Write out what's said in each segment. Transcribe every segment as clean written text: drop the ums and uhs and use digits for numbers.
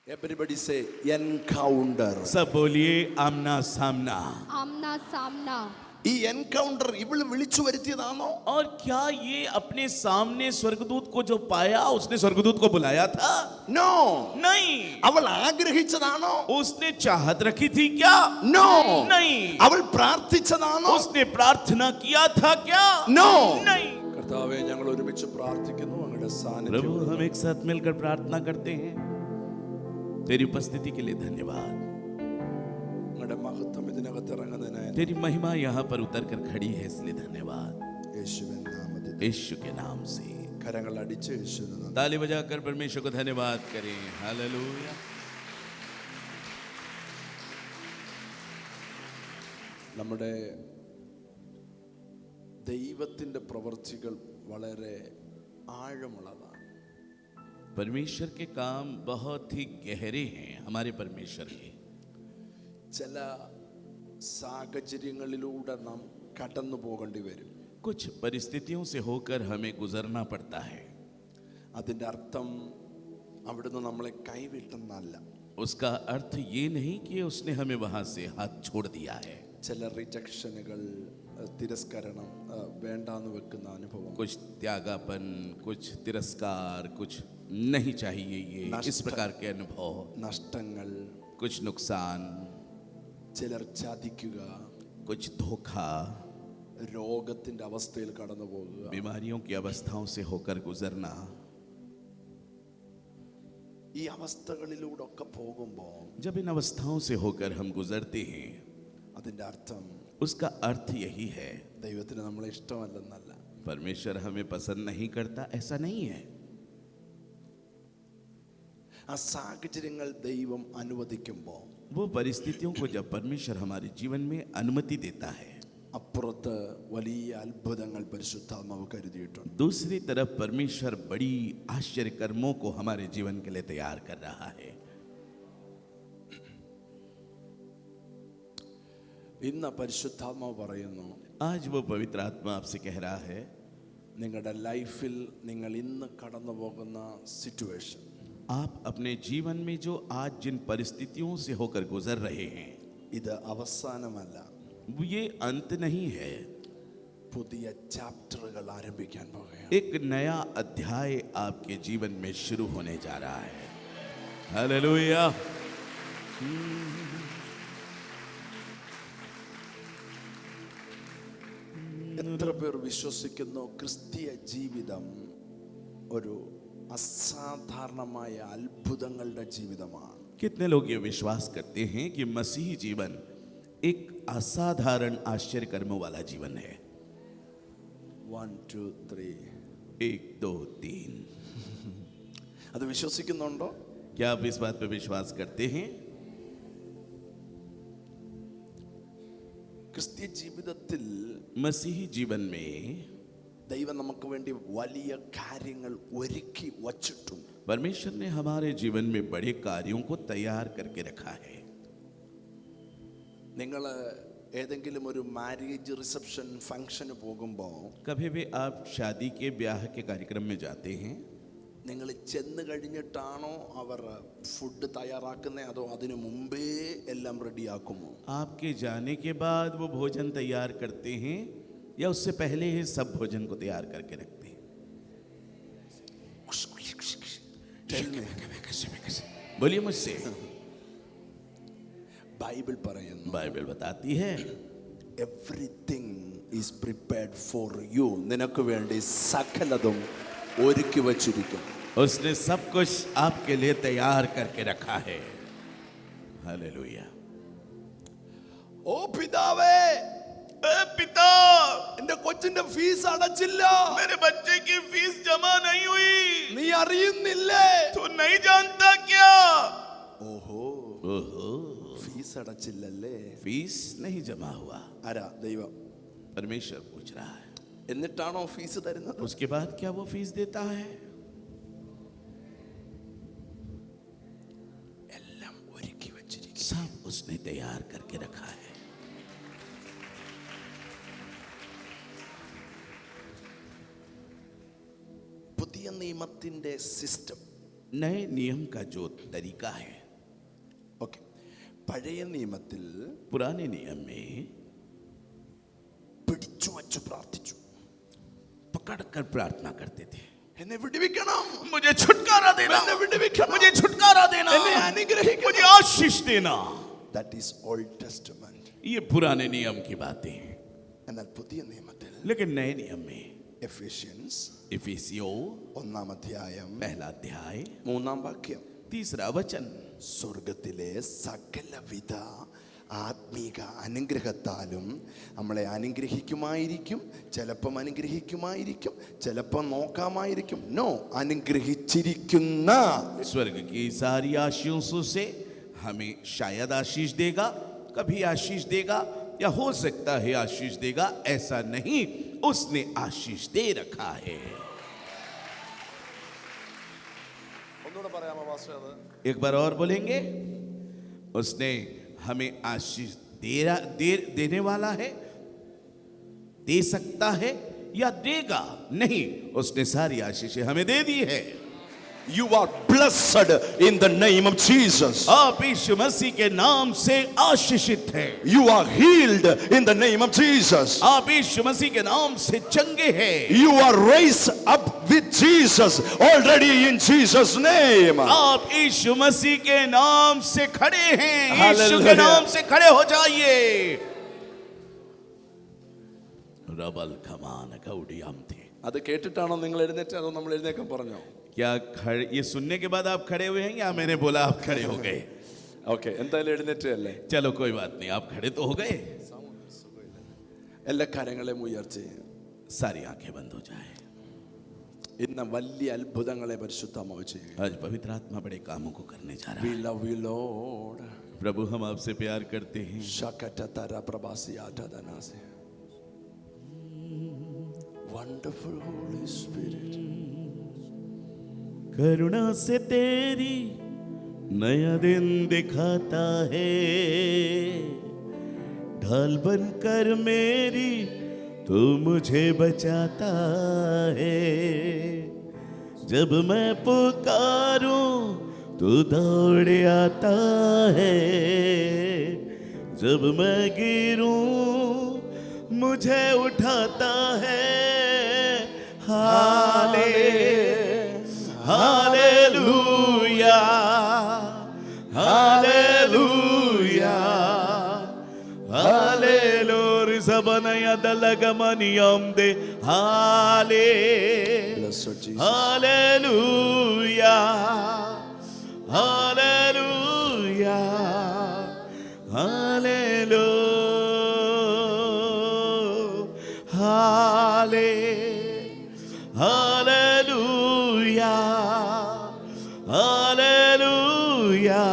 Everybody say encounter. सब बोलिए आमना सामना। आमना सामना। ഈ എൻകൗണ്ടർ ഇവള് വിളിച്ചു വരുത്തിയതാണോ? और क्या ये अपने सामने स्वर्गदूत को जो पाया उसने स्वर्गदूत को बुलाया था? നോ. नहीं। അവൾ ആഗ്രഹിച്ചതാണോ? उसने चाहत रखी थी क्या? നോ. नहीं। അവൾ പ്രാർത്ഥിച്ചതാണോ? उसने प्रार्थना किया था क्या? നോ. नहीं। കർത്താവേ, ഞങ്ങൾ ഒരുമിച്ച് പ്രാർത്ഥിക്കുന്നു. അങ്ങയുടെ प्रभु സാന്നിധ്യം हम एक साथ मिलकर प्रार्थना करते हैं। तेरी उपस्थिति के लिए धन्यवाद। അങ്ങയുടെ മഹത്വം ഇതിനകത്ത് ഇറങ്ങുന്നതിനായി तेरी महिमा यहाँ पर उतर कर खड़ी है, इसलिए धन्यवाद। യേശുവിൻ നാമത്തിൽ यीशु के नाम से കരങ്ങൾ അടിച്ച് യേശുവിനെ നന്ദി. ताली बजाकर परमेश्वर को धन्यवाद करें। हालेलुया। നമ്മുടെ ദൈവത്തിന്റെ പ്രവൃത്തികൾ വളരെ ആഴമുള്ളതാണ്. परमेश्वर के काम बहुत ही गहरे हैं हमारे परमेश्वर के। ചില സാഹചര്യങ്ങളിലൂടെ നാം കടന്നു പോകേണ്ടി വരും. कुछ परिस्थितियों से होकर हमें गुजरना पड़ता है। അതിൻ്റെ അർത്ഥം അവിടുന്ന് നമ്മളെ കൈവിട്ടെന്നല്ല. उसका अर्थ ये नहीं कि उसने हमें वहां से हाथ छोड़ दिया है। ചില റിജക്ഷനുകൾ, തിരസ്കരണം, വേണ്ടാന്ന് വെക്കുന്ന അനുഭവം, कुछ त्यागापन, कुछ तिरस्कार, कुछ नहीं चाहिए, ये इस प्रकार के अनुभव, നഷ്ടങ്ങൾ, कुछ नुकसान, ചിലർ ചതിക്കുക, कुछ धोखा, രോഗത്തിന്റെ അവസ്ഥയിൽ കടന്നു പോകുക. बीमारियों की अवस्थाओं से होकर गुजरना। ഈ അവസ്ഥകളിലൂടെ ഒക്കെ പോകുമ്പോൾ जब इन अवस्थाओं से होकर हम गुजरते हैं, അതിൻ്റെ അർത്ഥം उसका अर्थ यही है ദൈവത്തിന് നമ്മളെ ഇഷ്ടമല്ലെന്നല്ല. परमेश्वर हमें पसंद नहीं करता, ऐसा नहीं है। ആ സാഹചര്യങ്ങൾ ദൈവം അനുവദിക്കുമ്പോൾ वो परिस्थितियों को जब परमेश्वर हमारे जीवन में अनुमति देता है, അപ്പുറത്ത് വലിയ അത്ഭുതങ്ങൾ പരിശുദ്ധാത്മാവ് കരുതിയിട്ടുണ്ട്. दूसरी तरफ परमेश्वर बड़ी आश्चर्य कर्मों को हमारे जीवन के लिए तैयार कर रहा है। ഇന്ന് പരിശുദ്ധാത്മാവ് പറയുന്നു, आज वो पवित्र आत्मा आपसे कह रहा है, നിങ്ങളുടെ ലൈഫിൽ നിങ്ങൾ ഇന്ന് കടന്നു പോകുന്ന സിറ്റുവേഷൻ, आप अपने जीवन में जो आज जिन परिस्थितियों से होकर गुजर रहे हैं, ഇത് അവസാനമല്ല. ये अंत नहीं है। പുതിയ ചാപ്റ്ററുകൾ ആരംഭിക്കാൻ പോകുകയാണ്. एक नया अध्याय आपके जीवन में शुरू होने जा रहा है। हालेलुया। എത്ര പേർ വിശ്വസിക്കുന്നു ക്രിസ്തീയ ജീവിതം ഒരു അസാധാരണമായ അത്ഭുതങ്ങളുടെ ജീവിതമാണ്? कितने लोग ये विश्वास करते हैं कि मसीही जीवन एक असाधारण आश्चर्य कर्मों वाला जीवन है? 1 2 3 1 2 3। അത് വിശ്വസിക്കുന്നുണ്ടോ? क्या आप इस बात पे विश्वास करते हैं? ക്രിസ്തീയ ജീവിതത്തിൽ मसीही जीवन में ദൈവം നമുക്ക് വേണ്ടി വലിയ കാര്യങ്ങൾ ഒരുക്കി വച്ചിട്ടും परमेश्वर ने हमारे जीवन में बड़े कार्यों को तैयार करके रखा है। നിങ്ങൾ ഏതെങ്കിലും ഒരു മാരേജ് റിസപ്ഷൻ ഫംഗ്ഷന് പോകുമ്പോൾ कभी भी आप शादी के ब्याह के कार्यक्रम में जाते हैं, നിങ്ങൾ ചെന്ന് കഴിഞ്ഞിട്ടാണോ അവർ ഫുഡ് തയ്യാറാക്കുന്നത്, അതോ അതിനു മുമ്പേ എല്ലാം റെഡിയാക്കുമോ? आपके जाने के बाद वो भोजन तैयार करते हैं या उससे पहले ही सब भोजन को तैयार करके रखते हैं? बोलिए मुझसे। ബൈബിൾ പറയുന്നു, बाइबल बताती है everything is prepared for you. നിനക്ക് വേണ്ടി സകലതും ഒരുക്കി വച്ചിരിക്കുന്നു. उसने सब कुछ आपके लिए तैयार करके रखा है। हालेलुया। ഓ പിതാവേ, पिता, എന്റെ കൊച്ചിന്റെ ഫീസ് അടച്ചില്ല. मेरे बच्चे की फीस जमा नहीं हुई। നീ അറിയുന്നില്ലേ? तू नहीं जानता क्या? ഓഹോ, ओहो, ഫീസ് അടച്ചില്ലല്ലേ? फीस नहीं जमा हुआ। ആരാ? ദൈവം. परमेश्वर पूछ रहा है, എന്നിട്ടാണോ ഫീസ് തരുന്നത്? उसके बाद क्या वो फीस देता है? എല്ലാം ഒരുക്കി വച്ചിരിക്കുന്നു. सब उसने तैयार करके रखा है। പുതിയ നിയമത്തിന്റെ സിസ്റ്റം नए नियम का जो तरीका है, ഓക്കെ, പഴയ നിയമത്തിൽ पुराने नियम में പിടിച്ചു വച്ചു പ്രാർത്ഥിച്ചു, पकड़कर प्रार्थना करते थे, എന്നെ വിടുവിക്കണം, मुझे छुटकारा देना, എന്നെ വിടുവിക്കണം, मुझे छुटकारा देना, എന്നെ അനുഗ്രഹിക്കണം. मुझे आशीष देना। That is Old Testament. ये पुराने नियम की बातें हैं। എന്നാൽ പുതിയ നിയമത്തിൽ लेकिन नए नियम में എഫേഷ്യൻസ് इफिसियों 1-ാം അധ്യായം पहला अध्याय 3-ാം വാക്യം, तीसरा वचन, സ്വർഗത്തിലെ സകലവിധ ആത്മീക അനുഗ്രഹത്താലും നമ്മളെ അനുഗ്രഹിക്കുമായിരിക്കും, ചിലപ്പം അനുഗ്രഹിക്കുമായിരിക്കും, ചിലപ്പം നോക്കാമായിരിക്കും. നോ, അനുഗ്രഹിച്ചിരിക്കുന്ന स्वर्ग की सारी आशीषों से हमें शायद आशीष देगा, कभी आशीष देगा, या हो सकता है आशीष देगा, ऐसा नहीं, उसने आशीष दे रखा है। ഒന്നുകൂടെ പറയാമോ പാസ്റ്റർ? അത് एक बार और बोलेंगे, उसने हमें आशीष देने वाला है, दे सकता है या देगा, नहीं, उसने सारी आशीषें हमें दे दी है। You are blessed in the name of Jesus. आप यीशु मसीह के नाम से आशीषित हैं। You are healed in the name of Jesus. आप यीशु मसीह के नाम से चंगे हैं। You are raised up with Jesus already in Jesus name. आप यीशु मसीह के नाम से खड़े हैं, यीशु के Hallelujah. नाम से खड़े हो जाइए। रबल खमान गौड़ियाम थे। അത് കേട്ടിട്ടാണോ നിങ്ങൾ എഴുന്നേറ്റ്, അതോ നമ്മൾ എഴുന്നേക്കാൻ പറഞ്ഞോ? क्या खड़े, ये सुनने के बाद आप खड़े हुए हैं या मैंने बोला आप खड़े हो गए? ഓക്കെ, എന്തായാലും എഴുന്നേറ്റ് അല്ലേ? चलो कोई बात नहीं, आप खड़े तो हो गए। എല്ലാ കാര്യങ്ങളെയും ഉയർച്ചേ. सारी आंखें बंद हो जाए। ഇന്ന് വലിയ അത്ഭുതങ്ങളെ പരിശുദ്ധാത്മാവ് ചെയ്യുക. आज पवित्र आत्मा बड़े कामों को करने जा रहा We है। love you Lord. प्रभु हम आपसे प्यार करते हैं। Shakatara prabhasi athadanase. Wonderful Holy Spirit. करुणा से तेरी नया दिन दिखाता है, ढाल बनकर मेरी तू मुझे बचाता है। जब मैं पुकारूं तू दौड़ आता है, जब मैं गिरूं मुझे उठाता है। हालेलुया, हालेलुया, हालेलुया, सबनया दलगमनियम दे, हाले, Blessed Jesus. Hallelujah, hallelujah, hallelujah, हाले, हालेलुया, हालेलुया,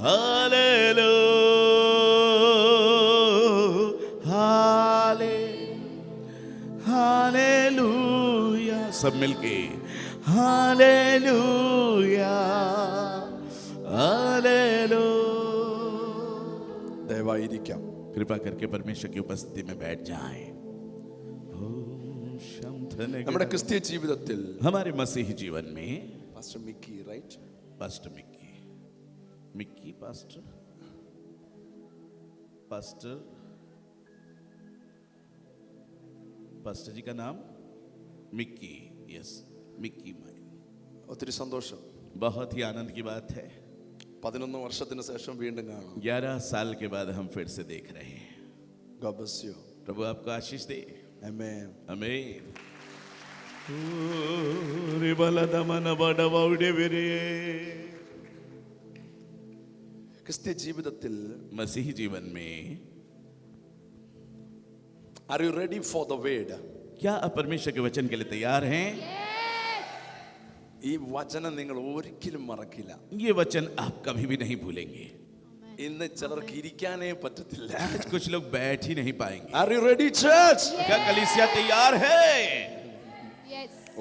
हालेलुया, हाले, हालेलुया, सब मिलके हालेलुया, हालेलुया। ദയവായിരിക്കാം. कृपा करके परमेश्वर की उपस्थिति में बैठ जाएं। നമ്മുടെ ക്രിസ്തീയ ജീവിതത്തിൽ हमारे मसीही जीवन में pastor Mickey, right? Pastor Mickey, Mickey pastor, pastor, pastor ji का नाम मिक्की, यस, मिक्की माई। ഒത്തിരി സന്തോഷം. बहुत ही आनंद की बात है, 11 വർഷത്തിന് ശേഷം വീണ്ടും കാണാം. 11 साल के बाद हम फिर से देख रहे हैं। God bless you. प्रभु आपको आशीष दे। Amen. आमीन। ക്രിസ്തീയ ജീവിതത്തിൽ मसीही जीवन में are you ready for the word? क्या आप परमेश्वर के वचन के लिए तैयार हैं? ഈ വചനം നിങ്ങൾ ഒരിക്കലും മറക്കില്ല. ये वचन आप कभी भी नहीं भूलेंगे। ഇന്ന് ചിലർക്ക് ഇരിക്കാനേ പറ്റത്തില്ല. आज कुछ लोग बैठ ही नहीं पाएंगे। Are you ready, church? क्या कलीसिया तैयार है?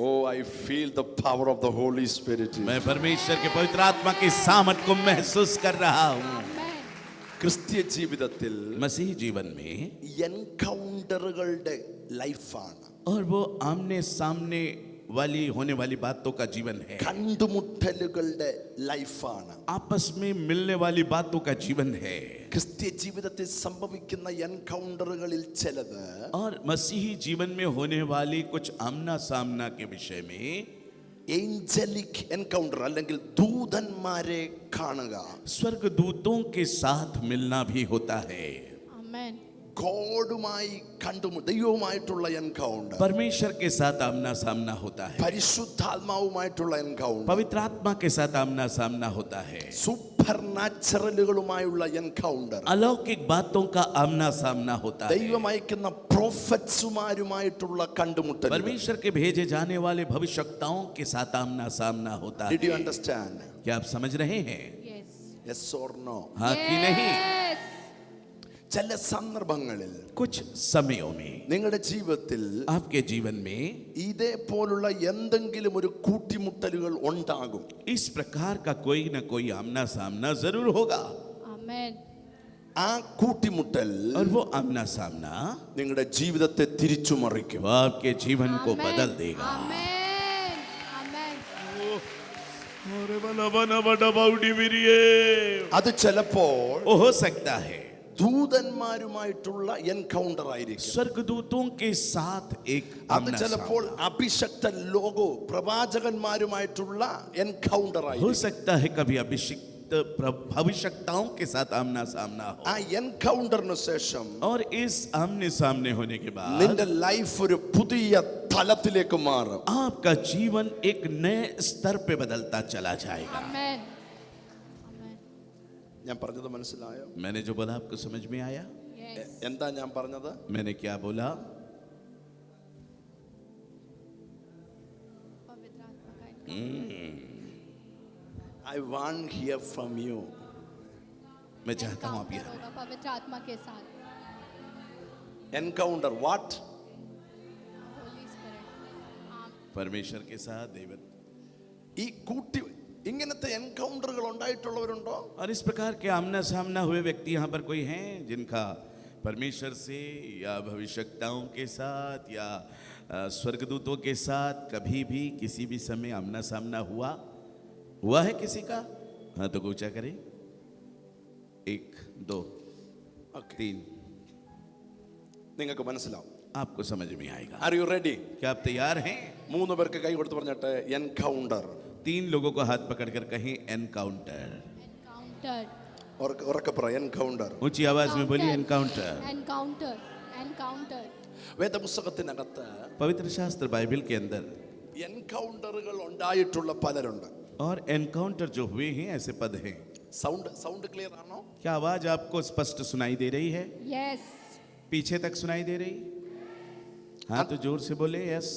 Oh, I feel the power of the Holy Spirit. मैं परमेश्वर के पवित्र आत्मा की सामर्थ को महसूस कर रहा हूँ। ക്രിസ്തീയ ജീവിതത്തിൽ मसीही जीवन में എൻകൗണ്ടറുകളുടെ ലൈഫാണ്. और वो आमने सामने वाली होने वाली बातों का जीवन है, കണ്ടുമുട്ടലുകളുടെ ലൈഫാണ്. आपस में मिलने वाली बातों का जीवन है. ക്രിസ്ത്യ ജീവിതത്തിൽ സംഭവിക്കുന്ന എൻകൗണ്ടറുകളിൽ ചിലത് और मसीही जीवन में होने वाली कुछ आमना सामना के विषय में ഏഞ്ചലിക് എൻകൗണ്ടർ അല്ലെങ്കിൽ ദൂതന്മാരെ കാണുക, स्वर्गदूतों के साथ मिलना भी होता है. Amen. ഗോഡുമായി ദൈവവുമായിട്ടുള്ള എൻകൗണ്ടർ, परमेश्वर के साथ आमना सामना होता है, പരിശുദ്ധാത്മാവുമായിട്ടുള്ള എൻകൗണ്ടർ, पवित्र आत्मा के साथ आमना सामना होता है, സൂപ്പർ നാച്ചുറലുകളുമായുള്ള എൻകൗണ്ടർ, अलौकिक बातों का आमना सामना होता है, ദൈവം അയക്കുന്ന പ്രോഫറ്റ്സുമാരുമായിട്ടുള്ള കണ്ടുമുട്ടൽ. परमेश्वर के भेजे जाने वाले भविष्यवक्ताओं के साथ आमना सामना होता Did you है. understand? क्या आप समझ रहे हैं? Yes. Yes or no? हाँ कि नहीं? Yes. ചില സന്ദർഭങ്ങളിൽ कुछ समयों में നിങ്ങളുടെ ജീവിതത്തിൽ आपके जीवन में ഇതേപോലുള്ള എന്തെങ്കിലും ഒരു കൂട്ടിമുട്ടലുകൾ ഉണ്ടാകും. इस प्रकार का कोई ना कोई आमना सामना जरूर होगा. Amen. ആ കൂട്ടിമുട്ടൽ और वो आमना सामना നിങ്ങളുടെ ജീവിതത്തെ തിരിച്ചു മറിക്കും. वो आपके जीवन को Amen. बदल देगा. Amen. Amen. അത് ചിലപ്പോൾ वो हो सकता है ദൂതന്മാരുമായിട്ടുള്ള എൻകൗണ്ടർ ആയിരിക്കും. स्वर्गदूतों के साथ एक അത് आमना ചിലപ്പോൾ सामना അഭിഷക്ത ലോകോ പ്രവാചകന്മാരുമായിട്ടുള്ള എൻകൗണ്ടർ हो ആയിരിക്കും. सकता है. कभी अभिषिक्त भविष्यवक्ताओं के साथ आमना सामना हो. ആ എൻകൗണ്ടറിന് ശേഷം और इस आमने सामने होने के बाद നിന്റെ ലൈഫ് ഒരു പുതിയ തലത്തിലേക്ക് മാറും. आपका जीवन एक नए स्तर पे बदलता चला जाएगा. Amen. Amen. ഞാൻ പറഞ്ഞത് മനസ്സിലായോ? मैंने जो बोला आपको समझ में आया? Yes. എന്താ ഞാൻ പറഞ്ഞത്? मैंने क्या बोला? पवित्र आत्मा का encounter. I want hear from you. मैं चाहता हूं आप Encounter यहाँ होगा पवित्र आत्मा के साथ. Encounter what? Holy Spirit. परमेश्वर के साथ देवत. ഈ കൂട്ടി ഇങ്ങനത്തെ എൻകൗണ്ടറുകൾ ഉണ്ടായിട്ടുള്ളവരുണ്ടോ? और इस प्रकार के आमना सामना हुए व्यक्ति यहाँ पर कोई हैं जिनका परमेश्वर से या भविष्यवक्ताओं के साथ या स्वर्गदूतों के साथ कभी भी किसी भी समय आमना सामना हुआ है किसी का? हाँ तो ऊंचा करें. 1 2 3. നിങ്ങൾക്ക് മനസ്സിലാവും. आपको समझ में आएगा. Are you ready? क्या आप तैयार हैं? 3 പേർക്ക് കൈ കൊടുത്ത് പറഞ്ഞിട്ട് എൻകൗണ്ടർ. 3 लोगों को हाथ पकड़कर कहें एनकाउंटर. Encounter. ഉറക്കെ പറ എൻകൗണ്ടർ. ऊंची आवाज में बोलिए एनकाउंटर. Encounter. Encounter. വേദപുസ്തകത്തിനകത്ത് पवित्र शास्त्र बाइबल के अंदर എൻകൗണ്ടറുകൾ ഉണ്ടായിട്ടുള്ള പലരുണ്ട്. और एनकाउंटर जो हुए हैं ऐसे पद हैं. സൗണ്ട് ക്ലിയർ ആണോ? क्या आवाज आपको स्पष्ट सुनाई दे रही है? Yes. पीछे तक सुनाई दे रही? हाँ तो जोर से बोले यस.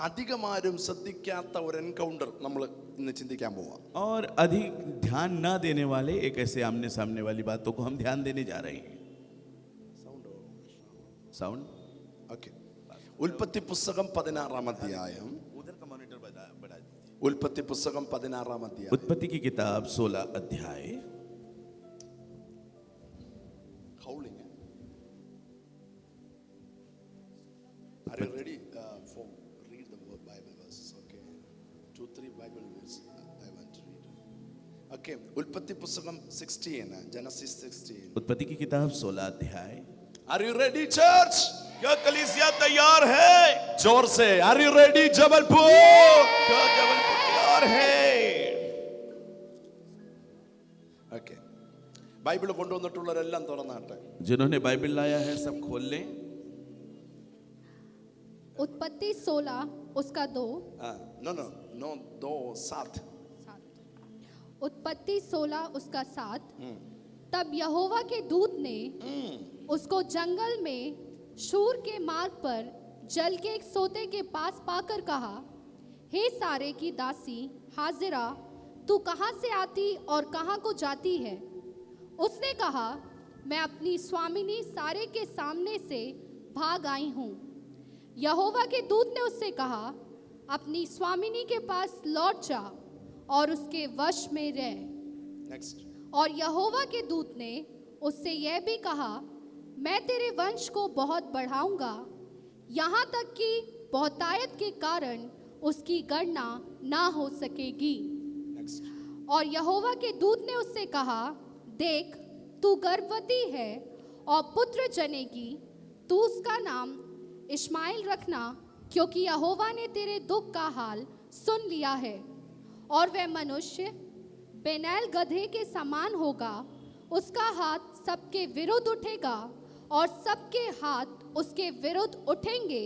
അധികമാരും ശ്രദ്ധിക്കാത്ത ഒരു എൻകൗണ്ടർ നമ്മൾ ഇന്ന് ചിന്തിക്കാൻ പോവാം. और अधिक ध्यान न देने वाले एक ऐसे आमने सामने वाली बातों को हम ध्यान देने जा रहे हैं. Sound okay. ഉൽപ്പത്തി പുസ്തകം 16 അധ്യായം. उधर का मॉनिटर बढ़ा दीजिए. ഉൽപ്പത്തി പുസ്തകം 16 അധ്യായം. उत्पत्ति की किताब 16 अध्याय. Howling. Are you ready for read the Bible verses? Okay. 2-3 Bible verses I want to read. Okay. ഉൽപ്പത്തി പുസ്തകം 16, Genesis 16. उत्पत्ति की किताब 16 अध्याय. Are you ready, church? क्या कलीसिया तैयार है? जोर से. Are you ready, Jabalpur? क्या जबलपुर तैयार है? Okay. ബൈബിൾ കൊണ്ടുവന്നിട്ടുള്ളവരെല്ലാം തുറന്നാട്ടെ. जिन्होंने बाइबल लाया है सब खोल लें. उत्पत्ति 16 उसका 2. No, 2:7. उत्पत्ति 16 उसका 7. तब यहोवा के दूत ने उसको जंगल में शूर के मार्ग पर जल के एक सोते के पास पाकर कहा, हे सारे की दासी हाजिरा, तू कहाँ से आती और कहाँ को जाती है? उसने कहा, मैं अपनी स्वामिनी सारे के सामने से भाग आई हूँ. यहोवा के दूत ने उससे कहा, अपनी स्वामिनी के पास लौट जा और उसके वश में रह. Next. और यहोवा के दूत ने उससे यह भी कहा, मैं तेरे वंश को बहुत बढ़ाऊंगा, यहाँ तक कि बहुतायत के कारण उसकी गणना ना हो सकेगी। और यहोवा के दूत ने उससे कहा, देख, तू गर्भवती है और पुत्र जनेगी। तू उसका नाम इश्माएल रखना, क्योंकि यहोवा ने तेरे दुख का हाल सुन लिया है। और वह मनुष्य बेनैल गधे के समान होगा। उसका हाथ सबके विरुद्ध उठेगा और सबके हाथ उसके विरुद्ध उठेंगे,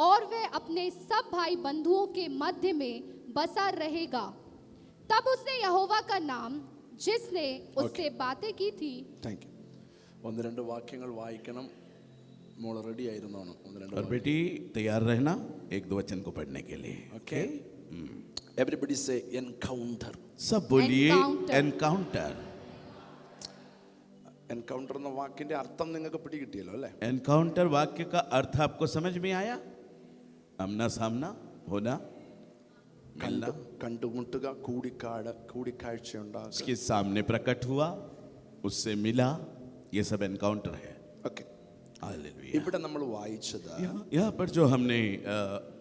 और वह अपने सब भाई बंधुओं के मध्य में बसा रहेगा। तब उसने यहोवा का नाम, जिसने उससे बातें की थी। Thank you. ഒന്ന് രണ്ട് വാക്യങ്ങൾ വായിക്കണം. മോള് റെഡി ആയിരുന്നോണം. ഒന്ന് രണ്ട് और बेटी तैयार रहना एक दो वचन को पढ़ने के लिए. ഓക്കെ. Everybody say encounter. सब बोलिए Encounter. एनकाउंटर. എൻകൗണ്ടർ എന്ന വാക്കിന്റെ അർത്ഥം നിങ്ങൾക്ക് പിടികിട്ടിയല്ലോ അല്ലേ? एनकाउंटर वाक्य का अर्थ आपको समझ में आया? आमना सामना होना, मिलना, കണ്ടുമുട്ടുക, കൂടിക്കാഴ്ച ഉണ്ടാകുക. उसके सामने प्रकट हुआ, उससे मिला, ये सब एनकाउंटर है. ഓക്കെ. हालेलुया. ഇവിടെ നമ്മൾ വായിച്ചത് यहाँ पर जो हमने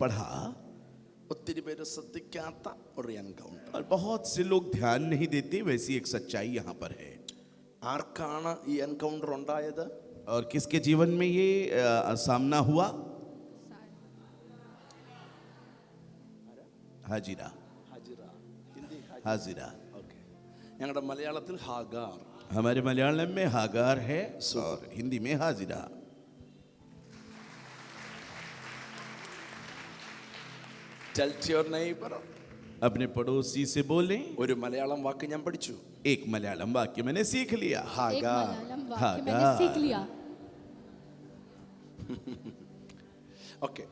पढ़ा, ഒത്തിരി പേര് ശ്രദ്ധിക്കാത്ത ഒരു എൻകൗണ്ടർ. और बहुत से लोग ध्यान नहीं देते, वैसी एक सच्चाई यहाँ पर है. ആർക്കാണ് ഈ എൻകൗണ്ടർ ഉണ്ടായത്? और किसके जीवन में ये सामना हुआ? हाजिरा. हाजिरा. ഓക്കെ. ഞങ്ങളുടെ മലയാളത്തിൽ ഹാഗാർ. हमारे मलयालम में हागार है और हिंदी में हाजिरा. Tell to your neighbor. अपने पड़ोसी से बोलें. ഒരു മലയാളം വാക്ക് ഞാൻ പഠിച്ചു. एक मलयालम वाक्य मैंने सीख लिया. एक ഹാഗാർ. मलयालम वाक्य हागार. मैंने सीख लिया। ഓക്കെ.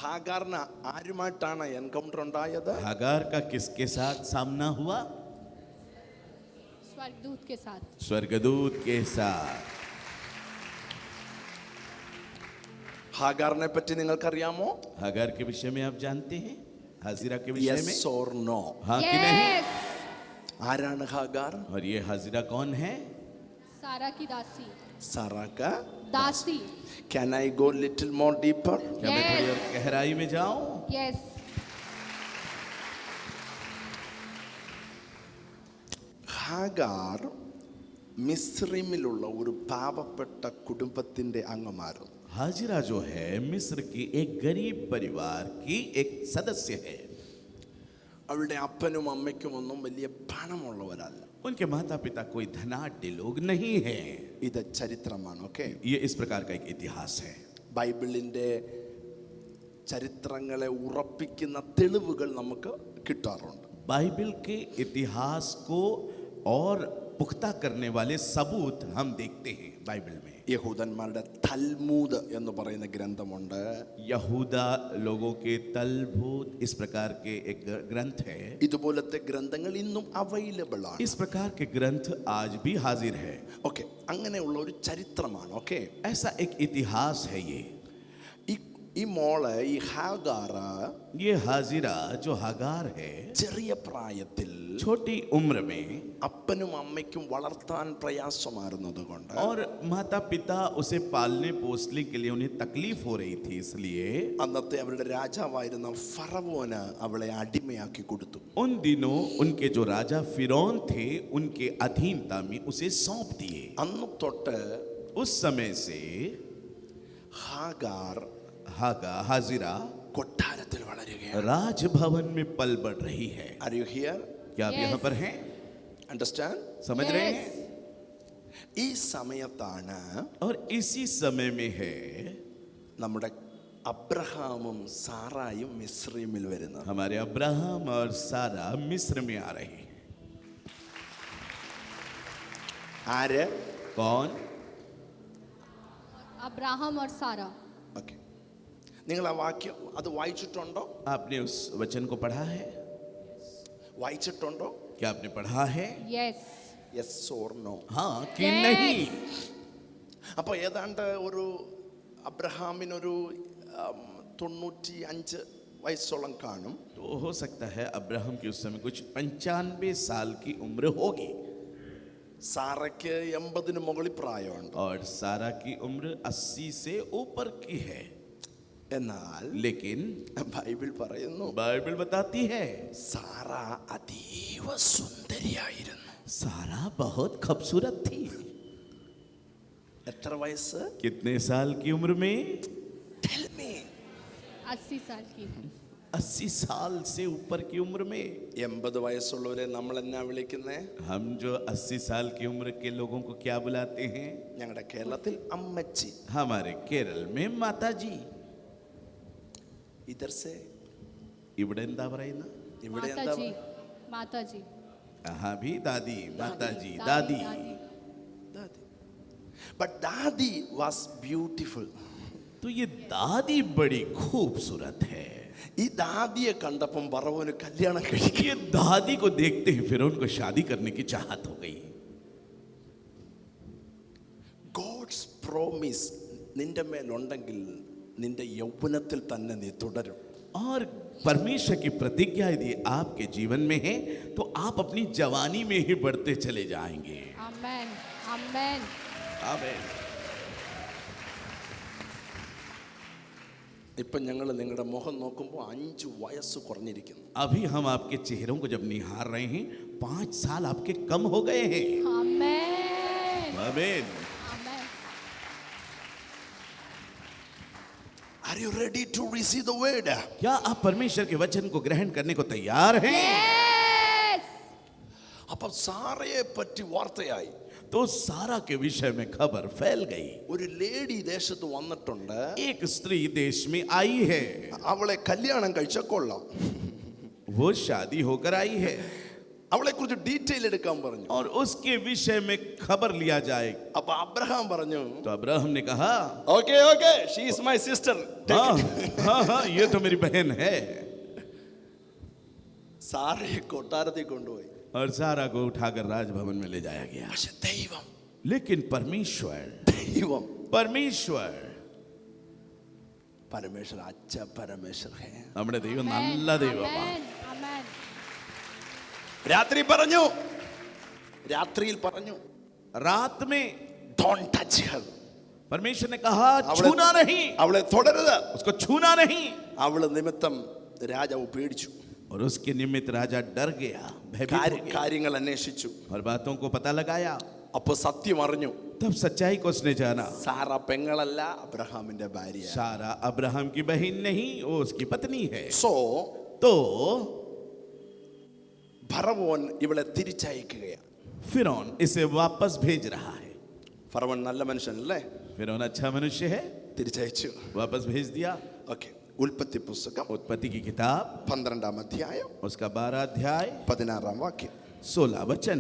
ഹാഗാറിന് ആരുമായിട്ടാണ് എൻകൗണ്ടർ ഉണ്ടായത്? हागार का किसके साथ सामना हुआ? स्वर्गदूत के साथ। स्वर्गदूत के साथ. ഹാഗാറിനെ പറ്റി നിങ്ങൾക്കറിയാമോ? हागार के विषय में आप जानते हैं? हाजिरा के विषय में? Yes or no? हाँ कि नहीं? Yes! ആരാണ് ഹാഗാർ? और ये हाजिरा कौन है? सारा की दासी। സാറാ का. दासी। Can I go little more deeper? क्या मैं थोड़ी और गहराई में जाऊं? यस। ഹാഗാർ മിസ്രൈമിലുള്ള ഒരു പാവപ്പെട്ട കുടുംബത്തിന്റെ അംഗമായിരുന്നു. हाजिरा जो है मिस्र की एक गरीब परिवार की एक सदस्य है. അവളുടെ അപ്പനും അമ്മയ്ക്കും ഒന്നും വലിയ പണമുള്ളവരല്ല. उनके माता पिता कोई धनाढ्य लोग नहीं हैं. ഇത് ചരിത്രമാണ്. ഓക്കെ. ये इस प्रकार का एक इतिहास है. ബൈബിളിന്റെ ചരിത്രങ്ങളെ ഉറപ്പിക്കുന്ന തെളിവുകൾ നമുക്ക് കിട്ടാറുണ്ട്. बाइबल के इतिहास को और पुख्ता करने वाले सबूत हम देखते हैं बाइबल में. യഹൂദന്മാരുടെ തൽമൂദ് എന്ന് പറയുന്ന ഗ്രന്ഥമുണ്ട്. यहूदा लोगों के तलमूद इस प्रकार के एक ग्रंथ है. ഇതുപോലത്തെ ഗ്രന്ഥങ്ങൾ ഇന്നും അവൈലബിൾ ആണ്. इस प्रकार के ग्रंथ आज भी हाजिर है. ഓക്കെ. അങ്ങനെയുള്ള ഒരു ചരിത്രമാണ്. ഓക്കെ. ऐसा एक इतिहास है ये. ഈ മോള്, ഈ ഹാഗാർ, ये हाजिरा जो हागार है, ചെറിയ പ്രായത്തിൽ छोटी उम्र में അപ്പനും അമ്മയ്ക്കും വളർത്താൻ പ്രയാസമായിരുന്നത് കൊണ്ട് और माता पिता उसे पालने पोसने के लिए उन्हें तकलीफ हो रही थी, इसलिए അന്നത്തെ അവരുടെ രാജാവായിരുന്ന ഫറവോന് അവളെ അടിമയാക്കി കൊടുത്തു. उन दिनों उनके जो राजा फिरौन थे उनके अधीनता में उसे सौंप दिए. അന്ന് തൊട്ട് उस समय से ഹാഗാർ हाजिरा കൊട്ടാരത്തിൽ വളരുകയാണ്. राजभवन में पल बढ़ रही है. Are you here? क्या आप Yes. यहाँ पर हैं? Understand? समझ रहे Yes. हैं? ഈ സമയത്താണ് और इसी समय में है നമ്മുടെ അബ്രഹാമും സാറായും മിസ്രൈമിൽ വരുന്നത്. हमारे अब्राहम और सारा मिस्र में आ रहे हैं. ആര്? कौन? अब्राहम और सारा। ഓക്കെ. നിങ്ങൾ ആ വാക്യം അത് വായിച്ചിട്ടുണ്ടോ? आपने उस वचन को पढ़ा है? വായിച്ചിട്ടുണ്ടോ? क्या आपने पढ़ा है? यस। Yes or no? हाँ कि Yes. नहीं? അപ്പോൾ ഏതാണ്ട് ഒരു അബ്രഹാമിനൊരു 95 വയസ്സോളം കാണും. तो हो सकता है अब्राहम की उस समय कुछ 95 साल की उम्र होगी. സാറയ്ക്ക് 80 മുകളിൽ പ്രായമുണ്ട്. और सारा की उम्र 80 से ऊपर की है. എന്നാൽ लेकिन ബൈബിൾ പറയുന്നു बाइबल बताती है സാറ അതീവ സുന്ദരിയായിരുന്നു. सारा बहुत खूबसूरत थी. എത്ര വയസ്സ്? कितने साल की उम्र में? Tell me. 80 साल की. 80 साल से ऊपर की उम्र में. 80 വയസ്സുള്ളവരെ നമ്മൾ എന്നാ വിളിക്കുന്നേ? हम जो 80 साल की उम्र के लोगों को क्या बुलाते हैं? ഞങ്ങളുടെ കേരളത്തിൽ അമ്മച്ചി. हमारे केरल में माता जी. ഇധർ സേ ഇവിടെ എന്താ പറയുന്ന? ഇവിടെ എന്താ? माताजी, माताजी. हाँ भी दादी, माता जी, दादी. ദാദി. But ദാദി was beautiful. तो ये दादी बड़ी खूबसूरत है. ഈ ദാദിയെ കണ്ടപ്പം പറവോന് കല്യാണം കഴിക്കും. ये दादी को देखते ही फिर उनको शादी करने की चाहत हो गई. God's promise നിന്റെ മേലുണ്ടെങ്കിൽ നിന്റെ യൗവനത്തിൽ തന്നെ നീ തുടരും. और परमेश्वर की प्रतिज्ञा यदि आपके जीवन में है तो आप अपनी जवानी में ही बढ़ते चले जाएंगे. आमेन, आमेन. आमीन. ഇപ്പം ഞങ്ങൾ നിങ്ങളുടെ മുഖം നോക്കുമ്പോൾ 5 വയസ്സ് കുറഞ്ഞിരിക്കുന്നു. अभी हम आपके चेहरों को जब निहार रहे हैं 5 साल आपके कम हो गए हैं. आमेन, आमीन. आमेन. Are you ready to receive the word? क्या आप परमेश्वर के वचन को ग्रहण करने को तैयार हैं? Yes. അപ്പം സാറയെ പറ്റി വാർത്തയായി. तो सारा के विषय में खबर फैल गई. ഒരു ലേഡി ദേശത്ത് വന്നിട്ടുണ്ട്. एक स्त्री देश में आई है. അവളെ കല്യാണം കഴിച്ച കൊള്ളാം. वो शादी होकर आई है അവളെ കുറിച്ച് ഡീറ്റെയിൽ എടുക്കാൻ പറഞ്ഞു. और उसके विषय में खबर लिया जाए. അപ്പൊ അബ്രഹാം പറഞ്ഞു तो अब्राहम ने कहा okay okay she is my sister. हाँ हाँ हाँ ये तो मेरी बहन है. സാറയെ കൊട്ടാരത്തിൽ കൊണ്ടുപോയി. और सारा को उठाकर राजभवन में ले जाया गया. പക്ഷെ ദൈവം लेकिन परमेश्वर ദൈവം परमेश्वर പരമേശ്വർ അച്ഛ പരമേശ്വർ ഹേ. നമ്മുടെ ദൈവം നല്ല ദൈവമാണ്. Amen, amen. രാത്രി പറഞ്ഞു, രാത്രിയിൽ പറഞ്ഞു रात में don't touch her. परमेश्वर ने कहा छूना नहीं, അവളെ തുടരുത്. उसको छूना नहीं. അവള് നിമിത്തം രാജാവ് പേടിച്ചു. और उसके निमित्त राजा डर गया, भयभीत हो गया കാര്യങ്ങൾ അന്വേഷിച്ചു. और बातों को पता लगाया. അപ്പൊ സത്യം അറിഞ്ഞു. तब सच्चाई को उसने जाना. സാറ പെങ്ങളല്ല, അബ്രഹാമിന്റെ ഭാര്യ. सारा अब्राहम की बहन नहीं, वो उसकी पत्नी है. സോ तो ഫറവോൻ ഇവളെ തിരിച്ചയക്കുകയാണ്. फिरौन इसे वापस भेज रहा है. ഫറവോൻ നല്ല മനുഷ്യനല്ലേ? फिरौन अच्छा मनुष्य है, തിരിച്ചയച്ചു. वापस भेज दिया. ഓക്കെ. ഉൽപ്പത്തി പുസ്തകം उत्पत्ति की किताब 12-ാം അധ്യായം उसका 12 अध्याय 16-ാം വാക്യം. 16 वचन.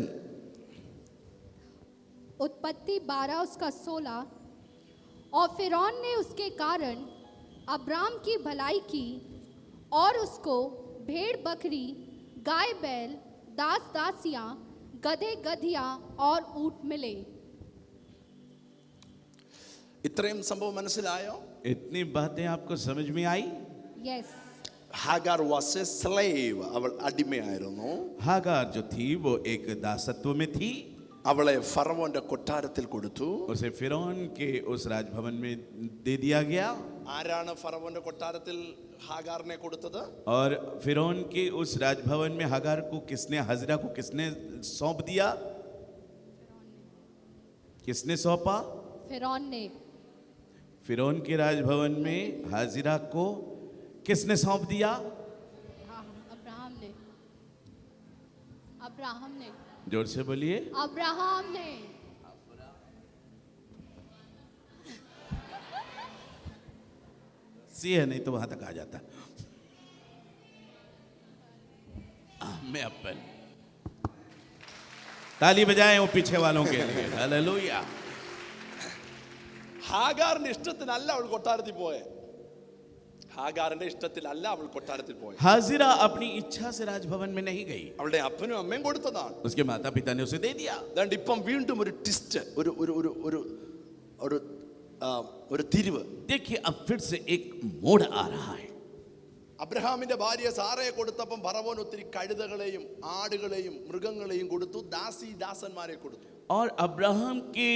उत्पत्ति 12 उसका 16. और फिरौन ने उसके कारण अब्राम की भलाई की और उसको भेड़ बकरी, गाय बैल, दास दासियां, गधे गधियां और ऊंट मिले. ഇത്രയും സംഭവം മനസ്സിലായോ? इतनी बातें आपको समझ में आई? Yes. Hagar was a slave. അവൾ അടിമയായിരുന്നു. हागार जो थी वो एक दासत्व में थी. അവളെ ഫറവോന്റെ കൊട്ടാരത്തിൽ കൊടുത്തു. उसे फिरौन के उस राजभवन में दे दिया गया. ആരാണ് ഫറവോന്റെ കൊട്ടാരത്തിൽ ഹാഗാറിനെ കൊടുത്തത്? और फिरौन के उस राजभवन में हागार को किसने, हाजिरा को किसने सौंप दिया? किसने सौंपा? फिरौन ने. फिरौन के राजभवन में हाजिरा को किसने सौंप दिया? हाँ, अब्राहम ने. अब्राहम ने. जोर से बोलिए. अब्राहम ने. सी है नहीं तो वहां तक आ जाता. मैं अपन ताली बजाएं वो पीछे वालों के लिए. हालेलुया. ഹാഗാറിന്റെ ഇഷ്ടത്തിനല്ല അവൾ കൊട്ടാരത്തിൽ പോയെ. ഹാഗാറിന്റെ ഇഷ്ടത്തിലല്ല അവൾ കൊട്ടാരത്തിൽ പോയെ. हाजिरा अपनी इच्छा से राजभवन में नहीं गई. അവളുടെ അപ്പനും അമ്മയും കൊടുത്തതാണ്. उसके माता पिता ने उसे दे दिया. അതുകൊണ്ട് ഇപ്പം വീണ്ടും ഒരു ട്വിസ്റ്റ്, ഒരു ഒരു ഒരു ഒരു ഒരു ഒരു തിരിവ്. देखिए अब फिर से एक मोड़ आ रहा है. അബ്രഹാമിന്റെ ഭാര്യ സാറയെ കൊടുത്തപ്പം ഫറവോൻ ഒത്തിരി കഴുതകളെയും ആടുകളെയും മൃഗങ്ങളെയും കൊടുത്തു, ദാസന്മാരെ കൊടുത്തു. और अब्राहम की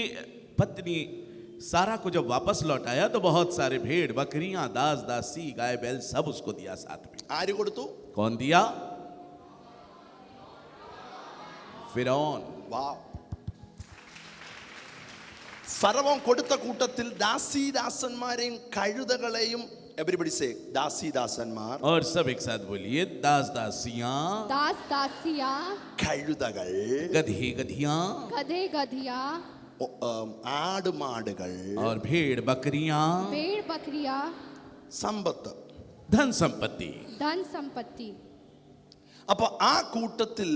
पत्नी सारा को जब वापस लौटाया तो बहुत सारे भेड़ बकरियां दास दासी गाय बैल सब उसको दिया साथ में. ആര് കൊടുത്തു? कौन दिया? ഫിറോൻ. വാ. ഫറവോൻ കൊടുത്ത കൂട്ടത്തിൽ ദാസീദാസന്മാരെയും കഴുതകളെയും എവരിബഡി സേ ദാസീദാസന്മാർ और सब एक साथ बोलिए दास दासियां दास दासियां, കഴുതകൾ गधी गधियां गधे गधिया, ആടുമാടുകൾ और भेड़ बकरियां भेड़ बकरिया, സമ്പത്ത്. धन संपत्ति. धन संपत्ति. അപ്പൊ ആ കൂട്ടത്തിൽ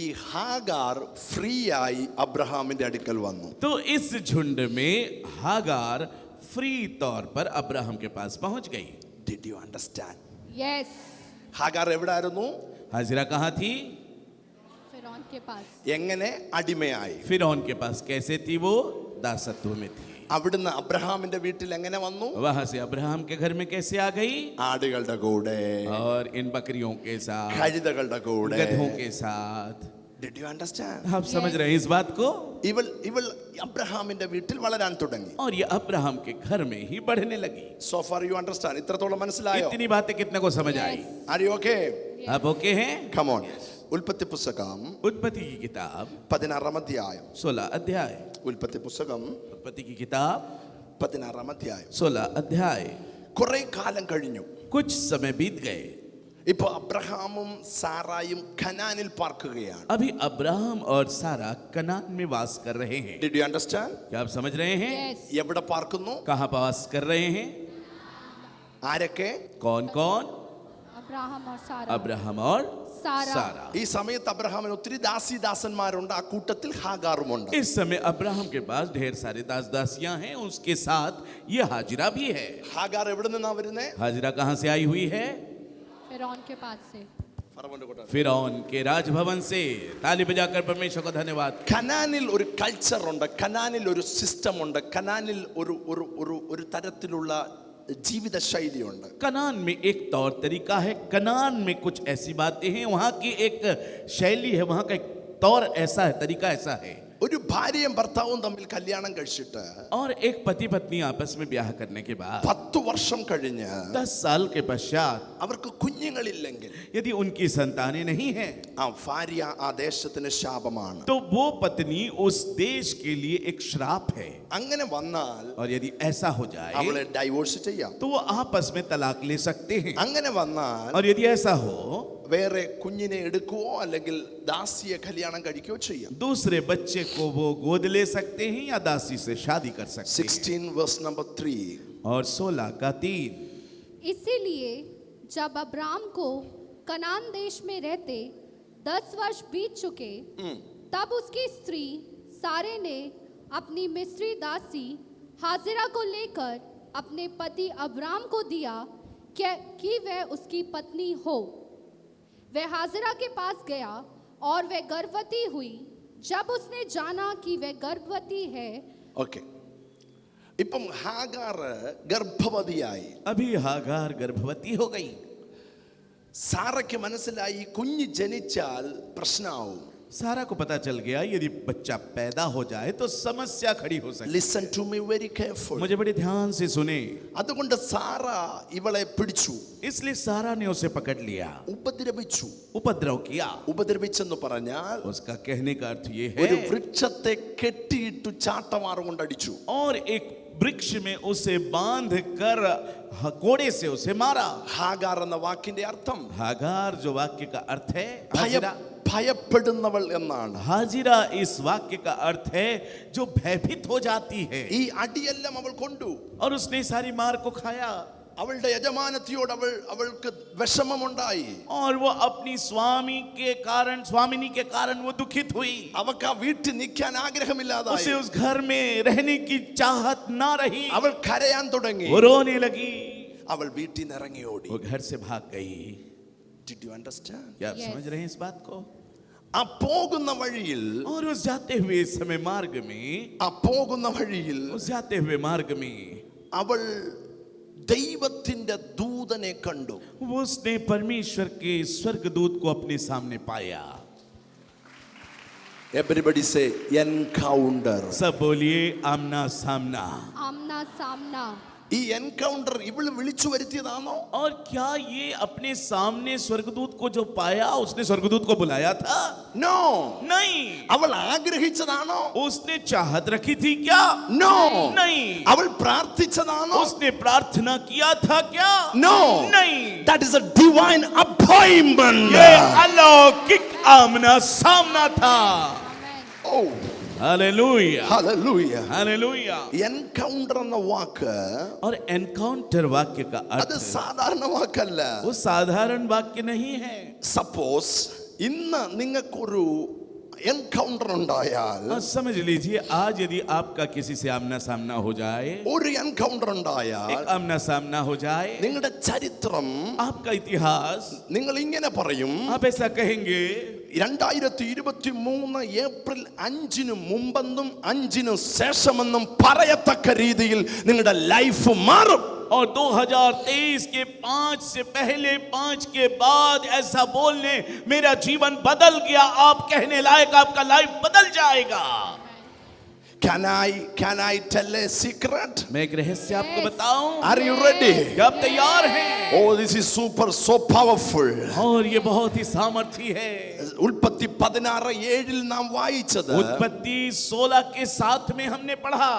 ഈ ഹാഗാർ ഫ്രീ ആയി അബ്രഹാമിന്റെ അടുക്കൽ വന്നു. तो इस झुंड में हागार फ्री तौर पर अब्राहम के पास पहुंच गई. Did you understand? Yes, Hagar എവിടെ ആയിരുന്നു? हाजिरा कहाँ थी? फिरौन के पास. എങ്ങനെ അടിമയായി? फिरौन के पास कैसे थी? वो दासत्व में थी. അവിടുന്ന് അബ്രഹാമിന്റെ വീട്ടിൽ എങ്ങനെ വന്നു? वहां से अब्राहम के घर में कैसे आ गई? ആടുകളുടെ കൂടെ, और इन बकरियों के साथ, കഴുതകളുടെ കൂടെ. गधों के साथ. Did you understand? आप समझ रहे हैं इस बात को? ഇവൾ അബ്രഹാമിന്റെ വീട്ടിൽ വളരാൻ തുടങ്ങി. और ये अब्राहम के घर में ही बढ़ने लगी. So far you understand? ഇത്രത്തോളം മനസ്സിലായോ? इतनी बातें कितने को समझ आई? Are you okay? आप ओके हैं? Come on. ഉൽപ്പത്തി പുസ്തകം उत्पत्ति की किताब 16 അധ്യായം. 16 अध्याय. ഉൽപ്പത്തി പുസ്തകം उत्पत्ति की किताब 16 അധ്യായം. 16 अध्याय. കുറെ കാലം കഴിഞ്ഞു. कुछ समय बीत गए. ഇപ്പൊ അബ്രഹാമും സാറായും കനാനിൽ പാർക്കുകയാണ്. अभी अब्राहम और सारा कनान में वास कर रहे हैं. Did you understand? क्या आप समझ रहे हैं? यस, എവിടെ പാർക്കുന്നു? कहाँ वास कर रहे हैं? ആരൊക്കെ? कौन कौन? अब्राहम और सारा. अब्राहम और सारा. सारा. ഈ സമയത്ത് അബ്രഹാമിന് ഒത്തിരി ദാസീദാസന്മാരുണ്ട്. ആ കൂട്ടത്തിൽ ഹാഗാറുമുണ്ട്. इस समय अब्राहम के पास ढेर सारे दास दासियां हैं. उसके साथ ये हाजिरा भी है. ഹാഗാർ എവിടെ നിന്നാ വരുന്നേ? हाजिरा कहाँ से आई हुई है? फिरौन के पास से. फिरौन के राजभवन से. ताली बजाकर परमेश्वर को धन्यवाद. കനാനിൽ ഒരു കൾച്ചർ ഉണ്ട്, കനാനിൽ ഒരു സിസ്റ്റം ഉണ്ട്, കനാനിൽ ഒരു തരത്തിലുള്ള ജീവിത ശൈലിയുണ്ട്. कनान में एक तौर तरीका है. कनान में कुछ ऐसी बातें हैं. वहां की एक शैली है. वहां का एक तौर ऐसा है, तरीका ऐसा है. ഒരു ഭാര്യയും ഭർത്താവും തമ്മിൽ കല്യാണം കഴിച്ചിട്ട് और एक पति पत्नी आपस में ब्याह करने के बाद 10 വർഷം കഴിഞ്ഞ് 10 साल के पश्चात അവർക്ക് കുഞ്ഞുങ്ങളില്ലെങ്കിൽ यदि उनकी संतानें नहीं है ആ ഭാര്യ ആ ദേശത്തിന് ശാപമാണ്. तो वो पत्नी उस देश के लिए एक श्राप है. അങ്ങനെ വന്നാൽ और यदि ऐसा हो जाए അവളെ ഡൈവോഴ്സ് ചെയ്യാം. तो वो आपस में तलाक ले सकते हैं. അങ്ങനെ വന്നാൽ और यदि ऐसा हो വേറെ കുഞ്ഞിനെ എടുക്കുകയോ അല്ലെങ്കിൽ ദാസിയെ കല്യാണം കഴിക്കുകയോ ചെയ്യാം. दूसरे बच्चे को वो गोद ले सकते हैं या दासी से शादी कर सकते हैं. 16 verse number 3. और 16 का 3. इसीलिए जब अब्राम को कनान देश में रहते 10 वर्ष बीत चुके, तब उसकी स्त्री सारे ने अपनी मिस्री दासी हाजिरा को लेकर अपने पति अब्राम को दिया कि वह उसकी पत्नी हो. वह हाजिरा के पास गया और वह गर्भवती हुई. जब उसने जाना कि वह गर्भवती है, ഓക്കെ, ഇപ്പം ഹാഗാർ ഗർഭവതിയായി. अभी हागार गर्भवती हो गई. സാറയ്ക്ക് മനസ്സിലായി കുഞ്ഞ് ജനിച്ചാൽ പ്രശ്നമാവും. सारा को पता चल गया यदि बच्चा पैदा हो जाए तो समस्या खड़ी हो सकती listen to me very careful. है. मुझे बड़े ध्यान से सुने. അതുകൊണ്ട് സാറ ഇവളെ പിടിച്ചു, इसलिए सारा ने उसे पकड़ लिया, ഉപദ്രവിച്ചു. उपद्रव किया. ഉപദ്രവിച്ചെന്ന് പറഞ്ഞാൽ उसका कहने का अर्थ ये ഒരു है വൃക്ഷത്തെ കെട്ടിയിട്ടു ചാട്ടമാറ് കൊണ്ടടിച്ചു. और एक वृक्ष में उसे बांध कर कोड़े से उसे मारा. ഹാഗാർ എന്ന വാക്കിന്റെ അർത്ഥം हागार जो वाक्य का अर्थ है ഭയപ്പെടുന്നവൾ എന്നാണ്. हाजिरा इस वाक्य का अर्थ है जो भयभीत हो जाती है. ഈ അടിയെല്ലാം അവൾ കൊണ്ടു. और उसने सारी मार को खाया. അവളുടെ യജമാനത്തിയോട് അവൾക്ക് വിഷമമുണ്ടായി. और वो अपनी स्वामिनी के कारण वो दुखित हुई. അവൾക്ക് ആ വീട്ടിൽ നിൽക്കാൻ ആഗ്രഹമില്ലാതായി. उसे उस घर में रहने की चाहत ना रही. അവൾ കരയാൻ തുടങ്ങി. वो रोने लगी. അവൾ വീട്ടിൽ നിന്ന് ഇറങ്ങി ഓടി. वो घर से भाग गई. Did you understand? क्या आप Yes. समझ रहे हैं इस बात को? ആ പോകുന്ന വഴിയിൽ और उस जाते हुए इस समय मार्ग में उस जाते हुए मार्ग में അവൾ ദൈവത്തിന്റെ ദൂതനെ കണ്ടു. उसने परमेश्वर के स्वर्गदूत को अपने सामने पाया. Everybody say encounter. सब बोलिए आमना सामना। आमना सामना। ഈ എൻകൗണ്ടർ ഇവള് വിളിച്ചു വരുത്തിയതാണോ? और क्या ये अपने सामने स्वर्गदूत को जो पाया उसने स्वर्गदूत को बुलाया था? നോ. नहीं। അവൾ ആഗ്രഹിച്ചതാണോ? उसने चाहत रखी थी क्या? നോ. नहीं। അവൾ പ്രാർത്ഥിച്ചതാണോ? उसने प्रार्थना किया था क्या? നോ. नहीं। That is a divine appointment. ये अलौकिक आमना सामना था। Oh, hallelujah, hallelujah. Hallelujah. Encounter എന്ന വാക്ക് और एनकाउंटर वाक्य का അത് अर्थ സാധാരണ വാക്കല്ല. वो साधारण वाक्य नहीं है। സപ്പോസ് ഇന്ന് നിങ്ങൾക്കൊരു എൻകൗണ്ടർ ഉണ്ടായാൽ, समझ लीजिए आज यदि आपका किसी से आमना सामना हो जाए, ഒരു എൻകൗണ്ടർ ഉണ്ടായാൽ एक आमना सामना हो जाए, നിങ്ങളുടെ ചരിത്രം आपका इतिहास, നിങ്ങൾ ഇങ്ങനെ പറയും, आप ऐसा कहेंगे 2023 ഏപ്രിൽ 5-ന് മുമ്പെന്നും 5-ന് ശേഷമെന്നും പറയത്തക്ക രീതിയിൽ നിങ്ങളുടെ ലൈഫ് മാറും. और 2023 के 5 से पहले 5 के बाद ऐसा बोलने मेरा जीवन बदल गया, आप कहने लायक आपका लाइफ बदल जाएगा। Can I tell a secret? मैं एक रहस्य आपको बताऊं? Are you ready? क्या आप तैयार हैं? Oh, this is so powerful. और ये बहुत ही सामर्थी है। ഉൽപ്പത്തി 16:7 നാം വായിച്ചത്, उत्पत्ति 16 के 7 में हमने पढ़ा।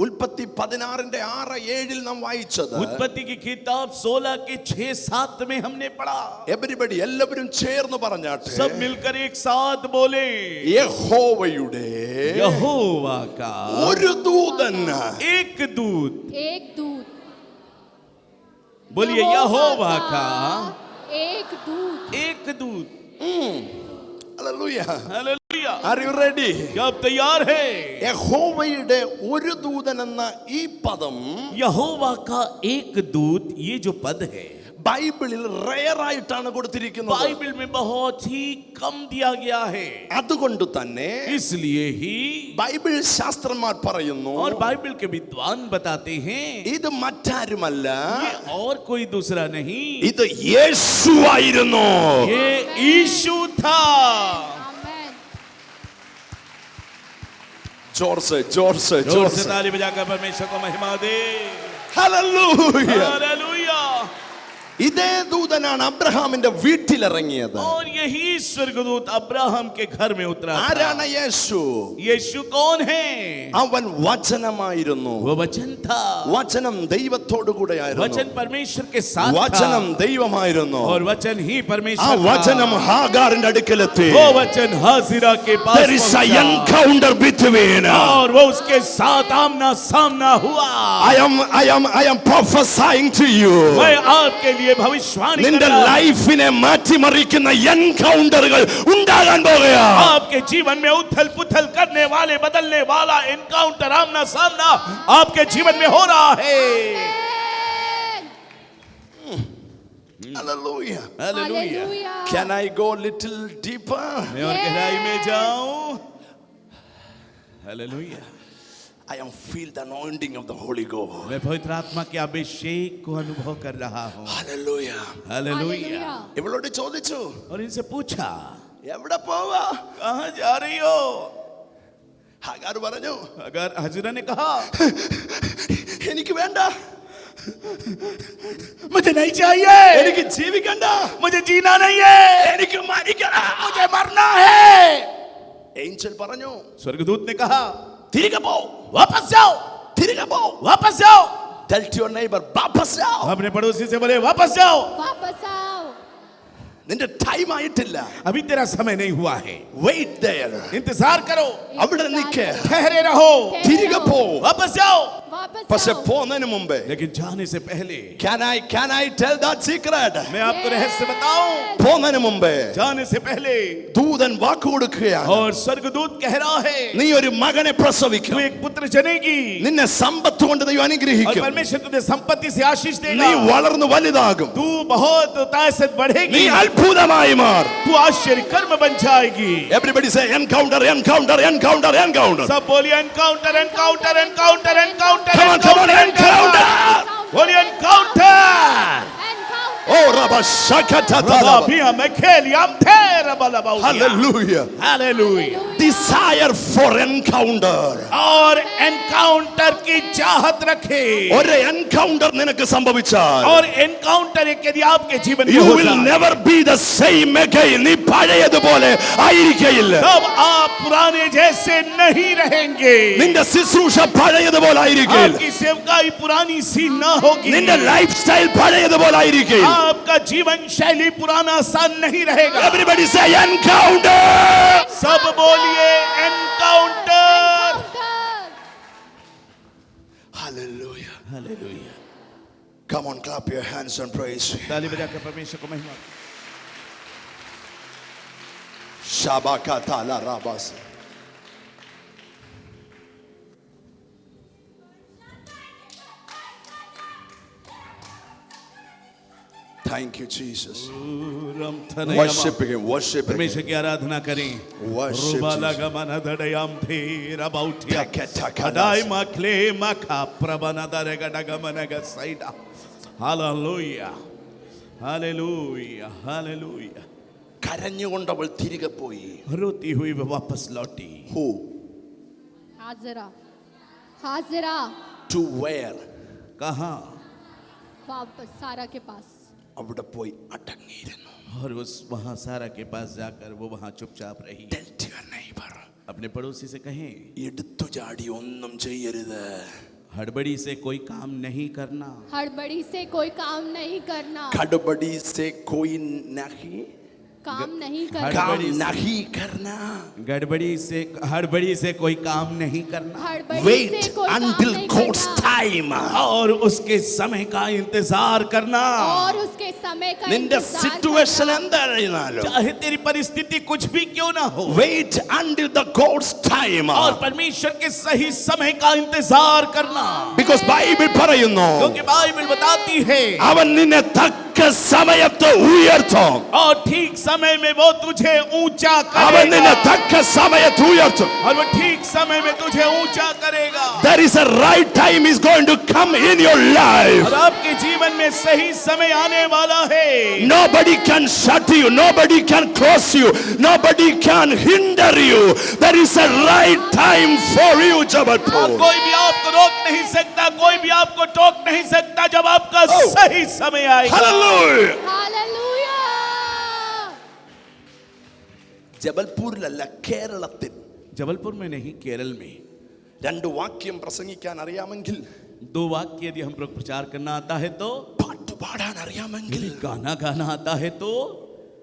ഉൽപ്പത്തി 16:6-7 നാം വായിച്ചത്, उत्पत्ति की किताब 16 के 6-7 में हमने पढ़ा। എവരിബഡി എല്ലാവരും ചേർന്ന് പറഞ്ഞാട്ടെ, सब मिलकर एक साथ बोले, യഹോവയുടെ यहोवा का ഒരു ദൂതൻ, एक दूत। एक दूत। बोलिए यहोवा का एक दूत। एक दूत। Hallelujah. Hallelujah. Are you ready? क्या आप तैयार है? യഹോവയുടെ ഒരു ദൂതൻ എന്ന ഈ പദം यहोवा का एक दूत, ये जो पद है ബൈബിളിൽ റെയർ ആയിട്ടാണ് കൊടുത്തിരിക്കുന്നത്. बाइबल में बहुत ही कम दिया गया है। അതുകൊണ്ട് തന്നെ इसलिए ही ബൈബിൾ ശാസ്ത്രജ്ഞന്മാർ പറയുന്നു, और बाइबल के विद्वान बताते हैं ഇത് മറ്റാരുമല്ല, ये और कोई दूसरा नहीं, ഇത് യേശുവായിരുന്നു. ये यीशु था। आमेन। जोर से जोर से जोर जोर से से ताली बजाकर परमेश्वर को महिमा दे। ഹല്ലേലൂയ. हालेलुया। ഇതേ ദൂതനാണ് അബ്രഹാമിന്റെ വീട്ടിലിറങ്ങിയത്. और यही स्वर्गदूत अब्राहम के घर में उतरा था। ആരാണ് യേശു? यीशु कौन है? അവൻ വചനമായിരുന്നു. वो वचन था। വചനം ദൈവത്തോടു കൂടെയായിരുന്നു. वचन परमेश्वर के साथ വചനം था। ദൈവമായിരുന്നു. और वचन ही ആ परमेश्वर വചനം था। ഹാഗാറിന്റെ അടുക്കലെത്തി. वो वचन हाजिरा के पास There is a पहुंचा। encounter between. और वो उसके साथ आमना सामना हुआ। I am prophesying to you. मैं आपके लिए भविष्यवाणी നിന്റെ कर रहा हूं। ലൈഫിനെ മാറ്റിമറിക്കുന്ന എൻകൗണ്ടറുകൾ ഉണ്ടാകാൻ പോകുകയാണ്. आपके जीवन में उथल पुथल करने वाले, बदलने वाला एनकाउंटर, आमना सामना आपके जीवन में हो रहा है। Hallelujah. Hallelujah. Can I go little deeper? मैं और गहराई में जाऊं? Hallelujah. I am feel the anointing of the Holy Ghost. मैं पवित्र आत्मा के अभिषेक को अनुभव कर रहा हूं। Hallelujah. हालेलुया। ഇവളോട് ചോദിച്ചു, और इनसे पूछा, എവിടെ പോവാ? कहां जा रही हो? ഹാഗാർ പറഞ്ഞു, अगर हजरा ने कहा, എനിക്ക് വേണ്ട, मुझे नहीं चाहिए, എനിക്ക് ജീവിക്കണ്ട, मुझे जीना नहीं है, എനിക്ക് മരിക്കണം. मुझे मरना है। ഏഞ്ചൽ പറഞ്ഞു, स्वर्गदूत ने कहा, തിരികെ പോ, वापस जाओ, തിരികെ പോ. वापस जाओ। Tell to your neighbor, വാപസ് जाओ. अपने पड़ोसी से बोले, वापस जाओ, वापस आओ। നിന്റെ ടൈം ആയിട്ടില്ല. अभी तेरा समय नहीं हुआ है, Wait there. इंतजार करो, അവിടെ നിൽക്ക്, ठहरे रहो, തിരികെ പോ. वापस जाओ। वापस പക്ഷെ आओ। പോകുന്നതിന് മുമ്പേ लेकिन जाने से पहले can I tell that secret? मैं आपको रहस्य बताऊं। പോകുന്നതിന് മുമ്പേ जाने से पहले ദൂതൻ വാക്ക് കൊടുക്കുകയാണ്, और स्वर्गदूत कह रहा है, നീ ഒരു മകനെ तू പ്രസവിക്കും, एक पुत्र जनेगी, നിന്നെ സമ്പത്ത് കൊണ്ട് ദൈവം और അനുഗ്രഹിക്കും, परमेश्वर तुझे संपत्ति से आशीष നീ देगा, വളർന്നു വലുതാകും, तू बहुत ताकत നീ बढ़ेगी, അത്ഭുതമായി മാറും. तू आश्चर्य कर्म बन जाएगी। Everybody say encounter, encounter, encounter, encounter. सब बोलिए encounter, encounter, encounter, encounter, Come on, come on, encounter. बोलिए encounter. Encounter। Oh, Rabba Shakata Talaba. Hallelujah. Hallelujah. Desire for encounter. और एनकाउंटर की चाहत रखे। ഒരു എൻകൗണ്ടർ നിനക്ക് സംഭവിച്ചാൽ और एनकाउंटर यदि आपके जीवन में you हो will जाए, never be the same again. നീ പഴയതുപോലെ ആയിരിക്കില്ല. तब आप पुराने जैसे नहीं रहेंगे। നിന്റെ ശുശ്രൂഷ പഴയതുപോലെ ആയിരിക്കില്ല. आपकी सेवकाई पुरानी सी ना होगी। നിന്റെ ലൈഫ് സ്റ്റൈൽ പഴയതുപോലെ ആയിരിക്കില്ല. आपका जीवन शैली पुराना सा नहीं रहेगा। Everybody say encounter. सब बोलिए encounter. Hallelujah. Hallelujah. Come on, clap your hands and praise. ताली बजाकर परमेश्वर को महिमा। Shabakata la rabas. Thank you, Jesus. Worship him, worship him. परमेश्वर की आराधना करें। Worship रुबाला Jesus. गमन दड़याम थे रबाउटिया। Takatakalas. अदाई मखले मखा प्रबना दरेगा डगमन गसाइडा। हालेलुया। हालेलुया। हालेलुया। കരഞ്ഞുകൊണ്ട് അവൾ തിരികെ പോയി. रोती हुई वह वापस लौटी। Who? Hazra, Hazra To where? कहाँ? वापस सारा के पास। അവിടെ പോയി അടങ്ങിയിരുന്നു. और उस वहां सारा के पास जाकर वो वहां चुपचाप रही। Tell to your neighbor. अपने पड़ोसी से कहें, എടുത്തു ചാടി ഒന്നും ചെയ്യരുത്. हड़बड़ी से कोई काम नहीं करना। हड़बड़ी से कोई काम नहीं करना। खड़बड़ी से कोई नहीं काम नहीं करना। काम हड़बड़ी से- नहीं करना. हड़बड़ी से कोई काम नहीं करना। हड़बड़ी Wait से कोई काम until नहीं God's करना। time. और उसके समय का इंतजार करना। और उसके समय का നിന്റെ इंतजार സിറ്റുവേഷൻ करना। എന്തായിരുന്നാലും चाहे तेरी परिस्थिति कुछ भी क्यों ना हो, wait until the God's time. और परमेश्वर के सही समय का इंतजार करना। Because ബൈബിൾ പറയുന്നു क्योंकि बाइबल बताती है, അവൻ നിന്നെ തക്ക സമയത്ത് ഉയർത്തും. और ठीक समय में वो तुझे ऊंचा അവൻ നിന്നെ करेगा। തക്ക സമയത്ത് ഉയർത്തും. और वो ठीक समय में तुझे ऊंचा करेगा। There is a right time is going to come in your life. और आपके जीवन में सही समय आने वाला है। Nobody can shut you, nobody can close you, nobody can hinder you. There is a right time for you, और Jabalpur. कोई भी आपको रोक नहीं सकता, कोई भी आपको टोक नहीं सकता जब आपका सही समय आएगा। Hallelujah. हालेलुया। ജബൽപൂരിലല്ല, കേരളത്തിൽ जबलपुर में नहीं, केरल में। രണ്ട് വാക്യം പ്രസംഗിക്കാൻ അറിയാമെങ്കിൽ, 2 वाक्य यदि हम लोग प्रचार करना आता है तो, പാട്ട് പാടാൻ അറിയാമെങ്കിൽ, यदि गाना गाना आता है तो,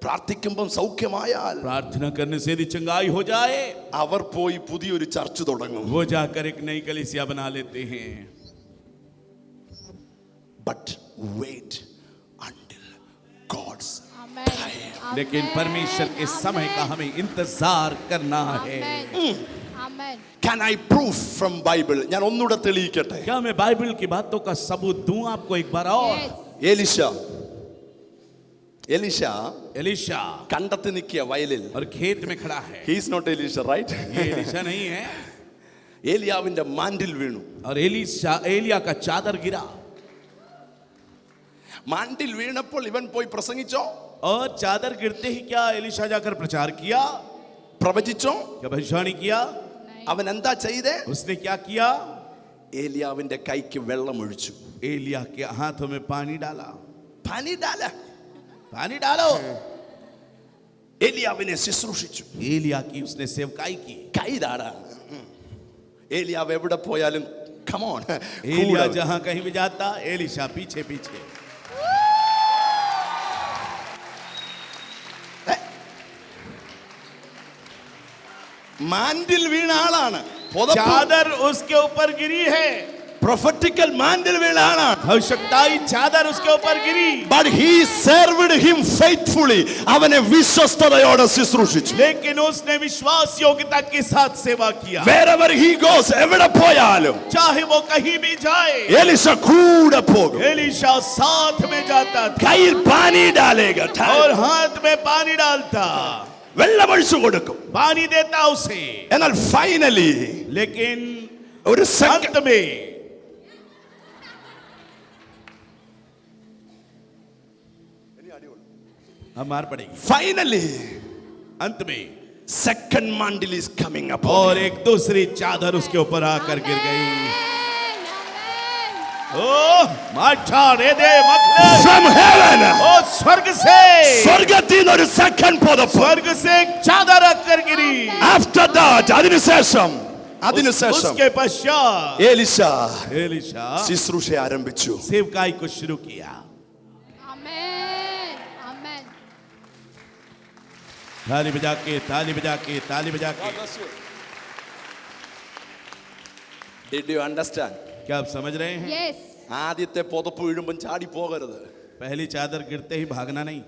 പ്രാർത്ഥിക്കുമ്പോൾ സൗഖ്യമായാൽ प्रार्थना करने से यदि चंगाई हो जाए, അവർ പോയി പുതിയൊരു ചർച്ച് തുടങ്ങും. वो जाकर एक नई कलीसिया बना लेते हैं। But wait until God's आमेन। लेकिन परमेश्वर के समय का हमें इंतजार करना है। आमेन। आमेन। Can I prove from Bible? ഞാൻ ഒന്നുകൂടെ തെളിയിക്കട്ടെ. क्या मैं बाइबल की बातों का सबूत दूं आपको एक बार और? Yes। എലീശ एलीशा കണ്ടത്ത് നിൽക്കിയ വയലിൽ. और खेत में खड़ा है। He is not Elisha, right? ये एलीशा नहीं है। ഏലിയാവിന്റെ മാൻഡിൽ വീണു. और एलिया का चादर गिरा। മാൻഡിൽ വീണപ്പോൾ ഇവൻ പോയി പ്രസംഗിച്ചോ, और चादर गिरते ही क्या एलीशा जाकर प्रचार किया, പ്രവചിച്ചോ? क्या भविष्यवाणी किया? അവൻ എന്താ ചെയ്തേ? उसने क्या किया? ഏലിയാവിന്റെ കൈക്ക് വെള്ളം ഒഴിച്ചു. एलिया के हाथों में पानी डाला। പനി ഡാല. पानी डालो। ഏലിയാവിനെ ശുശ്രൂഷിച്ചു. एलिया की उसने सेवकाई की। കൈ ദാടാ. ഏലിയാവ് എവിടെ പോയാലും come on. एलिया जहां कहीं भी जाता, एलीशा पीछे पीछे। മാൻഡിൽ വീണ ആളാണ്. चादर उसके ऊपर गिरी है। പ്രൊഫറ്റിക്കൽ മാൻഡിൽ വീണ ആളാണ്. भविष्यताई चादर उसके ऊपर गिरी। But he served him faithfully. അവനെ വിശ്വസ്തയോടെ ശുശ്രൂഷിച്ചു. लेकिन उसने विश्वास योग्यता के साथ सेवा किया। Wherever he goes, എവിടെ പോയാലും चाहे वो कहीं भी जाए, എലീശ കൂടെ പോകും. एलीशा साथ में जाता था കയ്യിൽ പാനി ഡാലേഗ. और हाथ में पानी डालता, വെള്ളമൊഴിച്ചു കൊടുക്കും. पानी देता उसे। എന്നാൽ ഫൈനലി लेकिन ഒരു अंत में हम मार पड़ेगी। Finally, अंत में second mantle is coming upon और him. एक दूसरी चादर उसके ऊपर आकर गिर गई। आमेन, आमेन। ओ माठा रे दे मखले From heaven, ओ स्वर्ग से സ്വർഗ്ഗത്തിൽ നിന്ന് ഒരു second പുതപ്പ്. स्वर्ग से एक चादर आकर गिरी। After that, അതിനുശേഷം उसके पश्चात എലീശ एलिशा ശുശ്രൂഷ ആരംഭിച്ചു. सेवकाई को शुरू किया। आमेन, आमेन। ताली बजा के ताली बजा के ताली बजा के। Did you understand? क्या आप समझ रहे हैं? यस, ആദ്യത്തെ പുതപ്പ് വീഴുമ്പോൾ ചാടി പോകരുത്. पहली चादर गिरते ही भागना नहीं।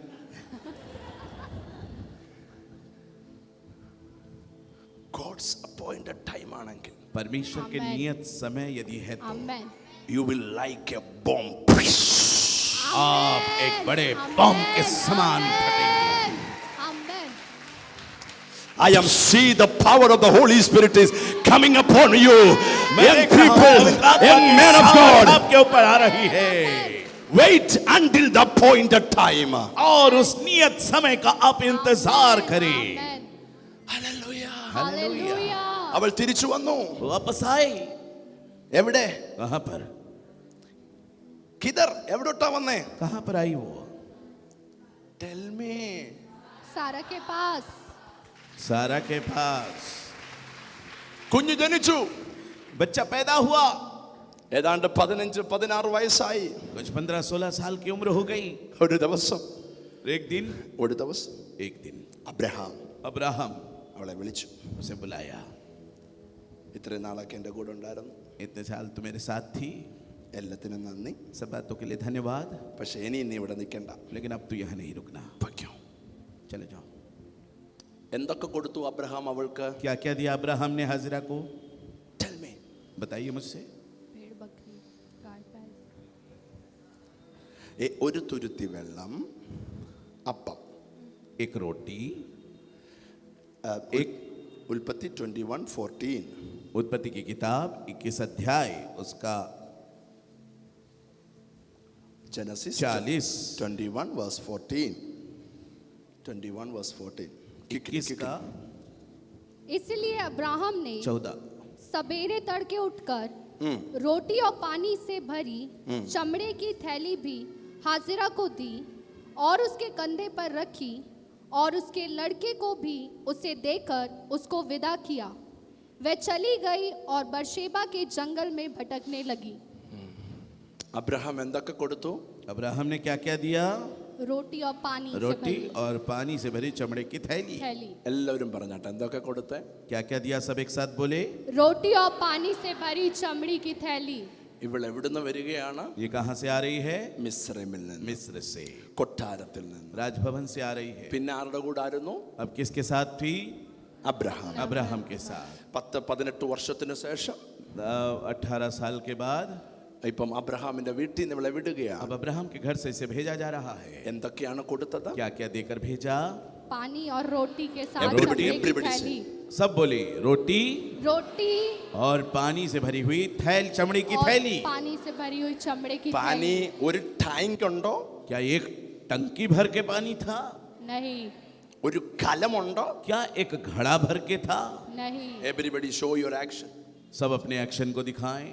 God's appointed time ആണെങ്കിൽ परमेश्वर के Amen. नियत समय यदि है तो आमेन। you will like a bomb. आप एक बड़े बम के समान फटेंगे। आमेन। I am see the power of the Holy Spirit is coming upon you, मैं young देख रहा हूं, people, पवित्र आत्मा young की men of सामर्थ God. आपके ऊपर आ रही है। Wait until the appointed time. और उस नियत समय का आप इंतजार करें। आमेन। Hallelujah. हालेलुया। അവൾ തിരിച്ചു വന്നു. वापस आए। എവിടെ? कहां पर? കിദർ എവിടോട്ടാ വന്നേ? कहां पर आई वो? Tell me. सारा के पास। सारा के पास കുഞ്ഞു ജനിച്ചു. बच्चा पैदा हुआ। ഏതാണ്ട് 15-16 വയസ്സായി. कुछ 15-16 साल की उम्र हो गई। ഒരു ദിവസം एक दिन അബ്രഹാം अब्राहम അവളെ വിളിച്ചു. उसे बुलाया। ഇത്രയും നാളൊക്കെ എൻ്റെ കൂടെ ഉണ്ടായിരുന്നു. इतने साल तो मेरे साथ थी, എല്ലാത്തിനും നന്ദി. सब बातों के लिए धन्यवाद, പക്ഷെ ഇനി നീ ഇവിടെ നിൽക്കണ്ട. लेकिन अब तो यहाँ नहीं रुकना, പൊയ്ക്കോ. चले जाओ। എന്തൊക്കെ കൊടുത്തു അബ്രഹാം അവൾക്ക്? क्या क्या दिया अब्राहम ने हाजिरा को? Tell me. बताइए मुझसे। भेड़ बकरी गाय बैल। ഒരു തുരുത്തി വെള്ളം, അപ്പം, एक रोटी, एक ഉൽപ്പത്തി 21:14. उत्पत्ति की किताब 21 अध्याय उसका Genesis 40 21:14. 21:14. 21 का इसलिए अब्राहम ने 14। सवेरे तड़के उठकर रोटी और पानी से भरी चमड़े की थैली भी हाजिरा को दी और उसके कंधे पर रखी और उसके लड़के को भी उसे देकर उसको विदा किया। वह चली गई और बरशेबा के जंगल में भटकने लगी। അബ്രഹാം എന്തൊക്കെ കൊടുത്തു? अब्राहम ने क्या क्या दिया? रोटी और पानी से रोटी भरी और पानी से भरी चमड़े की थैली। थैली। എല്ലാവരും പറഞ്ഞാട്ടെ എന്തൊക്കെ കൊടുത്തേ? क्या क्या दिया? सब एक साथ बोले। रोटी और पानी से भरी चमड़ी की थैली। ഇവൾ എവിടുന്ന് വരികയാണ്? ये कहाँ से आ रही है? മിസ്രൈമിൽ നിന്ന്, मिस्र से, കൊട്ടാരത്തിൽ നിന്ന്. राजभवन से आ रही है। പിന്നെ ആരുടെ കൂടെ ആയിരുന്നു? अब किसके साथ थी? അബ്രഹാം. अब्राहम के साथ। 10-18 വർഷത്തിന് ശേഷം 18 साल के बाद ഇപ്പം അബ്രഹാമിന്റെ വീട്ടിൽ നിന്ന് ഇവളെ വിടുകയാണ്. अब अब्राहम के घर से इसे भेजा जा रहा है। എന്തൊക്കെയാണ് കൊടുത്തത്? क्या क्या देकर भेजा? पानी और रोटी के साथ Everybody, चमड़े की everybody थैली। सब बोले रोटी रोटी और पानी से भरी हुई चमड़ी की और थैली। पानी से भरी हुई चमड़े की പാനി थैली। ഒരു ടാങ്ക് ഉണ്ടോ? क्या एक टंकी भर के पानी था? नहीं, ഒരു കലമുണ്ടോ? क्या एक घड़ा भर के था? नहीं। Everybody show your action. सब अपने एक्शन को दिखाएं।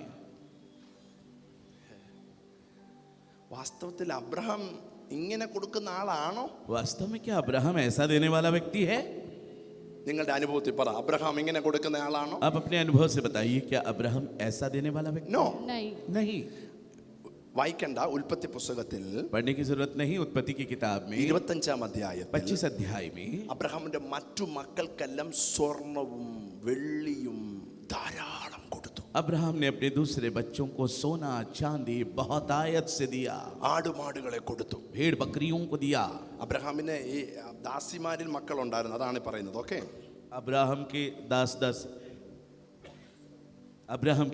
വാസ്തവത്തിൽ അബ്രഹാം ഇങ്ങനെ കൊടുക്കുന്ന ആളാണോ? वास्तव में क्या अब्राहम ऐसा देने वाला व्यक्ति है? നിങ്ങളുടെ അനുഭവത്തിൽ പറ, അബ്രഹാം ഇങ്ങനെ കൊടുക്കുന്ന ആളാണോ? आप अपने अनुभव से बताइए, क्या अब्राहम ऐसा देने वाला व्यक्ति? നോ. नहीं। नहीं, വായിക്കണ്ട. ഉൽപ്പത്തി പുസ്തകത്തിൽ पढ़ने की जरूरत नहीं। उत्पत्ति की किताब में 25-ാം അധ്യായത്തിൽ 25 अध्याय में അബ്രഹാമിന്റെ മറ്റു മക്കൾക്കെല്ലാം സ്വർണവും വെള്ളിയും ധാരാളം കൊടുത്തു. अब्राहम ने अपने दूसरे बच्चों को सोना चांदी बहुत आयत से दिया। ആടുമാടുകളെ കൊടുത്തു. भेड़ बकरियों को दिया। അബ്രഹാമിന് ഈ ദാസിമാരിൽ മക്കളുണ്ടായിരുന്നു, അതാണ് പറയുന്നത്. ഓക്കെ. अब्राहम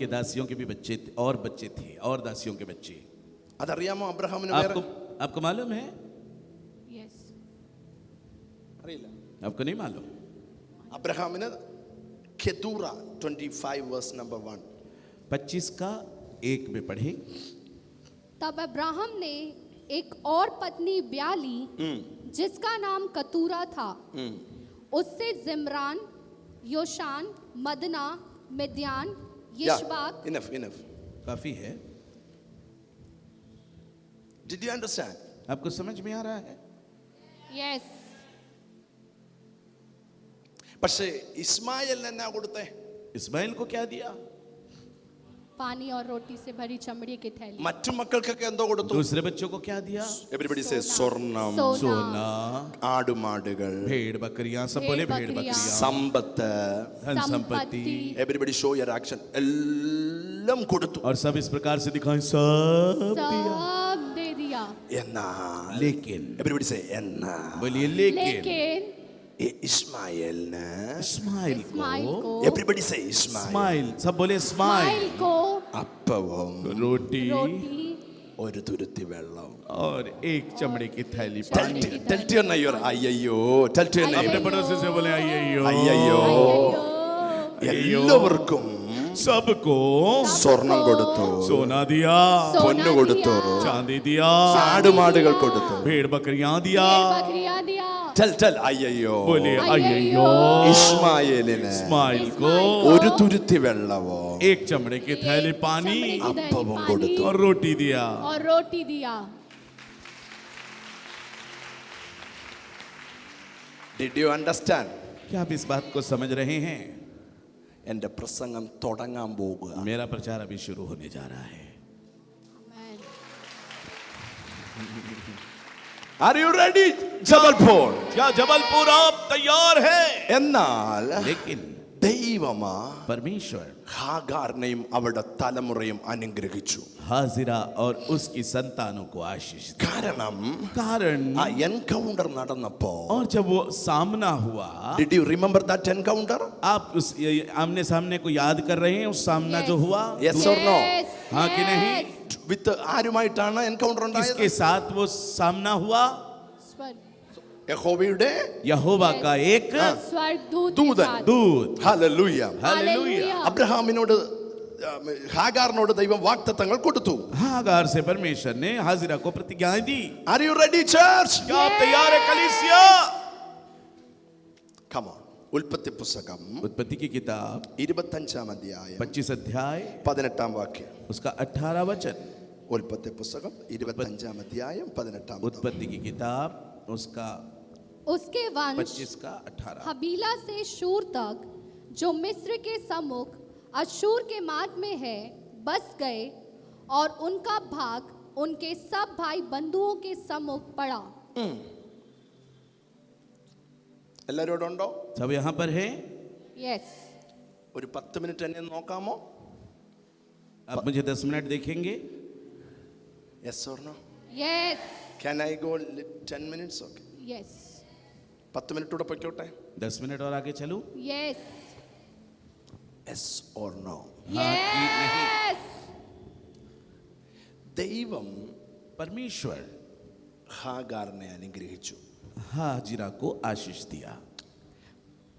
के दासियों के भी बच्चे थे, और बच्चे थे, और दासियों के बच्चे। അതറിയാമോ അബ്രഹാമിന്? आपको मालूम है? यस। അറിയില്ല. आपको नहीं मालूम? അബ്രഹാമിന് ഖെതൂറ 25:1. 25 का 1 में पढ़े। तब अब्राहम ने एक और पत्नी ब्याह ली जिसका नाम कतूरा था, उससे जिम्रान, योशान, मदना, मिद्यान, यशबाक। Enough. काफी है। Did you understand? आपको समझ में आ रहा है? यस। പക്ഷേ ഇസ്മായേലിന് എന്നാ കൊടുത്തേ? इस्माइल को क्या दिया? पानी और रोटी से भरी चमड़े की थैली। മറ്റു മക്കൾക്കൊക്കെ എന്തോ കൊടുത്തു? दूसरे बच्चों को क्या दिया? Everybody say സ്വർണം, सोना, ആടുമാടുകൾ, भेड़ बकरियां, सब बोले भेड़ बकरियां, बकरियां, സമ്പത്ത്. धन संपत्ति, Everybody show your action. എല്ലാം കൊടുത്തു. और सब इस प्रकार से दिखाएं, सब दिया। सब दे दिया। എന്നാൽ लेकिन, Everybody say എന്നാൽ बोलिए लेकिन, लेकिन ഇസ്മായേലിന്, इस्माइल इस्माइल को, को, Everybody say ഇസ്മായേൽ, इस्माइल, सब बोले इस्माइल इस्माइल, को അപ്പവും रोटी रोटी ഒരു തുരുത്തി വെള്ളം. और एक चमड़े की थैली चमड़े पानी। की Tell to your neighbor, അയ്യോ. Tell to your अपने neighbor, पड़ोसी से बोले अय्यो, അയ്യോ. अय्यो। എല്ലാവർക്കും सबको സ്വർണം കൊടുത്തു, सोना दिया, सोना പൊന്നു കൊടുത്തു, दिया, चांदी दिया, ആടുമാടുകൾ കൊടുത്തു. भेड़ बकरियां दिया। भेड़ बकरियां दिया। Tell അയ്യോ. बोले अय्यो। अय्यो, ഇസ്മായേലിന് इस्माइल को ഒരു തുരുത്തി വെള്ളമോ एक चमड़े की थैली पानी चमड़े की थैली അപ്പവും पानी കൊടുത്തു. और रोटी दिया। और रोटी दिया। Did you understand? क्या आप इस बात को समझ रहे हैं? എന്റെ പ്രസംഗം തുടങ്ങാൻ പോകുക. मेरा प्रचार अभी शुरू होने जा रहा है। Are you ready? ജബൽപൂർ. क्या जबलपुर आप तैयार है? എന്നാൽ लेकिन ദൈവമാ परमेश्वर ഹാഗാറിനെയും അവളുടെ തലമുറയും അനുഗ്രഹിച്ചു. हाजिरा और उसकी संतानों को आशीष दी। കാരണം कारण ആ എൻകൗണ്ടർ നടന്നപ്പോ, और जब वो सामना हुआ, Did you remember that encounter? आप उस आमने सामने को याद कर रहे हैं? उस सामना Yes. जो हुआ, Yes or no? Yes, हाँ कि नहीं? yes। വിത്ത് ആരുമായിട്ടാണ് എൻകൗണ്ടർ ഉണ്ടായത്? किसके साथ वो सामना हुआ? स्वर्ग യഹോവയുടെ यहोवा का एक स्वर्गदूत के दूधन। साथ। दूत। ഹല്ലേലൂയ. हालेलुया। അബ്രഹാമിനോട് ഹാഗാറിനോട് ദൈവം വാഗ്ദത്തങ്ങൾ കൊടുത്തു. हागार से परमेश्वर ने हाजिरा को प्रतिज्ञाएं दी। Are you ready, church? क्या आप तैयार है कलीसिया? Come on. ഉൽപ്പത്തി പുസ്തകം उत्पत्ति की किताब 25 അധ്യായം 25 अध्याय 18 വാക്യം. उसका 18 वचन। ഉൽപ്പത്തി പുസ്തകം 25 അധ്യായം 18. उत्पत्ति की किताब उसका उसके वंश 25 का 18। हबीला से शूर तक, जो मिस्र के सम्मुख अशूर के मार्ग में है, बस गए, और उनका भाग उनके सब भाई बंधुओं के सम्मुख पड़ा। എല്ലാവരും ഇവിടെ ഉണ്ടോ? सब यहाँ पर है? यस। ഒരു 10 മിനിറ്റ് എന്നെ നോക്കാമോ? आप मुझे 10 मिनट देखेंगे? Yes or no? Yes. Can I go 10 minutes? Okay. Yes. 10 minute കൂടെ പൊയ്ക്കോട്ടെ? 10 मिनट और आगे चलूं? यस। Yes or no? हाँ कि नहीं? यस। ദൈവം परमेश्वर ഹാഗാറിനെ അനുഗ്രഹിച്ചു. हाजिरा को आशीष दिया।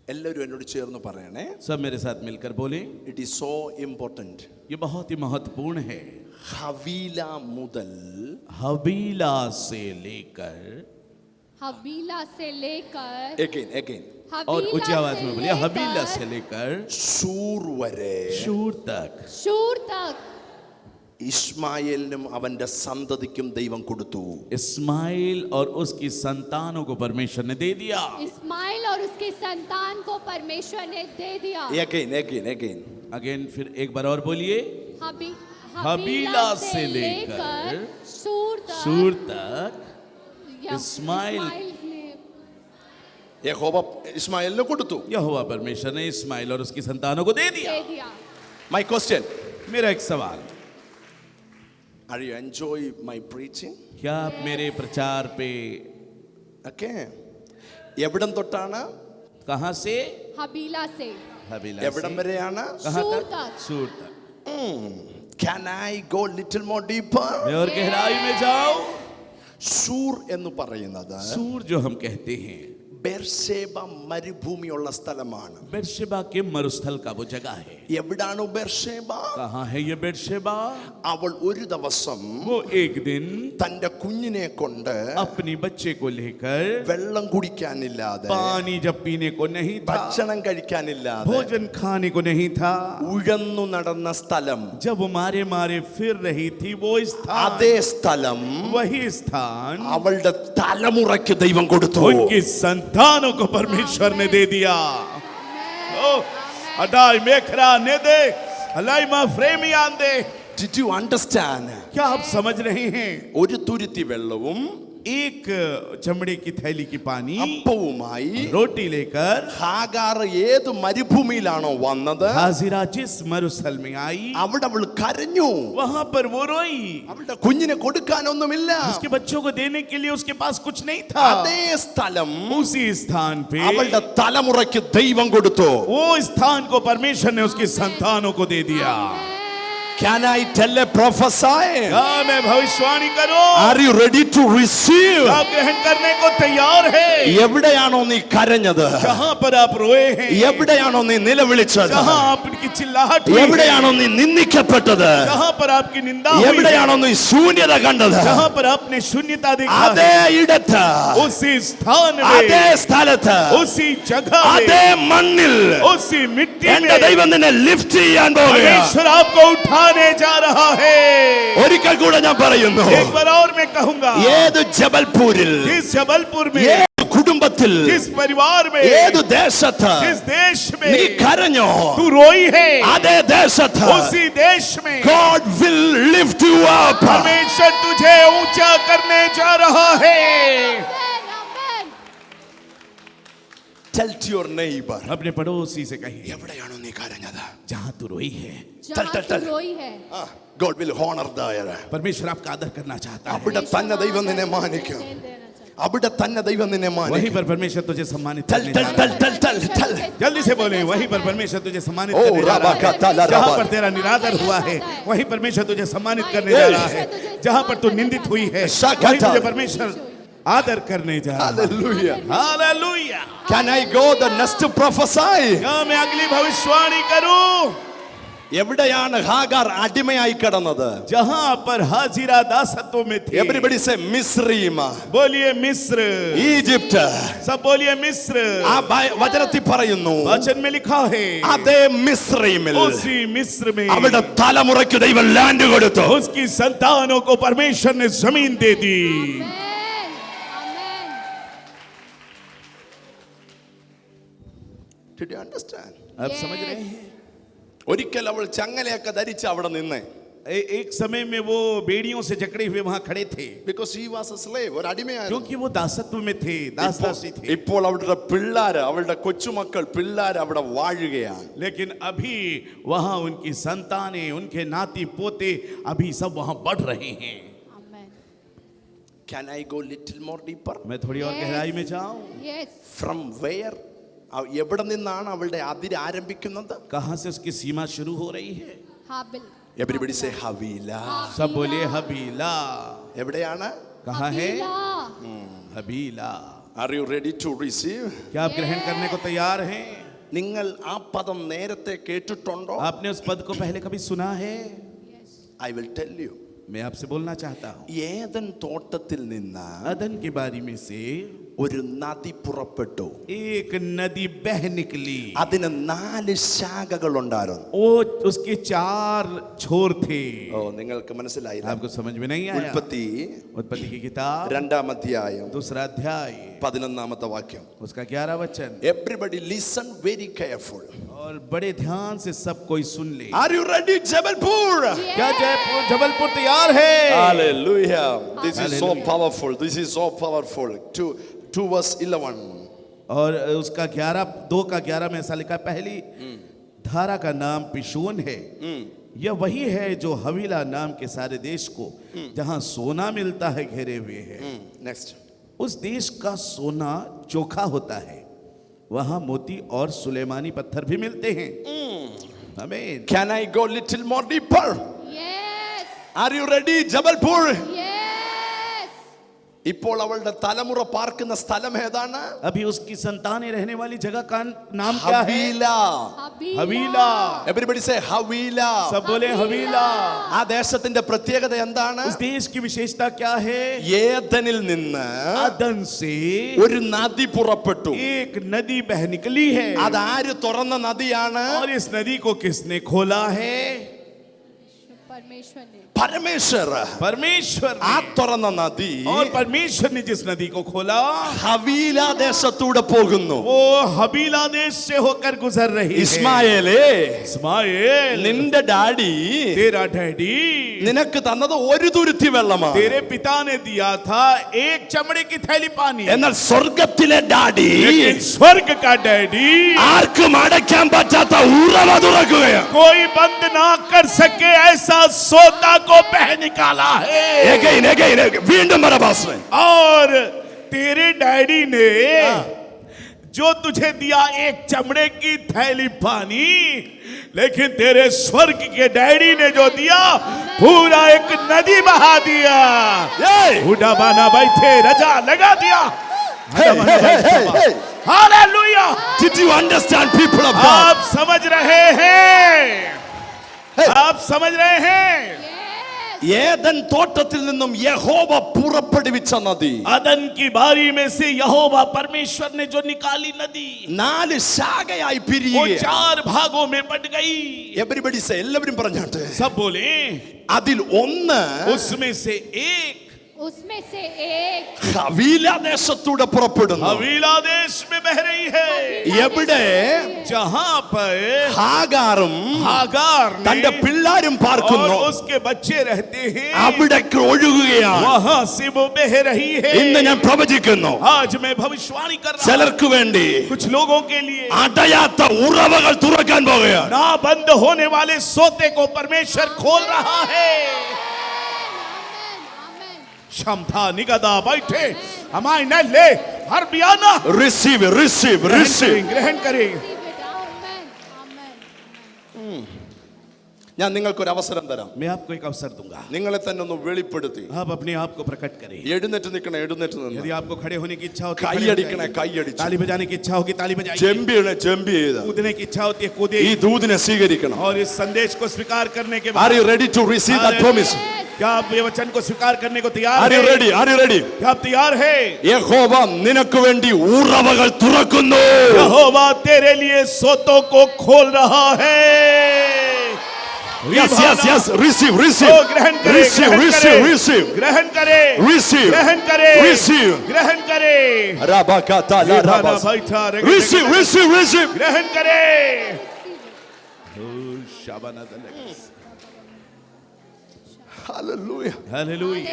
എല്ലാവരും എന്നോട് ചേർന്ന് പറയണേ. सब मेरे साथ मिलकर बोले, ഇറ്റ് ഈസ് സോ ഇമ്പോർട്ടന്റ്. ये बहुत ही महत्वपूर्ण है। ഹവീല മുതൽ हबीला से लेकर, हबीला से लेकर, again और हबीला ऊंची आवाज से में बोलिए, हबीला लेकर से लेकर ശൂർ വരെ शूर तक शूर तक ഇസ്മായേലിനും അവന്റെ സന്തതിക്കും ദൈവം കൊടുത്തു. इस्माइल और उसकी संतानों को परमेश्वर ने दे दिया। इस्माइल और उसकी संतान को परमेश्वर ने दे दिया। again अगेन फिर एक बार और बोलिए, हबीला हबीला से से लेकर लेकर शूर शूर तक तक या- इस्माइल ने യഹോവ ഇസ്മായേലിന് കൊടുത്തു. यहोवा परमेश्वर ने इस्माइल और उसकी संतानों को दे दिया। दे दिया। My question, मेरा एक सवाल, are you enjoy my preaching? क्या आप मेरे प्रचार पे Okay. എവിടം തൊട്ടാണ്? कहां से? हबीला से हबीला എവിടം से വരെയാണ്? कहां शूर तक? तक। शूर तक। Can I go little more deeper? मैं और गहराई में जाऊं? ശൂർ എന്ന് പറയുന്നത് सूर जो हम कहते हैं ബെർശേബ മരുഭൂമിയുള്ള സ്ഥലമാണ്. बेर्शेबा के मरुस्थल का वो जगह है. എവിടാണ് ബെർശേബ? कहाँ है ये बेर्शेबा? അവൾ ഒരു ദിവസം वो एक दिन തന്റെ കുഞ്ഞിനെ കൊണ്ട് अपनी बच्चे को लेकर വെള്ളം കുടിക്കാനില്ലാതെ, पानी जब पीने को नहीं था, ഭക്ഷണം കഴിക്കാനില്ലാതെ भोजन खाने को नहीं था, ഉഴന്നു നടന്ന സ്ഥലം, जब वो मारे मारे फिर रही थी वो स्थान, അതേ സ്ഥലം वही स्थान അവളുടെ തലമുറയ്ക്ക് ദൈവം കൊടുത്തു. उनकी संतानों को परमेश्वर ने दे दिया. ओ अडाई मेखरा ने दे अलाई मा फ्रेमी आंदे. Did you understand? क्या आप समझ रहे हैं? ഒരു തുരുത്തി വെള്ളവും एक चमड़े की थैली की पानी അപ്പവുമായി रोटी लेकर ഹാഗാർ ഏത് മരുഭൂമിയിലാണോ വന്നത്, हाजिरा जिस मरुस्थल में आई അവിടെ അവൾ കരഞ്ഞു. वहां पर वो रोई. അവളുടെ കുഞ്ഞിനെ കൊടുക്കാനൊന്നുമില്ല. उसके बच्चों को देने के लिए उसके पास कुछ नहीं था. അതേ സ്ഥലം उसी स्थान पे അവളുടെ തലമുറയ്ക്ക് ദൈവം കൊടുത്തു. वो स्थान को परमेश्वर ने उसकी संतानों को दे दिया. Can I tell a prophesy? क्या मैं भविष्यवाणी करूं? Are you ready to receive? आप ग्रहण करने को तैयार है? എവിടെയാണോ നീ കരഞ്ഞത്, जहां पर आप रोए हैं, എവിടെയാണോ നീ നിലവിളിച്ചത്, जहां आपकी चिल्लाहट हुई है, എവിടെയാണോ നീ നിന്ദിക്കപ്പെട്ടത്, जहां पर आपकी निंदा हुई है, എവിടെയാണോ നീ ശൂന്യത കണ്ടത്, जहां पर आपने शून्यता देखा അതേ है, ഇടത്ത്, उसी स्थान അതേ में, സ്ഥലത്ത്, उसी जगह അതേ में, മണ്ണിൽ उसी मिट्टी എന്റെ में ദൈവം നിന്നെ ലിഫ്റ്റ് ചെയ്യാൻ പോകുകയാണ്. परमेश्वर आपको उठाने जा रहा है. ഒരിക്കൽ കൂടെ ഞാൻ പറയുന്നു, एक बार और मैं कहूंगा, ഏത് ജബൽപൂരിൽ, जिस जबलपुर में, ഏത് കുടുംബത്തിൽ, जिस परिवार में, ഏത് ദേശത്ത് जिस देश നീ में കരഞ്ഞോ, तू रोई है, അതേ ദേശത്ത് उसी देश में God will lift you up. परमेश्वर तुझे ऊंचा करने जा रहा है. Tell to your neighbor, अपने पड़ोसी से कहिए, എവിടെയാണോ നീ കരഞ്ഞത്, जहां तू रोई है जहाँ तू रोई है, God will honor there. परमेश्वर आपका आदर करना चाहता है. അവിടെ തന്നെ ദൈവം നിന്നെ മാനിക്കും. അവിടെ തന്നെ ദൈവം നിന്നെ वहीं മാനിക്കും. पर परमेश्वर तुझे सम्मानित Tell, करने tell, जा tell, रहा tell, tell, tell. है. जल्दी से बोले, वहीं पर परमेश्वर तुझे सम्मानित ओ, करने जा रहा रबा का ताला है. जहां रबा. पर तेरा निरादर हुआ है वहीं परमेश्वर तुझे सम्मानित करने जा रहा है. जहां पर तू निंदित हुई है वहीं तुझे परमेश्वर आदर करने जा रहा है. Hallelujah. Hallelujah. Can I go the next prophesy? क्या मैं अगली भविष्यवाणी करूं? എവിടെയാണ് ഹാഗാർ അടിമയായി കിടന്നത്? जहां पर हाजिरा दासत्व में थी. Everybody say മിസ്രയീം. बोलिए मिस्र. ഈജിപ്റ്റ്. सब बोलिए मिस्र. ആ വചനത്തിൽ പറയുന്നു, वचन में लिखा है അതേ മിസ്രയീമിൽ उसी मिस्र में അവരുടെ തലമുറയ്ക്ക് ദൈവം ലാൻഡ് കൊടുത്തു. उसकी संतानों को परमेश्वर ने जमीन दे दी. Did you understand? आप समझ रहे हैं? ഒരിക്കൽ അവൾ ചങ്ങലയൊക്കെ ധരിച്ച് അവിടെ നിന്ന്. एक समय में वो बेड़ियों से जकड़े हुए वहां खड़े थे, Because he was a slave, ഒരു അടിമയായിരുന്നു. क्योंकि वो दासत्व में थे, दास दासी थे. ഇപ്പോൾ അവളുടെ പിള്ളാര്, അവളുടെ കൊച്ചുമക്കൾ പിള്ളാര് അവിടെ വാഴുകയാണ്. लेकिन अभी वहां उनकी संतानें, उनके नाती पोते अभी सब वहां बढ़ रहे हैं. Can I go little more deeper? मैं थोड़ी और गहराई में जाऊं. Yes. From where? എവിടെ നിന്നാണ് അവളുടെ അതിര് ആരംഭിക്കുന്നത്? कहां से उसकी सीमा शुरू हो रही है? हाबिल. Everybody say Havilah. सब बोलिए हबीला. എവിടെയാണ്? कहां है? हबीला. हबीला. Are you ready to receive? क्या आप ग्रहण करने को तैयार हैं? നിങ്ങൾ ആ പദം നേരത്തെ കേട്ടിട്ടുണ്ടോ? आपने उस पद को पहले कभी सुना है? I will tell you. मैं आपसे बोलना चाहता हूं. ഏദൻ തോട്ടത്തിൽ നിന്ന് अदन के बारी में से ഒരു നദി പുറപ്പെട്ടു. एक नदी बह निकली. അതിന് 4 ശാഖകൾ ഉണ്ടായിരുന്നു. वो उसके 4 छोर थे. ഓ, നിങ്ങൾക്ക് മനസ്സിലായില്ല? आपको समझ में नहीं आया? ഉൽപ്പത്തി उत्पत्ति की किताब 2-ാം അധ്യായം 2 अध्याय 11-ാമത്തെ വാക്യം. उसका 11 वचन. Everybody listen very careful. और बड़े ध्यान से सब कोई सुन ले. Are you ready, Jabalpur? क्या जबलपुर तैयार है? Hallelujah. This is so Hallelujah. powerful. This is so powerful. 2 verse 11. और उसका 2 का 11 में ऐसा लिखा है, पहली धारा का नाम पिशोन है. यह वही है जो हवीला नाम के सारे देश को जहां सोना मिलता है घेरे हुए है. Next. उस देश का सोना चोखा होता है, वहां मोती और सुलेमानी पत्थर भी मिलते हैं. आमीन. Can I go little more deeper? Yes. Are you ready, Jabalpur? Yes. ഇപ്പോൾ അവളുടെ തലമുറ പാർക്കുന്ന സ്ഥലം ഏതാണ്? अभी उसकी संतानें रहने वाली जगह का नाम क्या है? Havilah. Havilah. Everybody say Havilah. सब बोले हवीला. ആ ദേശത്തിന്റെ പ്രത്യേകത എന്താണ്? उस देश की विशेषता क्या है? ഏദനിൽ നിന്ന് अदन से ഒരു നദി പുറപ്പെട്ടു. एक नदी बह निकली है അത് ആര് തുറന്ന നദിയാണ്? और इस नदी को किसने खोला है? परमेश्वर ने। പരമേശ്വർ. परमेश्वर ആ ने। തുറന്ന നദി और परमेश्वर ने जिस नदी को खोला ഹവീല ദേശത്തൂടെ പോകുന്നു. वो हबीला देश से होकर गुजर रही है। ഇസ്മായേലേ, इस्माइल, നിന്റെ ഡാഡി तेरा डैडी നിനക്ക് തന്നത് ഒരു തുരുത്തി വെള്ളമാണ്. तेरे पिता ने दिया था एक चमड़े की थैली पानी, എന്നാൽ സ്വർഗത്തിലെ ഡാഡി लेकिन स्वर्ग का डैडी ആർക്കും അടയ്ക്കാൻ പറ്റാത്ത ഉറവ തുറക്കുകയാണ്. कोई बंद ना कर सके ऐसा सोता को बह निकाला है। Again, again, again. വീണ്ടും പറ പാസ്റ്ററെ. और तेरे डैडी ने जो तुझे दिया एक चमड़े की थैली पानी, लेकिन तेरे स्वर्ग के डैडी ने जो दिया पूरा एक नदी बहा दिया। Hey! उड़ा बाना बैठे रजा लगा दिया। Hey, hey, hey, hey, hey. Hallelujah. Did you understand, people of God? आप समझ रहे हैं? Hey. आप समझ रहे हैं? ഏദൻ തോട്ടത്തിൽ നിന്നും യഹോവ പുറപ്പെടുവിച്ച നദി अदन की बारी में से यहोवा परमेश्वर ने जो निकाली नदी 4 ശാഖയായി वो പിരിയുക. 4 भागों में बट गई। എവരിബഡി സേ, എല്ലാവരും പറഞ്ഞാട്ടെ. सब बोले അതിൽ ഒന്ന് उसमें से एक उसमें से एक ഹവീല ദേശത്തൂടെ പുറപ്പെടുന്നു. हवीला देश में बह रही है, എവിടെ जहां पर ഹാഗാറും हागार ने തന്റെ പിള്ളാരും और പാർക്കുന്നു. उसके बच्चे रहते हैं, അവിടേക്ക് ഒഴുകുകയാണ്. वहां से वो बह रही है। ഇന്ന് ഞാൻ പ്രവചിക്കുന്നു, आज मैं भविष्यवाणी कर रहा हूं ചിലർക്ക് വേണ്ടി कुछ लोगों के लिए അടയാത്ത ഉറവകൾ തുറക്കാൻ പോകുകയാണ്. ना बंद होने वाले सोते को परमेश्वर खोल रहा है। क्षमता निगदा बैठे हमारे न ले हर बियाना Receive, receive, receive. ग्रहण करें। ഞാൻ നിങ്ങൾക്കൊരു അവസരം തരാം. मैं आपको एक अवसर दूंगा, നിങ്ങളെ തന്നെ ഒന്ന് വെളിപ്പെടുത്തി आप अपने आप को प्रकट करें। എഴുന്നേറ്റ് നിൽക്കണേ, എഴുന്നേറ്റ് നിന്ന് यदि आपको खड़े होने की इच्छा होती है, खड़े हो കൈയടിക്കണേ, जाइए। കൈയടിച്ച് ताली बजाने की इच्छा होगी, ताली बजाइए। ചെമ്പിയണേ, ചെമ്പി ചെയ്ത് कूदने की इच्छा होती है, कूदे। ഈ ദൂതിനെ സ്വീകരിക്കണം. और इस संदेश को स्वीकार करने के Are बाद you ready to receive that promise? क्या आप ये वचन को स्वीकार करने को तैयार Are you हैं? ready? Are you ready? क्या आप तैयार है? യഹോവ നിനക്ക് വേണ്ടി ഉറവകൾ തുറക്കുന്നു. यहोवा तेरे लिए सोतों को खोल रहा है। Yes, yes, yes. Receive, ओ, receive. ग्रहण करे, Receive, ग्रहण receive, करे, receive. ग्रहण करे, Receive. ग्रहण करे, Receive. ग्रहण करे। Rabakata la भाना rabas. बैठा रे, Receive, receive, receive. ग्रहण करे। Hallelujah. हालेलुया।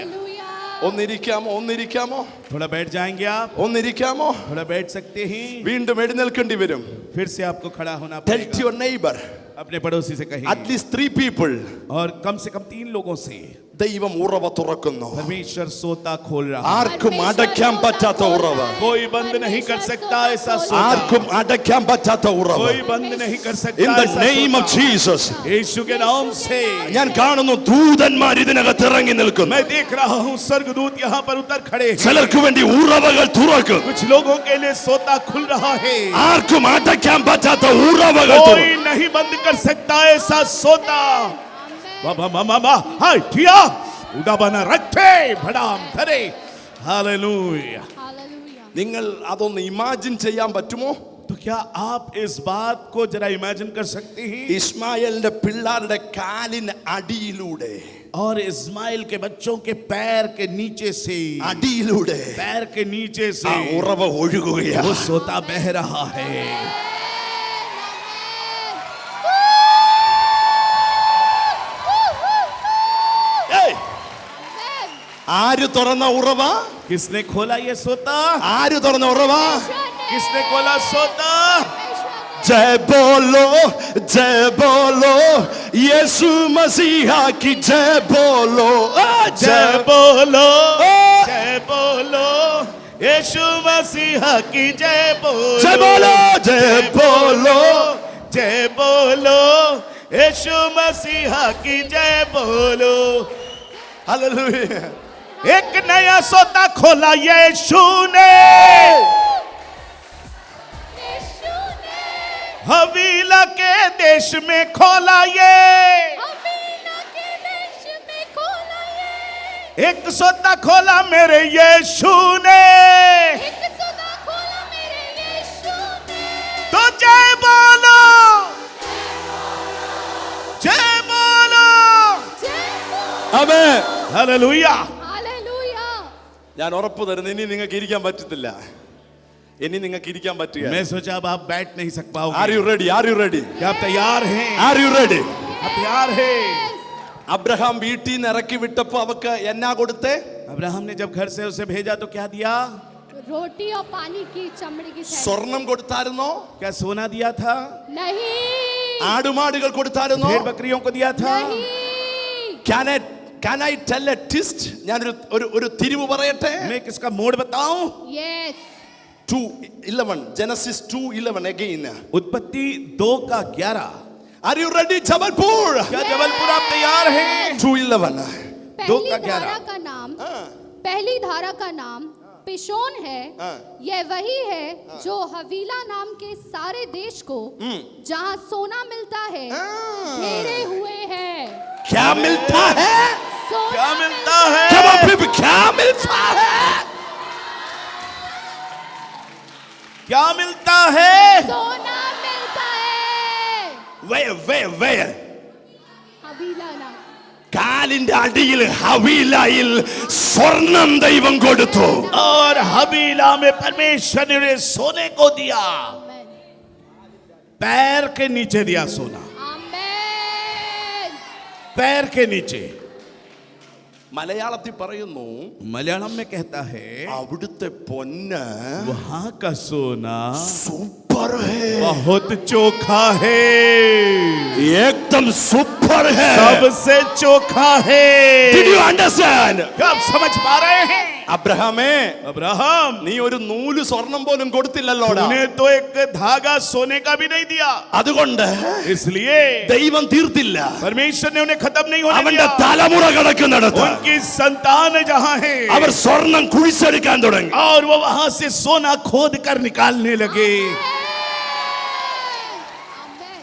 ഒന്നിരിക്കാമോ, ഒന്നിരിക്കാമോ, थोड़ा बैठ जाएंगे आप, ഒന്നിരിക്കാമോ. थोड़ा बैठ सकते हैं। വീണ്ടും എഴുന്നേൽക്കേണ്ടി വരും. फिर से आपको खड़ा होना Tell to पड़ेगा। your neighbor, अपने पड़ोसी से कहिए, at least 3 people. और कम से कम 3 लोगों से ദൈവം ഉറവ തുറക്കുന്നു. परमेश्वर सोता खोल रहा है। ആർക്കും അടയ്ക്കാൻ പറ്റാത്ത ഉറവ. कोई बंद नहीं कर सकता ऐसा सोता, ആർക്കും അടയ്ക്കാൻ പറ്റാത്ത ഉറവ. कोई बंद नहीं कर सकता In the ऐसा name of सोता। Jesus. यीशु के नाम से ഞാൻ കാണുന്നു ദൂതന്മാർ ഇതിനകത്ത് ഇറങ്ങി നിൽക്കുന്നു. मैं देख रहा हूँ स्वर्गदूत यहाँ पर उतर खड़े हैं। ചിലർക്ക് വേണ്ടി ഉറവകൾ തുറക്കും. कुछ लोगों के लिए सोता खुल रहा है, ആർക്കും അടയ്ക്കാൻ പറ്റാത്ത ഉറവകൾ कोई തുറക്കും. नहीं बंद कर सकता ऐसा सोता। बाबा मामा हाय ठिया उड़ा बना रखे भड़ाम धरे। हालेलुया। നിങ്ങൾ അതൊന്ന് ഇമാജിൻ ചെയ്യാൻ പറ്റുമോ? तो क्या आप इस बात को जरा इमेजिन कर सकते हैं? ഇസ്മായേലിന്റെ പിള്ളാരുടെ കാലിന് അടിയിലൂടെ, और इस्माइल के बच्चों के पैर के नीचे से, അടിയിലൂടെ पैर के नीचे ആ से ഉറവ ഒഴുകുകയാണ്. वो सोता बह रहा है। ഏയ്! ആര് തുറന്ന ഉറവ? किसने खोला ये सोता? ആര് തുറന്ന ഉറവ? किसने खोला सोता? जय बोलो, जय बोलो, यीशु मसीहा की जय बोलो. जय बोलो, जय बोलो, यीशु मसीहा की जय बोलो। जय बोलो, जय बोलो. जय बोलो, यीशु मसीहा की जय बोलो। Hallelujah. एक नया सौदा खोला यीशु ने, यीशु ने हवीला के देश में खोला ये, हवीला के देश में खोला ये, एक सौदा खोला मेरे यीशु ने, एक सौदा खोला मेरे यीशु ने। तो जय बोलो, जय बोलो, जय बोलो। ആമേൻ. हालेलुया। हालेलुया। ഞാൻ ഉറപ്പ് തരുന്നു ഇനി നിങ്ങൾക്ക് ഇരിക്കാൻ പറ്റത്തില്ല, ഇനി നിങ്ങൾക്ക് ഇരിക്കാൻ പറ്റുക. मैं सोचा अब आप बैठ नहीं सक पाओगे। Are you ready? Are you ready? क्या आप तैयार हैं? Are you ready? आप तैयार हैं? അബ്രഹാം വീട്ടിൽ നിന്ന് ഇറക്കി വിട്ടപ്പോ അവക്ക് എന്നാ കൊടുത്തേ? अब्राहम ने जब घर से उसे भेजा तो क्या दिया? रोटी और पानी की चमड़ी की थैली। സ്വർണം കൊടുത്തായിരുന്നോ? क्या सोना दिया था? नहीं, ആടുമാടുകൾ കൊടുത്തായിരുന്നോ? भेड़ बकरियों को दिया था? नहीं। Can I tell a twist? ഞാനൊരു ഒരു തിരിവ് പറയട്ടെ. मैं किसका मोड़ बताऊं? Yes. 2:11 Genesis 2:11 again. उत्पत्ति 2:11। Are you ready Jabalpur? क्या जबलपुर आप तैयार हैं? 2:11 पहली 2:11। धारा का नाम, पहली धारा का नाम पिशोन है। यह वही है जो हवीला नाम के सारे देश को जहाँ सोना मिलता है घेरे हुए है। क्या मिलता है? सोना क्या मिलता है? Come on people, क्या मिलता है? क्या मिलता है? सोना मिलता है। Where? हवीला नाम। കാലിന്റെ അടിയിൽ ഹവീലയിൽ സ്വർണം ദൈവം കൊടുത്തു. और हबीला में परमेश्वर ने सोने को दिया, आमेन। पैर के नीचे दिया सोना, आमेन। पैर के नीचे। മലയാളത്തിൽ പറയുന്നു मलयालम में कहता है അവിടുത്തെ പൊന്ന് वहां का सोना സൂപ്പർ है, बहुत चोखा है, एकदम सुपर है. सबसे चोखा है। Did you understand? क्या आप समझ पा रहे हैं? അബ്രഹാമേ, अब्राहम, നീ ഒരു നൂല് സ്വർണം പോലും കൊടുത്തില്ലല്ലോടാ. तूने तो एक धागा सोने का भी नहीं दिया, അതുകൊണ്ട് इसलिए ദൈവം തീർത്തില്ല. परमेश्वर ने उन्हें खत्म नहीं होने അവന്റെ दिया। തലമുറ കിടക്കുന്നിടത്ത് उनकी संतान जहां है അവർ സ്വർണം കുഴിച്ചെടുക്കാൻ തുടങ്ങി. और वो वहां से सोना खोद कर निकालने लगे। आमेन।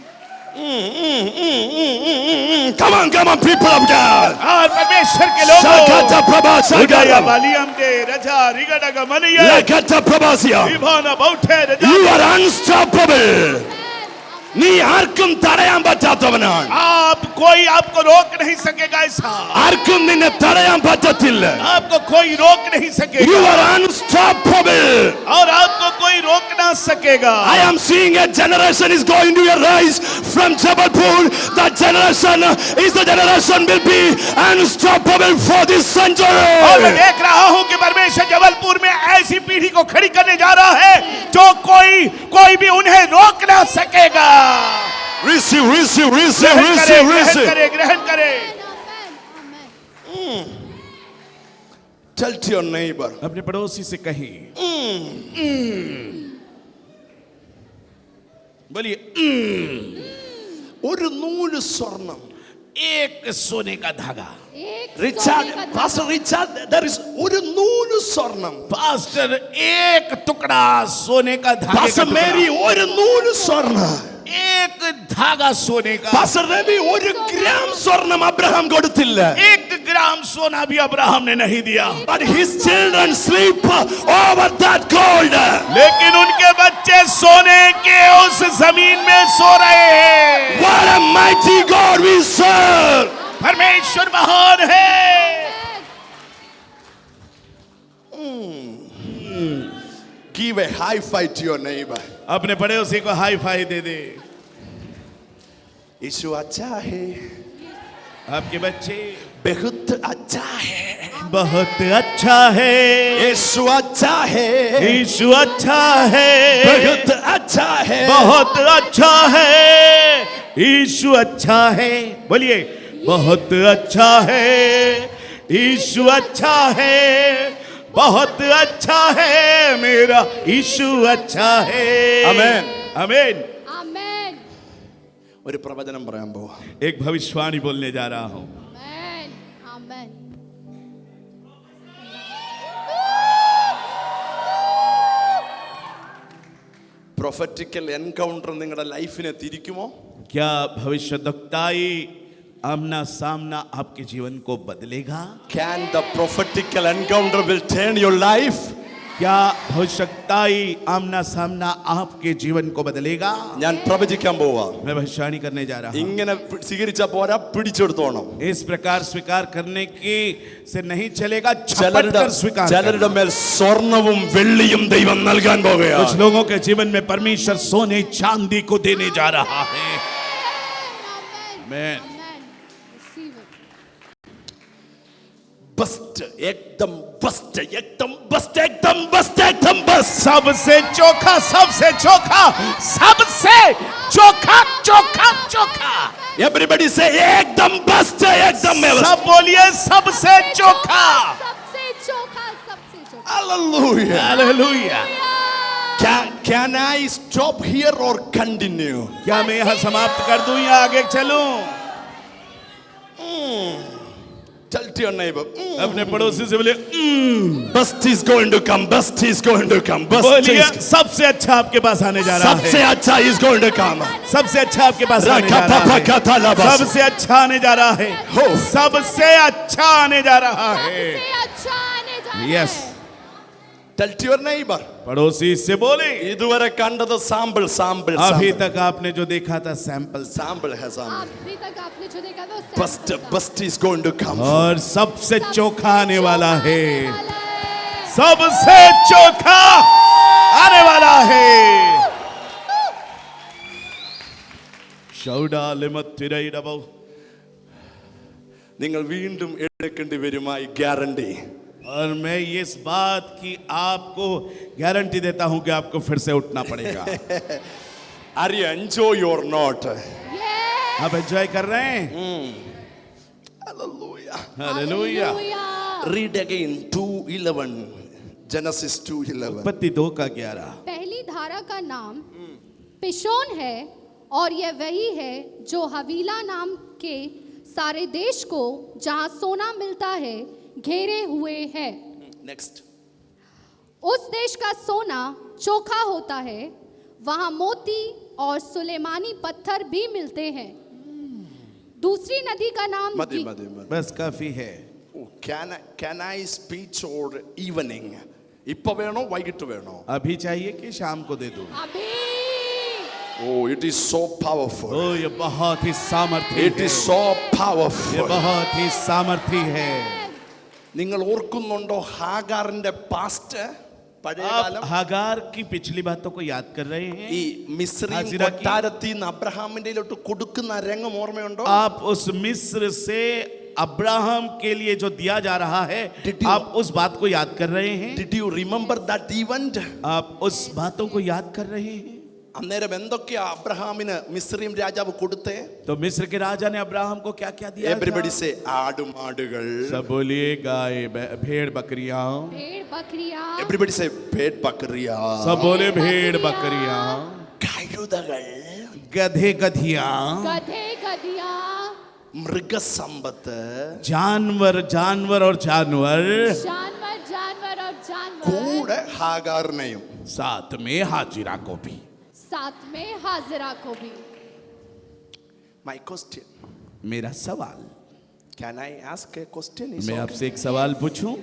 Come on people of God. और परमेश्वर के Shakata लोगों, prabhasya. उदया बालियम दे रजा रिगडग मनिये Lakata prabhasya. विभाना बौठे Raza. You are unstoppable. നീ ആർക്കും തടയാൻ പറ്റാത്തവനാണ്. आप कोई आपको रोक नहीं सकेगा ऐसा, ആർക്കും നിന്നെ തടയാൻ പറ്റത്തില്ല. आपको कोई रोक नहीं You सकेगा are unstoppable. और आपको कोई रोक ना सकेगा। I am seeing a generation is going to arise from Jabalpur. That generation is the generation will be unstoppable for this और मैं century. देख रहा हूं कि परमेश्वर जबलपुर में ऐसी पीढ़ी को खड़ी करने जा रहा है जो कोई भी उन्हें रोक ना सकेगा। Receive. ग्रहण करे। आमेन। Tell to your neighbor. अपने पड़ोसी से कहीं बोलिए ഒരു നൂല് സ്വർണം. एक सोने का धागा। एक Richard, सोने का धागा। Pastor Richard, there is ഒരു നൂല് സ്വർണം. पास्टर एक टुकड़ा सोने का धागे का Pastor टुकड़ा। Mary ഒരു നൂല് സ്വർണം. एक धागा सोने का। Pastor Ravi ഒരു ഗ്രാം സ്വർണം അബ്രഹാം കൊടുത്തില്ല. 1 ग्राम सोना भी अब्राहम ने नहीं दिया, But his children sleep over that gold. लेकिन उनके बच्चे सोने के उस जमीन में सो रहे हैं। What a mighty God we serve. परमेश्वर महान है। Give a high five to your neighbor. अपने पड़ोसी को हाई फाई दे दे। यीशु अच्छा है, आपके बच्चे बहुत अच्छा है. बहुत अच्छा है, यीशु अच्छा है, यीशु अच्छा है, बहुत अच्छा है. बहुत अच्छा है, यीशु अच्छा है। बोलिए बहुत अच्छा है, यीशु अच्छा है, बहुत अच्छा है, मेरा यीशु अच्छा है। Amen. आमीन। आमेन। ഒരു പ്രവചനം പറയാൻ പോവാ. एक भविष्यवाणी बोलने जा रहा हूं। आमेन। आमेन। പ്രൊഫറ്റിക്കൽ എൻകൗണ്ടർ നിങ്ങളുടെ ലൈഫിനെ തിരിക്കുമോ? क्या भविष्यद्वक्ताई आमना सामना आपके जीवन को बदलेगा? Can the prophetical encounter will turn your life? क्या भविष्यद्वक्ताई आमना सामना आपके जीवन को बदलेगा? ഞാൻ പ്രവചിക്കാൻ പോവാ. मैं भविष्यवाणी करने जा रहा हूँ. ഇങ്ങനെ സ്വീകരിച്ച പോരാ, പിടിച്ചെടുത്തോണം. इस प्रकार स्वीकार करने की से नहीं चलेगा, झपट कर स्वीकार ചിലരുടെ മേൽ സ്വർണവും വെള്ളിയും ദൈവം നൽകാൻ करना. പോകുകയാണ്. कुछ लोगों के जीवन में परमेश्वर सोने चांदी को देने जा रहा है. Amen. Receive it. बस्ट एकदम बस्ट एकदम बस्ट एकदम बस्ट एकदम बस्ट. सबसे चोखा, सबसे चोखा, सबसे चोखा, चोखा, चोखा. Everybody say एकदम बस्ट एकदम. सब बोलिए सबसे चोखा. सबसे चोखा, सबसे चोखा. Hallelujah. Hallelujah. Can I stop here or continue? क्या मैं यहाँ समाप्त कर दूं या आगे चलूं? Tell to your neighbor. अपने पड़ोसी से बोले Bust is going to come. Bust is going to come. Bust बोलिए is. सबसे अच्छा आपके पास आने जा रहा सबसे है. अच्छा is going to come. सबसे अच्छा आपके पास आने जा रहा है. सबसे अच्छा आने जा रहा है. हो. सबसे अच्छा आने जा रहा है. सबसे अच्छा आने जा रहा है. Yes. Tell to your neighbor. पड़ोसी से बोले ഇതുവരെ കണ്ടത് സാമ്പിൾ സാമ്പിൾ अभी तक आपने जो देखा था सैंपल, സാമ്പിൾ है സാമ്പിൾ. अभी तक आपने जो देखा था वो Bust sample था. bust is going to come. और सबसे चोखा आने वाला है. वाला है. सबसे चोखा आने वाला है. शौडा लिमत तिरैडबो. നിങ്ങൾ വീണ്ടും എടുക്കേണ്ടി വരുമായി ഗ്യാരണ്ടി. और मैं इस बात की आपको गारंटी देता हूं कि आपको फिर से उठना पड़ेगा. Are you enjoy or not? Yeah. आप एंजॉय कर रहे हैं? Hallelujah. Hallelujah. Hallelujah. Read again 2:11. Genesis 2:11. उत्पत्ति 2:11. पहली धारा का नाम पिशोन है और यह वही है जो हवीला नाम के सारे देश को जहां सोना मिलता है घेरे हुए है. Next. उस देश का सोना चोखा होता है, वहां मोती और सुलेमानी पत्थर भी मिलते हैं. दूसरी नदी का नाम മതി മതി മതി. बस काफी है. Oh, can I speech or evening? ഇപ്പോ വേണോ വൈകിട്ട് വേണോ? अभी चाहिए कि शाम को दे दूं? अभी. Oh, it is so powerful. ओ ये बहुत ही सामर्थी It है. is so ये powerful. बहुत ही सामर्थी है. നിങ്ങൾ ഓർക്കുന്നുണ്ടോ ഹാഗാറിന്റെ പാസ്റ്റ്? പഴയ आप കാലം. हागार की पिछली बातों को याद कर रहे हैं? ഈ മിസ്രയീം ഹാജിറ की- കൊട്ടാരത്തിൽ നിന്ന് അബ്രഹാമിന്റെയിലോട്ട് കൊടുക്കുന്ന രംഗം ഓർമ്മയുണ്ടോ? आप उस मिस्र से अब्राहम के लिए जो दिया जा रहा है, Did you- आप उस बात को याद कर रहे हैं? Did you remember that event? आप उस बातों को याद कर रहे हैं? അന്നേരം എന്തൊക്കെയാ അബ്രഹാമിന് മിസ്രയീം രാജാവ് കൊടുത്തേ? तो मिस्र के राजा ने अब्राहम को क्या क्या दिया Everybody था? say ആടുമാടുകൾ. सब बोलिए गाय भेड़ बकरियां. भेड़ बकरियां. Everybody say पेट बकरिया. सब बोले भेड़ बकरियां. കഴുതകൾ. गधे गधियां. गधे गधियां. മൃഗസമ്പത്ത്. जानवर जानवर और जानवर. जानवर जानवर और जानवर. കൂടെ ഹാഗാറിനെയും. साथ में हाजिरा को भी. साथ में हाजिरा को भी. My question. मेरा सवाल, Can I ask a question? Is मैं okay? आपसे एक सवाल पूछूं?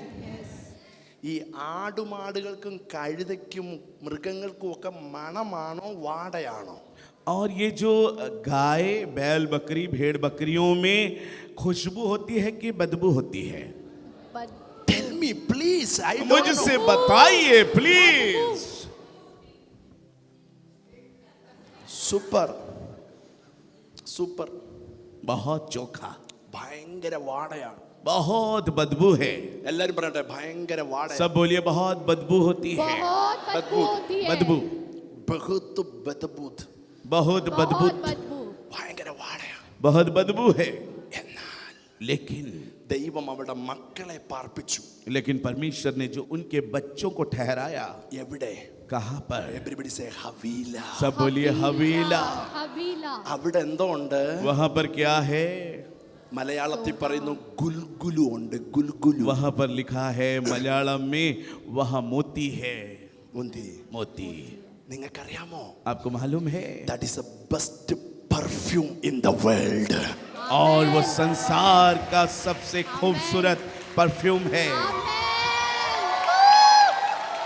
ഈ ആടുമാടുകൾക്കും കഴുതയ്ക്കും മൃഗങ്ങൾക്കും ഒക്കെ മണമാണോ വാടയാണോ? और ये जो गाय बैल बकरी भेड़ बकरियों में खुशबू होती है कि बदबू होती है? But Tell me please. I don't मुझसे know. बताइए प्लीज. Super super. बहुत चोखा, ഭയങ്കര വാടയാണ്. बहुत बदबू है. എല്ലാരും പറയട്ടെ ഭയങ്കര വാട. सब बोलिए बहुत बदबू होती है. बहुत बदबू होती है. बदबू, ബഹുത്ത് ബദബൂത്ത്. बहुत बदबू, बहुत बदबू. ഭയങ്കര വാടയാണ്. बहुत बदबू है. എന്നാൽ लेकिन ദൈവം അവിടെ മക്കളെ പാർപ്പിച്ചു. लेकिन परमेश्वर ने जो उनके बच्चों को ठहराया, എവിടെ? कहाँ पर? Everybody say Havilah. सब बोलिए हवीला. हवीला. അവിടെ എന്തോ ഉണ്ട്? वहां पर क्या है? മലയാളത്തിൽ പറയുന്നു ഗുൽഗുലു ഉണ്ട്. ഗുൽഗുലു. वहां पर लिखा है मलयालम में, वहां मोती है. മുന്തി. मोती. നിങ്ങൾക്കറിയാമോ? आपको मालूम है? That is the best perfume in the world. और वो संसार का सबसे खूबसूरत परफ्यूम है।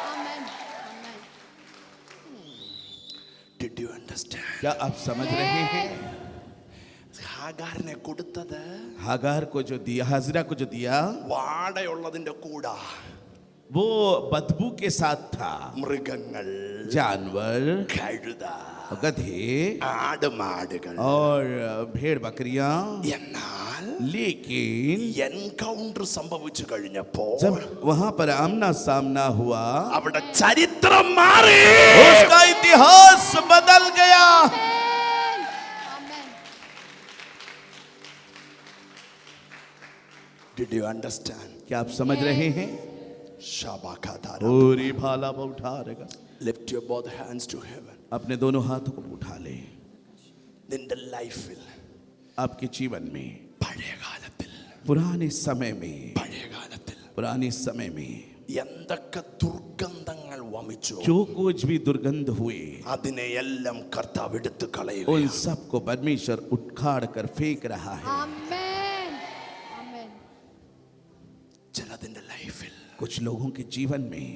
आमेन। Did you understand? क्या आप समझ रहे हैं? ഹാഗാറിനെ കൊടുത്തത് हागार को जो दिया, हाजरा को जो दिया, വാടയുള്ളതിന്റെ കൂടെ वो बदबू के साथ था। മൃഗങ്ങൾ, जानवर, കഴുത, गधे ആടുമാടുകൾ. और भेड़ बकरियां। എന്നാൽ लेकिन എൻകൗണ്ടർ സംഭവിച്ചു കഴിഞ്ഞപ്പോൾ जब वहां पर आमना सामना हुआ, അവിടെ ചരിത്രം മാറി. उसका इतिहास बदल गया। आमेन। Did you understand? क्या आप समझ रहे हैं? ശബകതര. पूरी भाला पर उठा रहेगा। Lift your both hands to heaven. अपने दोनों हाथों को उठा ले। നിന്റെ ലൈഫിൽ आपके जीवन में, പഴയ കാലത്തിൽ पुराने समय में, പഴയ കാലത്തിൽ पुराने समय में എന്തൊക്കെ ദുർഗന്ധങ്ങൾ വമിച്ചു, जो कुछ भी दुर्गंध हुए, അതിനെയെല്ലാം കർത്താവ് എടുത്തു കളയുക. उन सबको परमेश्वर उखाड़ कर फेंक रहा है। आमेन। आमेन। ചിലതിന്റെ ലൈഫിൽ कुछ लोगों के जीवन में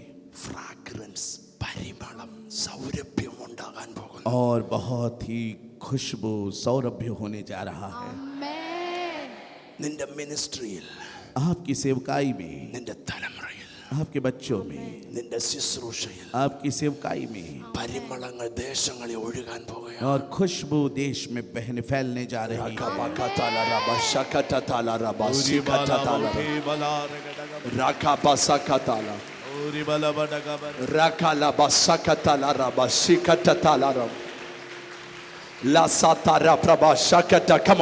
ഫ്രാഗ്രൻസ്, പരിമളം, സൗരഭ്യം ഉണ്ടാകാൻ പോകുന്നു. और बहुत ही खुशबू, सौरभ्य होने जा रहा है। आमेन। നിന്റെ മിനിസ്ട്രിയിൽ, आपकी सेवकाई में, നിന്റെ തലമുറയിൽ, आपके बच्चों में, നിന്റെ ശുശ്രൂഷയിൽ आपकी सेवकाई में, പരിമളങ്ങൾ ദേശങ്ങളിൽ ഒഴുകാൻ പോകുകയാണ്. और खुशबू देश में बहने फैलने जा रही है। Come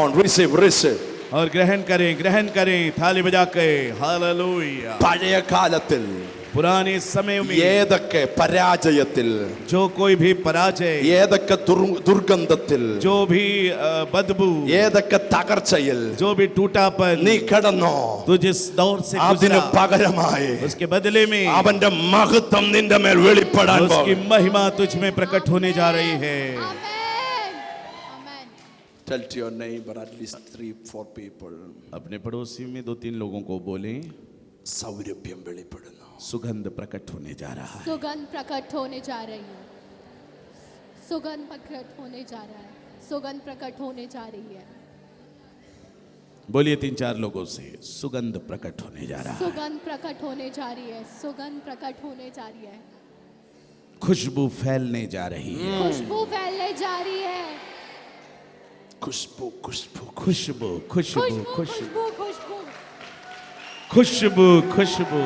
on, receive. और ग्रहण करें थाली बजा के। हालेलुया। പഴയ കാലത്തിൽ पुराने समय में ഏതൊക്കെ പരാജയത്തിൽ, जो कोई भी पराजय, ഏതൊക്കെ ദുർഗന്ധത്തിൽ, जो भी बदबू, ഏതൊക്കെ തകർച്ചയിൽ जो भी टूटापन നീ കിടന്നോ, तू जिस दौर से അതിന് गुजरा, പകരമായി उसके बदले में അവന്റെ മഹത്വം നിന്റെ മേൽ വെളിപ്പെടാൻ उसकी പോകുന്നു. महिमा तुझ में प्रकट होने जा रही है। आमेन। आमेन। Tell to your neighbor, at least 3-4 people, अपने पड़ोसी में 2-3 लोगों को बोलें, സൗരഭ്യം വെളിപ്പെടുന്നു. सुगंध प्रकट होने जा रहा है। सुगंध प्रकट होने जा रही है। सुगंध प्रकट होने जा रहा है। सुगंध प्रकट होने जा रही है। बोलिए 3-4 लोगों से, सुगंध प्रकट होने जा रहा है। सुगंध प्रकट होने जा रही है। सुगंध प्रकट होने जा रही है। खुशबू फैलने जा रही है। खुशबू फैलने जा रही है। खुशबू, खुशबू, खुशबू खुशबू खुशबू खुशबू खुशबू खुशबू खुशबू।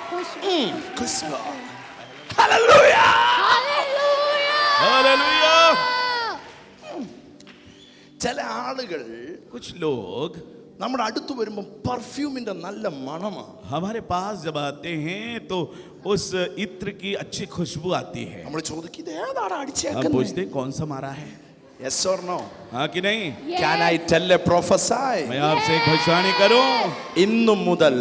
खुशबू खुशबू. Hallelujah. हालेलुया। हालेलुया। ചില ആളുകൾ कुछ लोग നമ്മുടെ അടുത്ത് വരുമ്പോൾ പെർഫ്യൂമിന്റെ നല്ല മണമാണ്. हमारे पास जब आते हैं तो उस इत्र की अच्छी खुशबू आती है। നമ്മൾ ചോദിക്കും ഇത് ഏതാണ് हम അടിച്ചേക്കുന്നത്? पूछते हैं कौन सा मारा है? Yes or no? हाँ कि नहीं? Can I tell a prophesy? मैं आपसे एक भविष्यवाणी करूं, ഇന്നു മുതൽ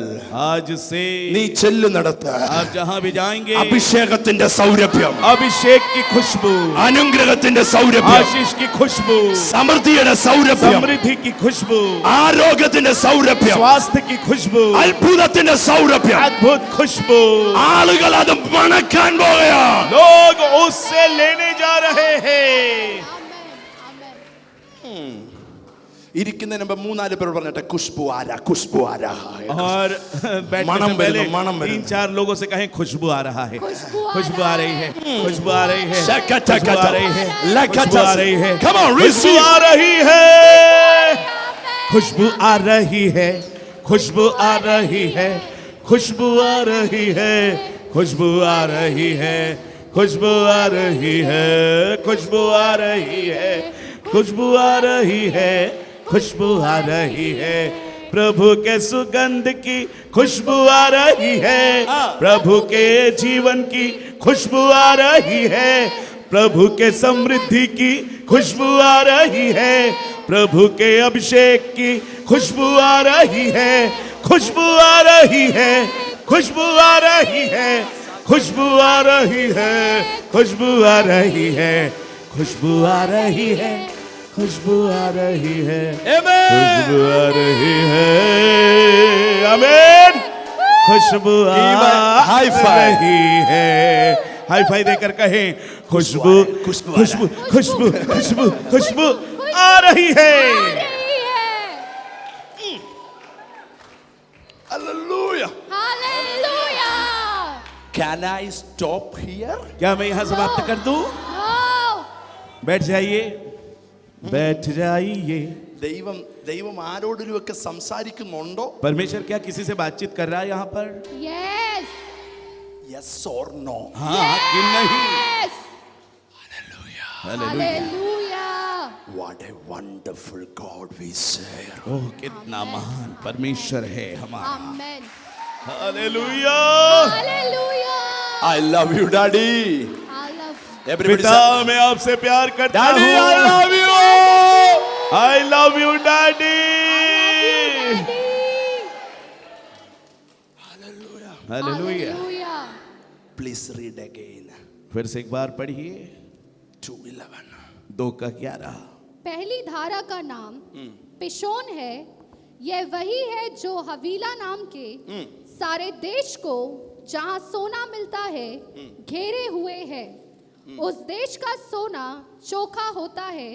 आज से നീ ചെല്ലുന്നിടത്ത് आप जहां भी जाएंगे അഭിഷേകത്തിന്റെ സൗരഭ്യം, अभिषेक की खुशबू, അനുഗ്രഹത്തിന്റെ സൗരഭ്യം, आशीष की खुशबू, സമൃദ്ധിയുടെ സൗരഭ്യം, समृद्धि की खुशबू, ആരോഗ്യത്തിന്റെ സൗരഭ്യം, स्वास्थ्य की खुशबू, അത്ഭുതത്തിന്റെ സൗരഭ്യം. अद्भुत खुशबू। ആളുകൾ അത് മണക്കാൻ പോകുകയാണ്. लोग उससे लेने जा रहे हैं। ഇരിക്കുന്നതിന് മുമ്പ് 3-4 പേർ പറഞ്ഞിട്ട് ഖുശ്ബു ആരാ, ഖുശ്ബു ആരാ. और बैठने मणम से पहले बेरनो, मणम बेरनो। 3-4 लोगों से कहें खुशबू आ रहा है, खुशबू आ खुशबू आ रही है, खुशबू आ रही है, शकटा खुशबू आ रही है, लकटा खुशबू आ रही है, Come on, खुशबू receive. आ रही है, खुशबू आ रही है, खुशबू आ रही है, खुशबू आ रही है, खुशबू आ रही है, खुशबू आ रही है, खुशबू आ रही है, खुशबू आ रही है, खुशबू आ रही है, प्रभु के सुगंध की खुशबू आ रही है, प्रभु के जीवन की खुशबू आ रही है, प्रभु के समृद्धि की खुशबू आ रही है, प्रभु के अभिषेक की खुशबू आ रही है, खुशबू आ रही है, खुशबू आ रही है, खुशबू आ रही है, खुशबू आ रही है, खुशबू आ रही है, खुशबू आ रही है, खुशबू आ रही है, आमीन। खुशबू आ हाई फाइव। रही है, हाई फाई देकर कहें खुशबू खुशबू आ खुशबू खुशबू खुशबू खुशबू आ रही है। रही है। Hallelujah. Hallelujah. Can I stop here? क्या मैं यहाँ समाप्त कर दूं? नो। बैठ जाइए, बैठ जाइए। ദൈവം ആരോടിലുമൊക്കെ സംസാരിക്കുന്നുണ്ടോ? परमेश्वर क्या किसी से बातचीत कर रहा है यहाँ पर? यस। Yes or no? हाँ कि नहीं? Yes. Hallelujah. Hallelujah. What a wonderful God we serve. ओह कितना महान परमेश्वर है हमारा। आमेन। Hallelujah. Hallelujah. I love you, Daddy. I love Everybody पिता say, मैं आपसे प्यार करता Daddy, I हूँ। love you. I love you daddy. Hallelujah. Hallelujah. Hallelujah. Please read again. फिर से एक बार पढ़िए। 2:11. 2:11। पहली धारा का नाम पिशोन है। यह वही है जो हवीला नाम के सारे देश को जहां सोना मिलता है घेरे हुए है। उस देश का सोना चोखा होता है,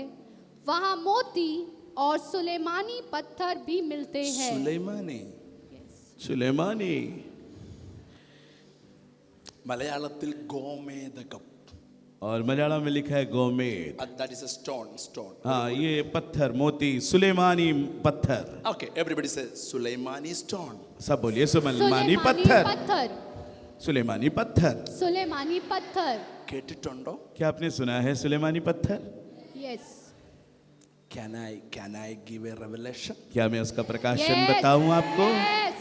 वहां मोती और सुलेमानी पत्थर भी मिलते हैं। സുലൈമാനി. सुलेमानी। മലയാളത്തിൽ ഗോമേദകം. और मलयालम में लिखा है गोमेद। That is a stone. हाँ ये पत्थर मोती सुलेमानी पत्थर। Okay, everybody say Sulaimani stone. सब बोलिए सुलेमानी सुलेमानी पत्थर। पत्थर। सुलेमानी पत्थर। सुलेमानी पत्थर। കേട്ടിട്ടുണ്ടോ? क्या आपने सुना है सुलेमानी पत्थर? Yes. Can I give a revelation? क्या मैं उसका प्रकाशन बताऊं आपको? यस।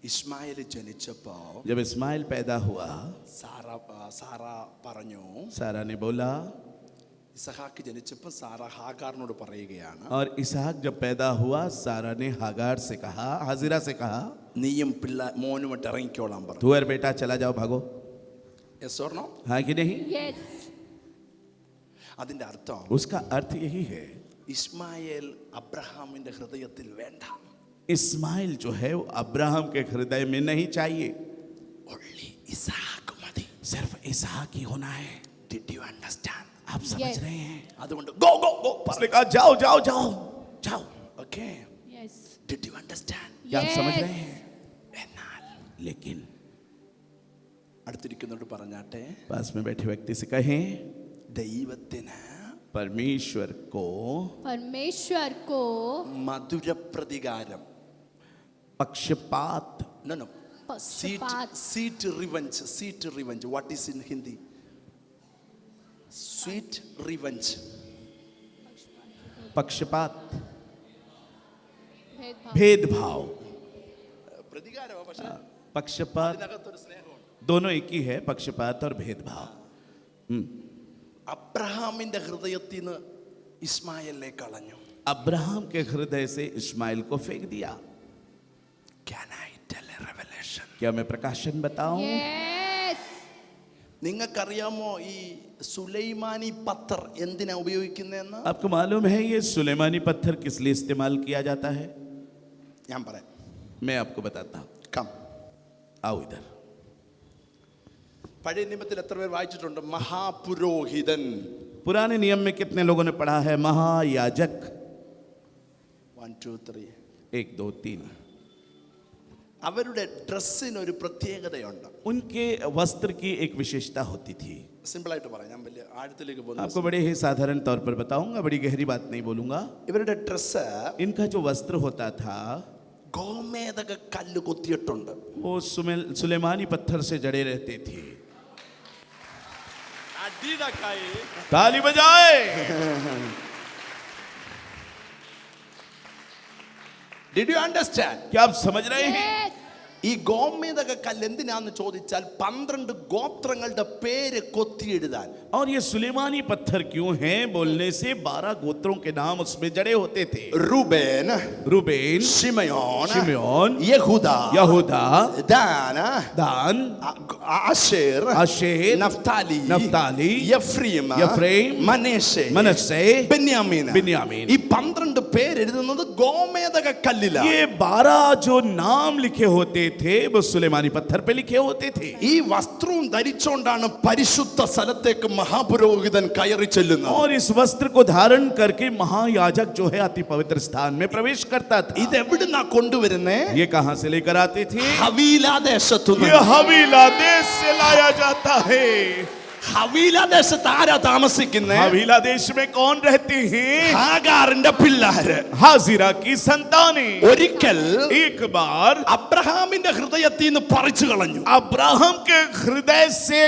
ഇസ്മായിൽ ജനിച്ചപ്പോ जब इस्माइल पैदा हुआ, സാറ പറഞ്ഞു, सारा ने बोला, ഇസഹാക്ക് ജനിച്ചപ്പോൾ സാറ ഹാഗാറിനോട് പറയുകയാണ്, और इसहाक जब पैदा हुआ सारा ने हागार से कहा, हाजिरा से कहा, നീയും മോനുമായിട്ട് ഇറങ്ങിക്കോളാൻ പറഞ്ഞു. तू और बेटा चला जाओ भागो। Yes or no? हाँ कि नहीं? यस। അതിന്റെ അർത്ഥം उसका अर्थ यही है, ഇസ്മായേൽ അബ്രഹാമിന്റെ ഹൃദയത്തിൽ വേണ്ട. इस्माइल जो है वो अब्राहम के हृदय में नहीं चाहिए, Only ഇസഹാക്ക് മതി. सिर्फ इसहाक ही होना है। Did you understand? आप समझ Yes. रहे हैं? അതുകൊണ്ട് go उसने कहा जाओ जाओ जाओ जाओ। Okay. Yes. Did you understand? क्या आप समझ Yes. रहे हैं? എന്നാൽ लेकिन അടുത്തിരിക്കുന്നോട് പറഞ്ഞാട്ടെ, पास में बैठे व्यक्ति से कहें, ദൈവത്തിന് परमेश्वर को മധുര പ്രതികാരം, पक्षपात, no पक्षपात। sweet revenge. What is in Hindi? Sweet revenge. पक्षपात, भेदभाव। भेदभाव, പ്രതികാരമോ, പക്ഷേ पक्षपात അതിനകത്തൊരു സ്നേഹമുണ്ട്. दोनों एक ही है, पक्षपात और भेदभाव। അബ്രഹാമിന്റെ ഹൃദയത്തിൽ നിന്ന് ഇസ്മായേലിനെ കളഞ്ഞു. अब्राहम के हृदय से इस्माइल को फेंक दिया। Can I tell a revelation? क्या मैं प्रकाशन बताऊं? यस। നിങ്ങൾക്കറിയാമോ ഈ സുലൈമാനി പത്തർ എന്തിനാ ഉപയോഗിക്കുന്നതെന്ന്? आपको मालूम है ये सुलेमानी पत्थर किस लिए इस्तेमाल किया जाता है? ഞാൻ പറയാം. मैं आपको बताता हूं, കം. आओ इधर। പഴയ നിയമത്തിൽ എത്ര പേർ വായിച്ചിട്ടുണ്ട്? മഹാപുരോഹിതൻ. पुराने नियम में कितने लोगों ने पढ़ा है? महायाजक। 1 2 3. 1 2 3। അവരുടെ ഡ്രസ്സിന് ഒരു പ്രത്യേകതയുണ്ട്. उनके वस्त्र की एक विशेषता होती थी। സിമ്പിളായിട്ട് പറയാം, ഞാൻ വലിയ ആഴത്തിലേക്ക് പോകുന്നു. आपको बड़े ही साधारण तौर पर बताऊंगा, बड़ी गहरी बात नहीं बोलूंगा। ഇവരുടെ ഡ്രസ്സ് इनका जो वस्त्र होता था ഗോമേദക കല്ല് കുത്തിയിട്ടുണ്ട്. वो सुलेमानी पत्थर से जड़े रहते थे। ताली बजाए। Did you understand? क्या आप समझ रहे हैं? यस। ഈ ഗോമേദക കല്ല് എന്തിനാന്ന് ചോദിച്ചാൽ 12 ഗോത്രങ്ങളുടെ പേര് കൊത്തി എഴുതാൻ. और ये सुलेमानी पत्थर क्यों है बोलने से 12 गोत्रों के नाम उसमें जड़े होते थे. रूबेन, रूबेन, शिमयोन, शिमयोन, यहूदा, यहूदा, दान, दान, आशेर, आशेर, नफ्ताली, नफ्ताली, यफ्रीम, यफ्रेम, മനശ്ശെ, मनश्शे, ബെന്യാമീൻ. बिन्यामीन. ഈ 12 പേര് എഴുതുന്നത് ഗോമേദക കല്ലിലാണ്. ये 12 जो नाम लिखे होते थे वो सुलेमानी पत्थर पे लिखे होते थे. ഈ വസ്ത്രവും ധരിച്ചുകൊണ്ടാണ് പരിശുദ്ധ സ്ഥലത്തേക്ക് മഹാപുരോഹിതൻ കയറി ചെല്ലുന്നത്. और इस वस्त्र को धारण करके महायाजक जो है अति पवित्र स्थान में प्रवेश करता था. ഇത് എവിടുന്നാ കൊണ്ടുവരുന്നേ? ये कहां से लेकर आते थे? ഹവീലാ ദേശത്തു ये हवीला देश से लाया जाता है. ഹവീലാ ദേശത്ത് ആരാ താമസിക്കുന്നേ? हवीला देश में कौन रहते हैं? ഹാഗാറിന്റെ പിള്ളാര്. हाजिरा की संतानें. ഒരിക്കൽ एक बार അബ്രഹാമിന്റെ ഹൃദയത്തിൽ നിന്ന് പറിച്ചു കളഞ്ഞു. अब्राहम के हृदय से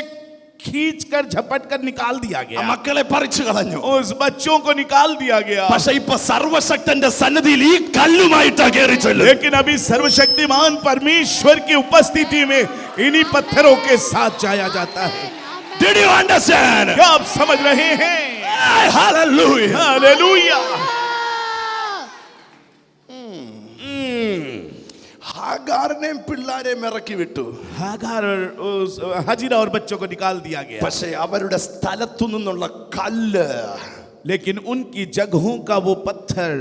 खींच कर झपट कर निकाल दिया ആ गया. മക്കളെ പറിച്ചു കളഞ്ഞു. उस बच्चों को निकाल दिया गया. പക്ഷെ ഇപ്പൊ സർവശക്തന്റെ സന്നിധിയിൽ ഈ കല്ലുമായിട്ടാ കയറി ചെല്ലുന്നത്. लेकिन अभी सर्वशक्तिमान परमेश्वर की उपस्थिति में इन्हीं पत्थरों के साथ जाया जाता है. Did you understand? क्या आप समझ रहे हैं? Hallelujah. हालेलुया. ഹാഗാറിനെയും പിള്ളാരെയും ഇറക്കി വിട്ടു. हागार और उस हाजिरा और बच्चों को निकाल दिया गया. പക്ഷെ അവരുടെ സ്ഥലത്തു നിന്നുള്ള കല്ല് लेकिन उनकी जगहों का वो पत्थर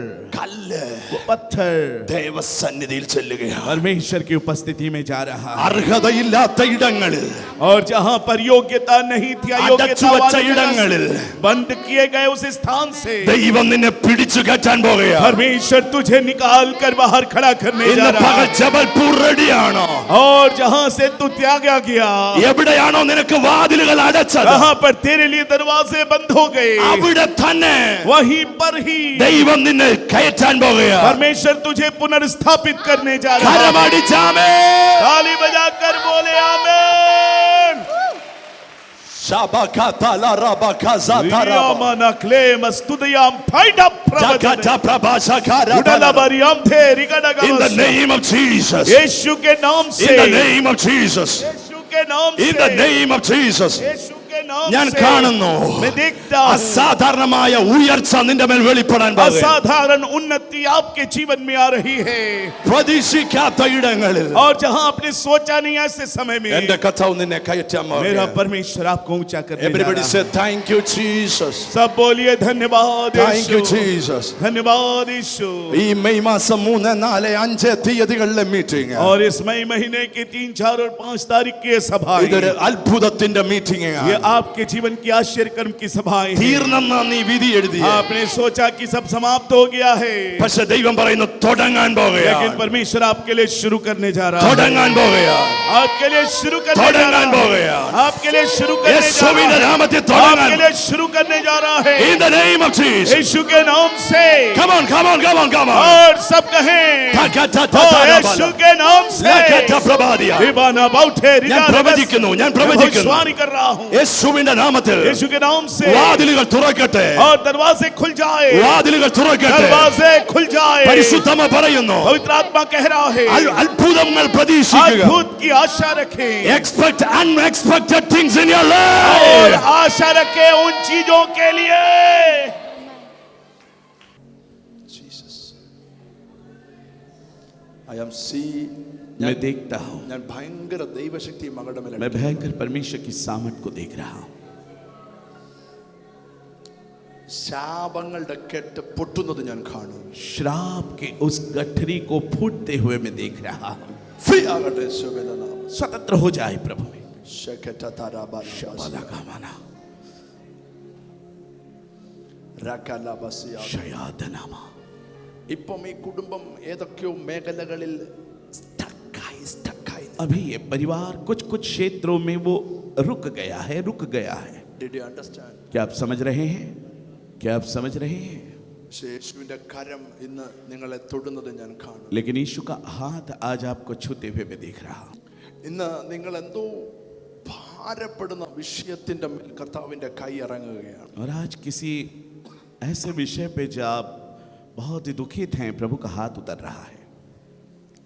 ദൈവസന്നിധിയിൽ ചെല്ലുകയാണ്. परमेश्वर की उपस्थिति में जा रहा है. അർഹതയില്ലാത്ത ഇടങ്ങളിൽ, और जहां पर योग्यता नहीं थी, അടച്ചു अयोग्यता വച്ച वाली ഇടങ്ങളിൽ जगह से बंद किए गए उस स्थान से ദൈവം നിന്നെ പിടിച്ചു കയറ്റാൻ പോകുകയാണ്. परमेश्वर तुझे निकाल कर बाहर खड़ा करने ഇന്ന് जा रहा പകൽ है. ജബൽപൂർ റെഡിയാണോ? और जहां से तू त्यागा गया, എവിടെയാണോ നിനക്ക് വാതിലുകൾ അടച്ചത്, जहां पर तेरे लिए दरवाजे बंद हो गए, അവിടെ തന്നെ वहीं पर ही ദൈവം നിന്നെ കയറ്റാൻ പോകുകയാണ്. परमेश्वर तुझे पुनर्स्थापित करने जा रहा है. കരമടിച്ചാമേ. ताली बजाकर बोले आमीन. ശബകതല റബകസതര यामनक्ले मस्तुदयाम फाइडा प्रवचन ജഗത പ്രഭാശകര. उडलबरियाम थे In the रिगडगवस. name of Jesus. यीशु के नाम से, In the name of Jesus. यीशु के नाम In the से, name of Jesus. यीशु के नाम ഞാൻ से കാണുന്നു मैं देखता हूं അസാധാരണമായ ഉയർച്ച നിന്റെ മേൽ വെളിപ്പെടാൻ പോകുന്നു. असाधारण उन्नति आपके जीवन में आ रही है. പ്രതീക്ഷിക്കാത്ത ഇടങ്ങളിൽ और जहां आपने सोचा नहीं ऐसे समय में എന്റെ കർത്താവ് നിന്നെ കയറ്റാൻ मेरा പോകുന്നു. परमेश्वर आपको ऊंचा करने जा Everybody रहा say है. thank you Jesus. सब बोलिए धन्यवाद Thank you यीशु. Jesus. धन्यवाद यीशु. ഈ മെയ് മാസം 3, 4, 5 തീയതികളിലെ മീറ്റിംഗ് और इस मई महीने की 3, 4 और 5 तारीख की ये सभाएं, ഇതൊരു അത്ഭുതത്തിന്റെ മീറ്റിംഗ് ये आपके जीवन की आश्चर्य कर्म की सभाएं हैं. തീർന്നെന്നാ നീ വിധി എഴുതി. आपने सोचा कि सब समाप्त हो गया है, പക്ഷെ ദൈവം പറയുന്നു തുടങ്ങാൻ लेकिन പോകുകയാണ്. परमेश्वर आपके लिए शुरू करने जा रहा है. തുടങ്ങാൻ പോകുകയാണ്. आपके लिए शुरू करने जा തുടങ്ങാൻ रहा है. പോകുകയാണ്. आपके लिए शुरू करने जा യേശുവിന്റെ रहा है. നാമത്തിൽ തുടങ്ങാൻ. आपके लिए शुरू करने जा रहा है. In the name of Jesus. यीशु के नाम से. Come on, come on, come on, come on. और सब कहें ओ यीशु के नाम से. रिबाना बाउठे ഞാൻ പ്രവചിക്കുന്നു, ഞാൻ പ്രവചിക്കുന്നു. भविष्यवाणी कर रहा हूं യേശുവിന്റെ നാമത്തിൽ यीशु के नाम से. വാതിലുകൾ തുറക്കട്ടെ. और दरवाजे खुल जाए, വാതിലുകൾ തുറക്കട്ടെ. दरवाजे खुल जाए. പരിശുദ്ധമ പറയുന്നു, पवित्र आत्मा कह रहा है അത്ഭുതങ്ങൾ പ്രതീക്ഷിക്കുക. अद्भुत की आशा रखें Expect unexpected things in your और life. आशा रखें उन चीजों के लिए. Jesus. I am see. मैं देखता हूं, ഞാൻ ഭയങ്കര ദൈവശക്തി മകളുടെ മേലെ. मैं भयंकर परमेश्वर की सामर्थ को देख रहा हूं. ശാപങ്ങളുടെ കെട്ട് പൊട്ടുന്നത് ഞാൻ കാണും. श्राप के उस गठरी को फूटते हुए मैं देख रहा हूं. ഫ്രീ ആകട്ടെ യേശുവിന്റെ നാമത്തിൽ. स्वतंत्र हो जाए प्रभु में. ശകതതരബലബസ. शबलगमना രകലബസിയ. शयादनामा. ഇപ്പം ഈ കുടുംബം ഏതൊക്കെയോ മേഖലകളിൽ സ്റ്റക്കായി. अभी ये परिवार कुछ कुछ क्षेत्रों में वो रुक गया है. Did you understand? क्या आप समझ रहे हैं? क्या आप समझ रहे हैं? യേശുവിന്റെ കരം ഇന്ന് നിങ്ങളെ തൊടുന്നത് ഞാൻ കാണും. लेकिन यीशु का हाथ आज आपको छूते हुए मैं देख रहा हूं. ഇന്ന് നിങ്ങൾ എന്തോ ഭാരപ്പെടുന്ന വിഷയത്തിന്റെ മേൽ കർത്താവിന്റെ കൈ ഇറങ്ങുകയാണ്. और आज किसी ऐसे विषय पे जब आप बहुत ही दुखित हैं, प्रभु का हाथ उतर रहा है.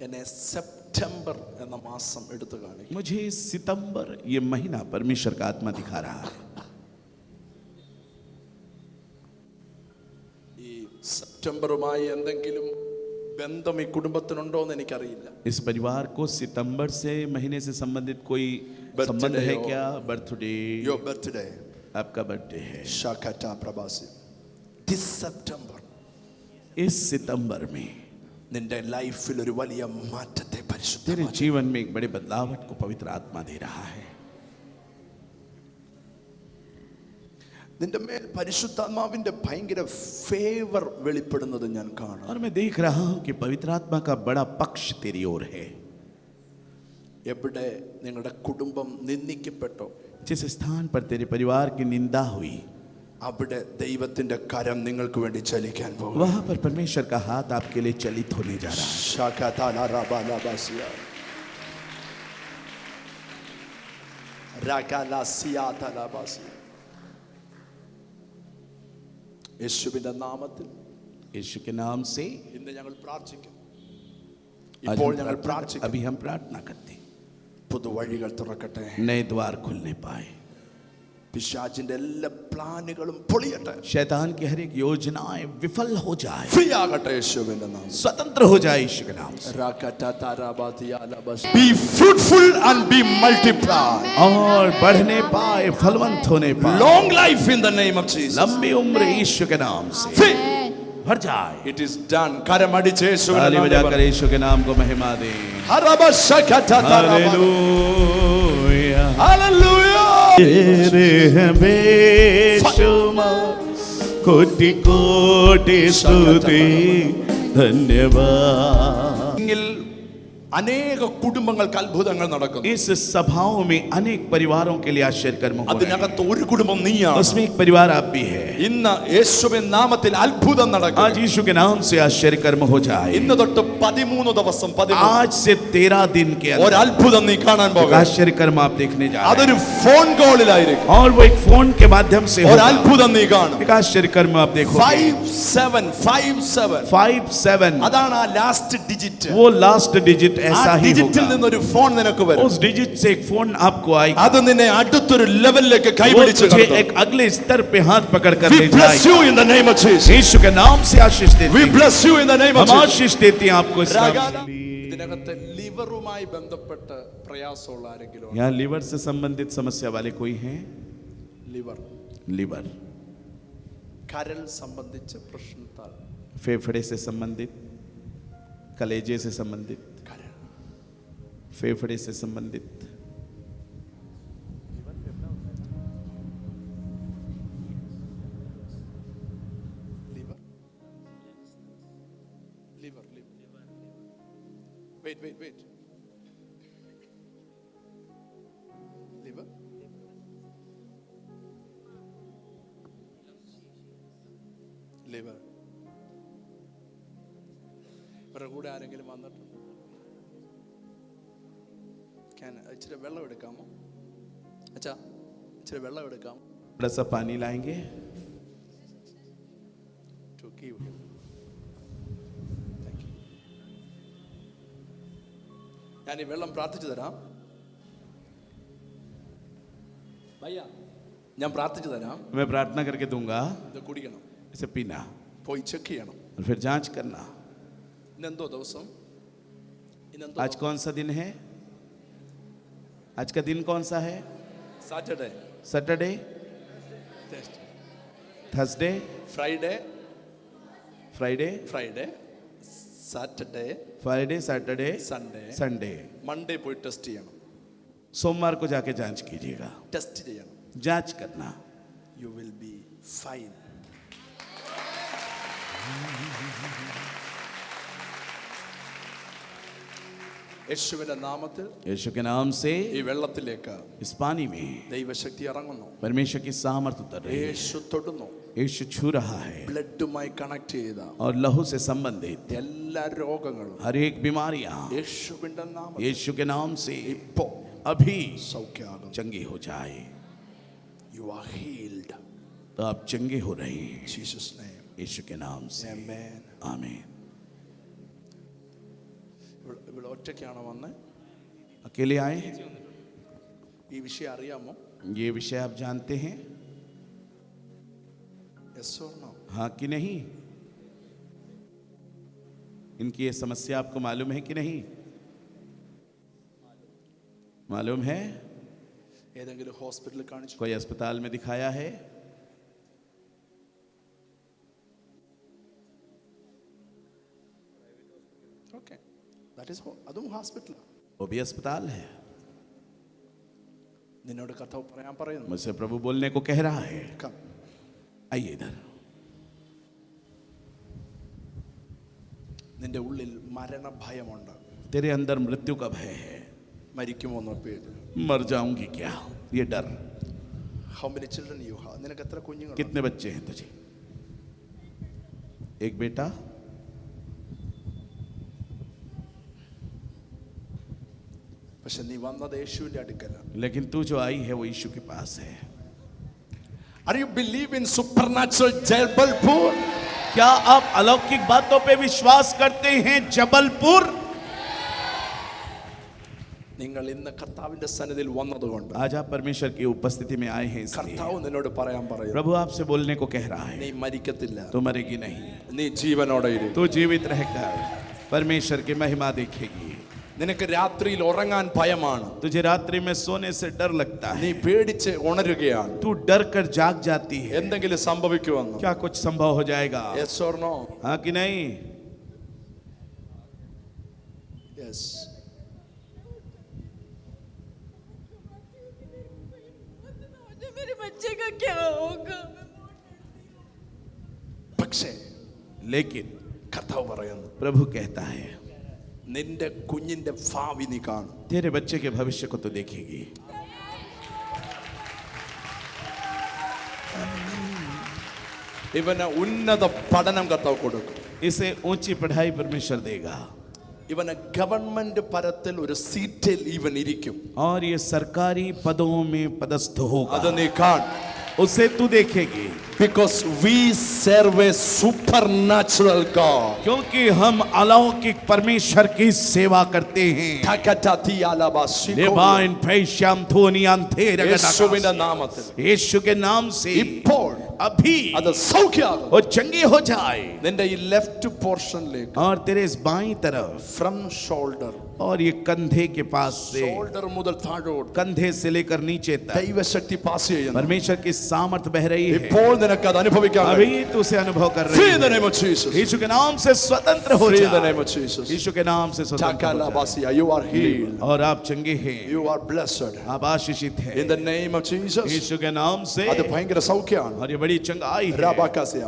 എന്നെ സെപ്റ്റംബർ എന്ന മാസം എടുത്തു കാണിക്കും. मुझे सितंबर ये महीना परमेश्वर का आत्मा दिखा रहा है. ഈ സെപ്റ്റംബറുമായി എന്തെങ്കിലും ബന്ധം ഈ കുടുംബത്തിനുണ്ടോ എന്ന് എനിക്കറിയില്ല. इस परिवार को सितंबर से महीने से संबंधित कोई संबंध है क्या? बर्थडे, യുവർ ബർത്ത്ഡേ, आपका बर्थडे है. ഷാക്കറ്റ പ്രഭാസി. ദിസ് സെപ്റ്റംബർ इस सितंबर में നിന്റെ ലൈഫിൽ ഒരു വലിയ മാറ്റത്തെ तेरे പരിശുദ്ധ जीवन में एक बड़े बदलावट को पवित्र आत्मा दे रहा है. നിന്റെ മേൽ പരിശുദ്ധാത്മാവിന്റെ ഭയങ്കര ഫേവർ വെളിപ്പെടുന്നത് ഞാൻ കാണാം. और मैं देख रहा हूं कि पवित्र आत्मा का बड़ा पक्ष तेरी ओर है. എവിടെ നിങ്ങളുടെ കുടുംബം നിന്ദിക്കപ്പെട്ടോ जिस स्थान पर तेरे परिवार की निंदा हुई, അവിടെ ദൈവത്തിന്റെ കരം നിങ്ങൾക്ക് വേണ്ടി ചലിക്കാൻ പോകും. वहां पर परमेश्वर का हाथ आपके लिए चलित होने जा रहा है. ഷാക്കത്താല റബാലബസിയ റകലസിയാതലബസിയ. യേശുവിന്റെ നാമത്തിൽ यीशु के नाम से ഇന്ന് ഞങ്ങൾ പ്രാർത്ഥിക്കും. आज ഇപ്പോൾ हम ഞങ്ങൾ प्रार्थना- പ്രാർത്ഥിക്കും. अभी हम प्रार्थना करते हैं, പുതുവഴികൾ തുറക്കട്ടെ. नए द्वार खुलने पाए, പിശാചിന്റെ എല്ലാ പ്ലാനുകളും പൊളിയട്ടെ. शैतान की हर एक योजनाएं विफल हो जाए, ഫ്രീ ആകട്ടെ യേശുവിന്റെ നാമത്തിൽ. स्वतंत्र हो जाए यीशु के नाम से. Be fruitful and be multiplied. और बढ़ने पाए, फलवंत होने पाए, Long life in the name of Jesus. लंबी उम्र यीशु के नाम से Free. भर जाए. It is done. കരമടിച്ച് യേശുവിന്റെ ताली നാമത്തിൽ बजाकर यीशु के नाम को महिमा दे. ഹരബശകതതരബ. हालेलुया. Hallelujah. तेरे हैं बेशुमार कोटि कोटि स्तुति धन्यवाद. അനേക കുടുംബങ്ങൾക്ക് അത്ഭുതങ്ങൾ നടക്കുന്നു. इस सभाओं में अनेक परिवारों के लिए आश्चर्य कर्म हो रहे हैं. അതിനകത്ത് ഒരു കുടുംബം നീയാണ്. उसमें एक परिवार आप भी है. ഇന്ന് യേശുവിന്റെ നാമത്തിൽ അത്ഭുതം നടക്കും. आज यीशु के नाम से आश्चर्य कर्म हो जाए. ഇന്ന് തൊട്ട് 13 ദിവസം 13 आज से 13 दिन के ഒരു अंदर അത്ഭുതം നീ കാണാൻ एक പോകും. आश्चर्य कर्म आप देखने जा रहे അതൊരു हैं. ഫോൺ കോളിലായിരിക്കും. और वो एक फोन के माध्यम से ഒരു होगा. അത്ഭുതം നീ കാണും. एक आश्चर्य कर्म आप देखोगे. 5757 57 അതാണ് ആ ലാസ്റ്റ് ഡിജിറ്റ്. वो लास्ट डिजिट ആ ऐसा ही ഡിജിറ്റിൽ होगा. നിന്നൊരു ഫോൺ നിനക്ക് വരും. उस डिजिट से एक फोन आपको आएगा. അത് നിന്നെ അടുത്തൊരു ലെവലിലേക്ക് वो കൈപിടിച്ച് तुझे കടത്തും. एक अगले स्तर पे हाथ पकड़ कर We ले bless जाएगा. you in the name of Jesus. यीशु के नाम से आशीष देते We हैं. bless you in the name of हम Jesus. आशीष देते हैं आपको इस नाम से. ഇതിനകത്ത് ലിവറുമായി ബന്ധപ്പെട്ട് പ്രയാസമുള്ള ആരെങ്കിലും यहाँ लीवर से संबंधित समस्या वाले कोई हैं? ലിവർ लीवर, കരൾ സംബന്ധിച്ച പ്രശ്നത്താൽ फेफड़े से संबंधित, कलेजे से संबंधित, കരൾ फेफड़े से संबंधित, liver liver wait liver liver ഇവരുടെ കൂടെ ആരെങ്കിലും വന്നിട്ടുണ്ട്? ഇച്ചിരി വെള്ളം എടുക്കാമോ അച്ഛാ? ഇച്ചിരി വെള്ളം എടുക്കാമോ? थोड़ा सा पानी लाएंगे. To give him. Thank you. ഞാൻ ഈ വെള്ളം പ്രാർത്ഥിച്ചു തരാം. ഭയ്യ ഞാൻ പ്രാർത്ഥിച്ചു തരാം. मैं प्रार्थना करके दूंगा, ഇത് കുടിക്കണം, इसे पीना പോയി ചെക്ക് ചെയ്യണം. और फिर जांच करना. ഇന്നെന്തോ ദിവസം? ഇന്നെന്തോ? आज कौन सा दिन है? आज का दिन कौन सा है? Saturday, Saturday, Thursday, Friday, Friday, Saturday, Friday, Saturday, Sunday, Sunday. Monday പോയി ടെസ്റ്റ് ചെയ്യണം. सोमवार को जाके जांच कीजिएगा, ടെസ്റ്റ് ചെയ്യണം. जांच करना. You will be fine. യേശുവിന്റെ നാമത്തിൽ यीशु के नाम से ഈ വെള്ളത്തിലേക്ക് इस पानी में ദൈവശക്തി ഇറങ്ങുന്നു. परमेश्वर की सामर्थ उतर रही है. യേശു തൊടുന്നു. यीशु छू रहा है ബ്ലഡുമായി കണക്ട് ചെയ്ത और लहू से संबंधित എല്ലാ രോഗങ്ങളും हर एक बीमारियां യേശുവിന്റെ നാമത്തിൽ यीशु के नाम से ഇപ്പോ अभी സൗഖ്യമാകും. चंगी हो जाए. You are healed. तो आप चंगे हो रहे हैं ജീസസ് നെയിം. यीशु के नाम से. ആമേൻ. आमीन. ഇവിടെ ഒറ്റയ്ക്കാണോ വന്നേ? अकेले आए हैं? ഈ വിഷയം അറിയാമോ? ये विषय आप जानते हैं? Yes or no? हाँ कि नहीं? इनकी ये समस्या आपको मालूम है कि नहीं? मालूम है? ഏതെങ്കിലും ഹോസ്പിറ്റലിൽ കാണിച്ചു? कोई अस्पताल में दिखाया है? ഓക്കെ, ദാറ്റ് ഈസ് അതും ഹോസ്പിറ്റലാണ്. वो भी अस्पताल है. നിന്നോട് കർത്താവ് പറയാൻ പറയുന്നു. मुझसे प्रभु बोलने को कह रहा है. Come. आइए इधर. നിന്റെ ഉള്ളിൽ മരണഭയമുണ്ട്. तेरे अंदर मृत्यु का भय है. മരിക്കുമോ എന്ന പേടി. मर जाऊंगी क्या, ये डर. How many children you have? നിനക്ക് എത്ര കുഞ്ഞുങ്ങൾ? कितने बच्चे हैं तुझे? एक बेटा. പക്ഷെ നീ വന്നത് യേശുവിന്റെ അടുക്കലാണ്. लेकिन तू जो आई है वो यीशु के पास है. Are you believe in supernatural Jabalpur? क्या आप अलौकिक बातों पे विश्वास करते हैं? जबलपुर. നിങ്ങൾ ഇന്ന് കർത്താവിന്റെ സന്നിധിയിൽ വന്നതുകൊണ്ട് आज आप परमेश्वर की उपस्थिति में आए हैं, इसलिए കർത്താവ് നിന്നോട് പറയാൻ പറയും, प्रभु आपसे बोलने को कह रहा है. നീ മരിക്കത്തില്ല, तू मरेगी नहीं, നീ ജീവനോടെ ഇരിക്കും. तू जीवित रहकर परमेश्वर की महिमा देखेगी. നിനക്ക് രാത്രിയിൽ ഉറങ്ങാൻ ഭയമാണ്, तुझे रात्रि में सोने से डर लगता നീ है. പേടിച്ച് ഉണരുകയാണ്. तू डर कर जाग जाती है. എന്തെങ്കിലും സംഭവിക്കുമെന്ന്. क्या कुछ संभव हो जाएगा? Yes or no? हाँ कि नहीं? Yes. मेरे बच्चे का क्या होगा? പക്ഷേ लेकिन കർത്താവ് പറയുന്നു, प्रभु कहता है, നിന്റെ കുഞ്ഞിന്റെ ഭാവി നീ കാണും. तेरे बच्चे के भविष्य को तो देखेगी. ഇവന് ഉന്നത പഠനം കർത്താവ് കൊടുക്കും. इसे ऊंची पढ़ाई परमेश्वर देगा. ഇവന് ഗവൺമെന്റ് പരത്തിൽ ഒരു സീറ്റിൽ ഇവൻ ഇരിക്കും. और ये सरकारी पदों में पदस्थ അത് होगा. നീ കാണും. उसे तू देखेगी. Because we serve a supernatural God. क्योंकि हम अलौकिक परमेश्वर की सेवा करते हैं. Divine Paisham Thonianthe യേശുവിന്റെ Ragadakas. നാമത്തിൽ यीशु के नाम से ഇപ്പോൾ अभी അത് സൗഖ്യമാകും. वो चंगी हो जाए. നിന്റെ ഈ ലെഫ്റ്റ് പോർഷനിലേക്ക് और तेरे इस बाईं तरफ ഫ്രം ഷോൾഡർ, और ये कंधे के पास से, ഷോൾഡർ മുതൽ താഴോട്ട് कंधे से लेकर नीचे तक ദൈവശക്തി പാസ് ചെയ്യുന്നു. परमेश्वर की सामर्थ्य बह रही है. ഇപ്പോൾ നിനക്ക് അത് അനുഭവിക്കാൻ കഴിയും. अभी तू उसे अनुभव कर Free रही in the है. name of Jesus. यीशु के नाम से स्वतंत्र हो Free in the name जा. of Jesus. यीशु के नाम से स्वतंत्र हो जा. Chakalabasia, you are healed. और आप चंगे हैं, You are blessed. आप आशीषित हैं In the name of Jesus. यीशु के नाम से. അത് ഭയങ്കര സൗഖ്യമാണ്. और ये बड़ी चंगाई है. രാബാക്കാസിയ,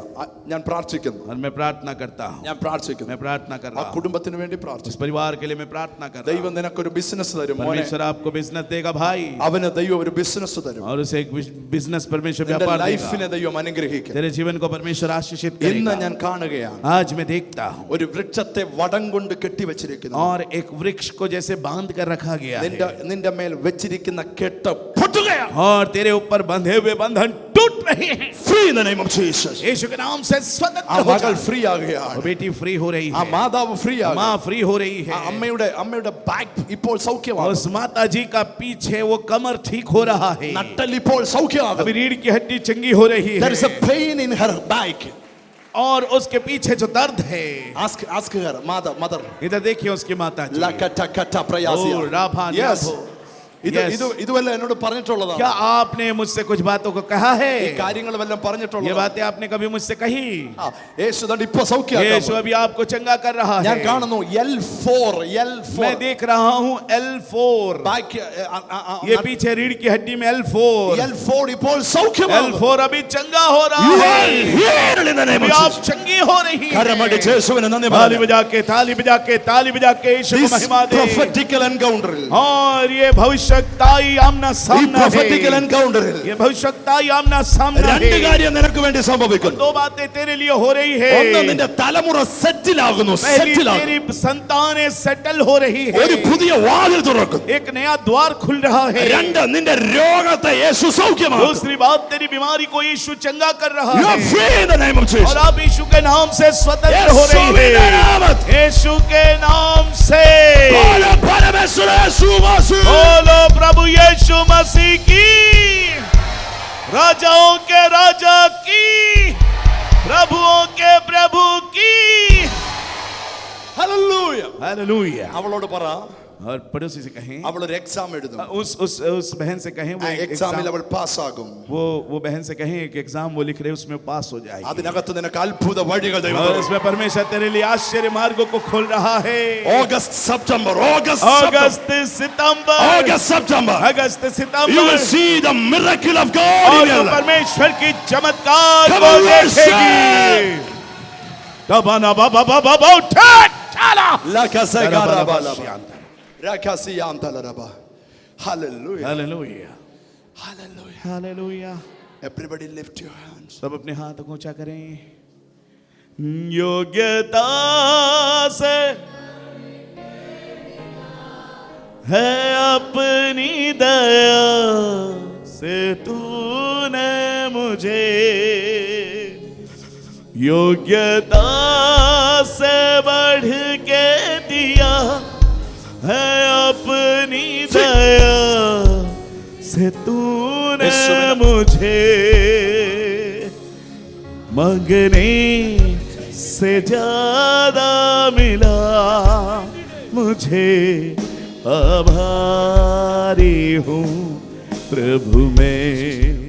ഞാൻ പ്രാർത്ഥിക്കുന്നു. और मैं प्रार्थना करता हूँ, ഞാൻ പ്രാർത്ഥിക്കുന്നു. मैं प्रार्थना कर ആ रहा हूँ. കുടുംബത്തിന് വേണ്ടി उस പ്രാർത്ഥിക്കുന്നു. परिवार के लिए मैं प्रार्थना कर रहा ദൈവം हूँ. നിനക്കൊരു ബിസിനസ് തരും മോനെ. परमेश्वर आपको बिजनेस देगा भाई. അവന് ദൈവം ഒരു ബിസിനസ് തരും. और उसे एक बिजनेस परमेश्वर നിന്റെ व्यापार ലൈഫിനെ देगा. ദൈവം അനുഗ്രഹിക്കും. तेरे जीवन को परमेश्वर आशीषित ഇന്ന് करेगा. ഞാൻ കാണുകയാണ്, आज मैं देखता हूँ, ഒരു വൃക്ഷത്തെ വടം കൊണ്ട് കെട്ടിവെച്ചിരിക്കുന്നു. और एक वृक्ष को जैसे बांध कर रखा गया है. നിന്റെ മേൽ വെച്ചിരിക്കുന്ന കെട്ട് പൊട്ടുകയാണ്. और तेरे ऊपर बंधे हुए बंधन टूट रहे हैं. Free in the name of Jesus. यीशु के नाम से ആ स्वतंत्र हो മകൾ जा. ഫ്രീ ആകുകയാണ്. वो बेटी फ्री हो रही ആ है, മാതാവ് ഫ്രീ ആകും. माँ फ्री हो रही ആ है. അമ്മയുടെ ബാക്ക് ഇപ്പോൾ സൗഖ്യമാകും. उस माता जी का पीछे वो कमर ठीक हो रहा है. നട്ടൽ ഇപ്പോൾ സൗഖ്യമാകും. अभी रीढ़ की हड्डी चंगी हो रही There is a है. pain in her back. और उसके पीछे जो दर्द है, Ask her, mother. इधर देखिए उसकी माता जी. Lakata prayasya. Oh, Rabha, Yes. Rabho. ഇത് Yes. ഇതുവല്ല എന്നോട് പറഞ്ഞിട്ടുള്ളതാണ്. क्या आपने मुझसे कुछ बातों को कहा ഈ है? കാര്യങ്ങൾ വല്ലതും ये പറഞ്ഞിട്ടുള്ളതാണ്. बातें आपने कभी मुझसे कही? യേശു ദാ ഇപ്പോ സൗഖ്യമാക്കാൻ यीशु अभी आपको चंगा कर रहा ഞാൻ है. കാണുന്നു L4 मैं देख रहा हूँ L4. ബാക്ക് ये पीछे रीढ़ की हड्डी में L4. L4 ഇപ്പോൾ സൗഖ്യമാകും. L4 अभी चंगा हो रहा You है. are healed in the name अभी of आप Jesus. चंगी हो रही हैं. കരമടിച്ച് യേശുവിനെ നന്ദി ताली പറഞ്ഞു. बजा के ताली बजा के ताली बजा के यीशु को This महिमा दे. prophetical encounterൽ और ये भविष्यताई आमना ഈ सामना prophetical है. encounterൽ ये भविष्यताई आमना सामना രണ്ട് है. കാര്യം നിനക്ക് വേണ്ടി സംഭവിക്കുന്നു. दो बातें तेरे लिए हो रही ഒന്ന്, है. നിന്റെ തലമുറ സെറ്റിൽ ആകുന്നു. पहली, സെറ്റിൽ ആകുന്നു. तेरी संतानें सेटल हो रही ഒരു है. പുതിയ വാതിൽ തുറക്കും. एक नया द्वार खुल रहा है. രണ്ട്, നിന്റെ രോഗത്തെ യേശു സൗഖ്യമാക്കും. दूसरी बात, तेरी बीमारी को यीशु चंगा कर रहा You are है. free in the name of Jesus. और आप यीशु के नाम से स्वतंत्र हो यीशु रही के है. नाम से। यीशु के नाम से हालेलुया। അവളോട് പറ, और पड़ोसी से कहें, അവൾ ഒരു എക്സാം എഴുതും, उस बहन से कहें वो एक എക്സാമിൽ एग्जाम, അവൾ പാസ്സാകും. वो बहन से कहें एक एग्जाम वो लिख रहे उसमें पास हो जाएगी। അതിനകത്ത് നിനക്ക് അത്ഭുത വഴികൾ ദൈവം और തരും. इसमें परमेश्वर तेरे लिए आश्चर्य मार्गों को खोल रहा है। August September August September, August you September, will see the miracle of God और in your तो life. परमेश्वर की चमत्कार Come को on, देखेगी। तबाना बाबा बाबा उठा चला। Hallelujah. Hallelujah, Hallelujah. Hallelujah. Everybody lift your hands. सब अपने हाथ को ऊंचा करें। योग्यता से है अपनी दया से तूने मुझे, योग्यता से बढ़ के दिया है अपनी दया से तूने मुझे, मांगने से ज्यादा मिला मुझे, आभारी हूँ प्रभु मैं।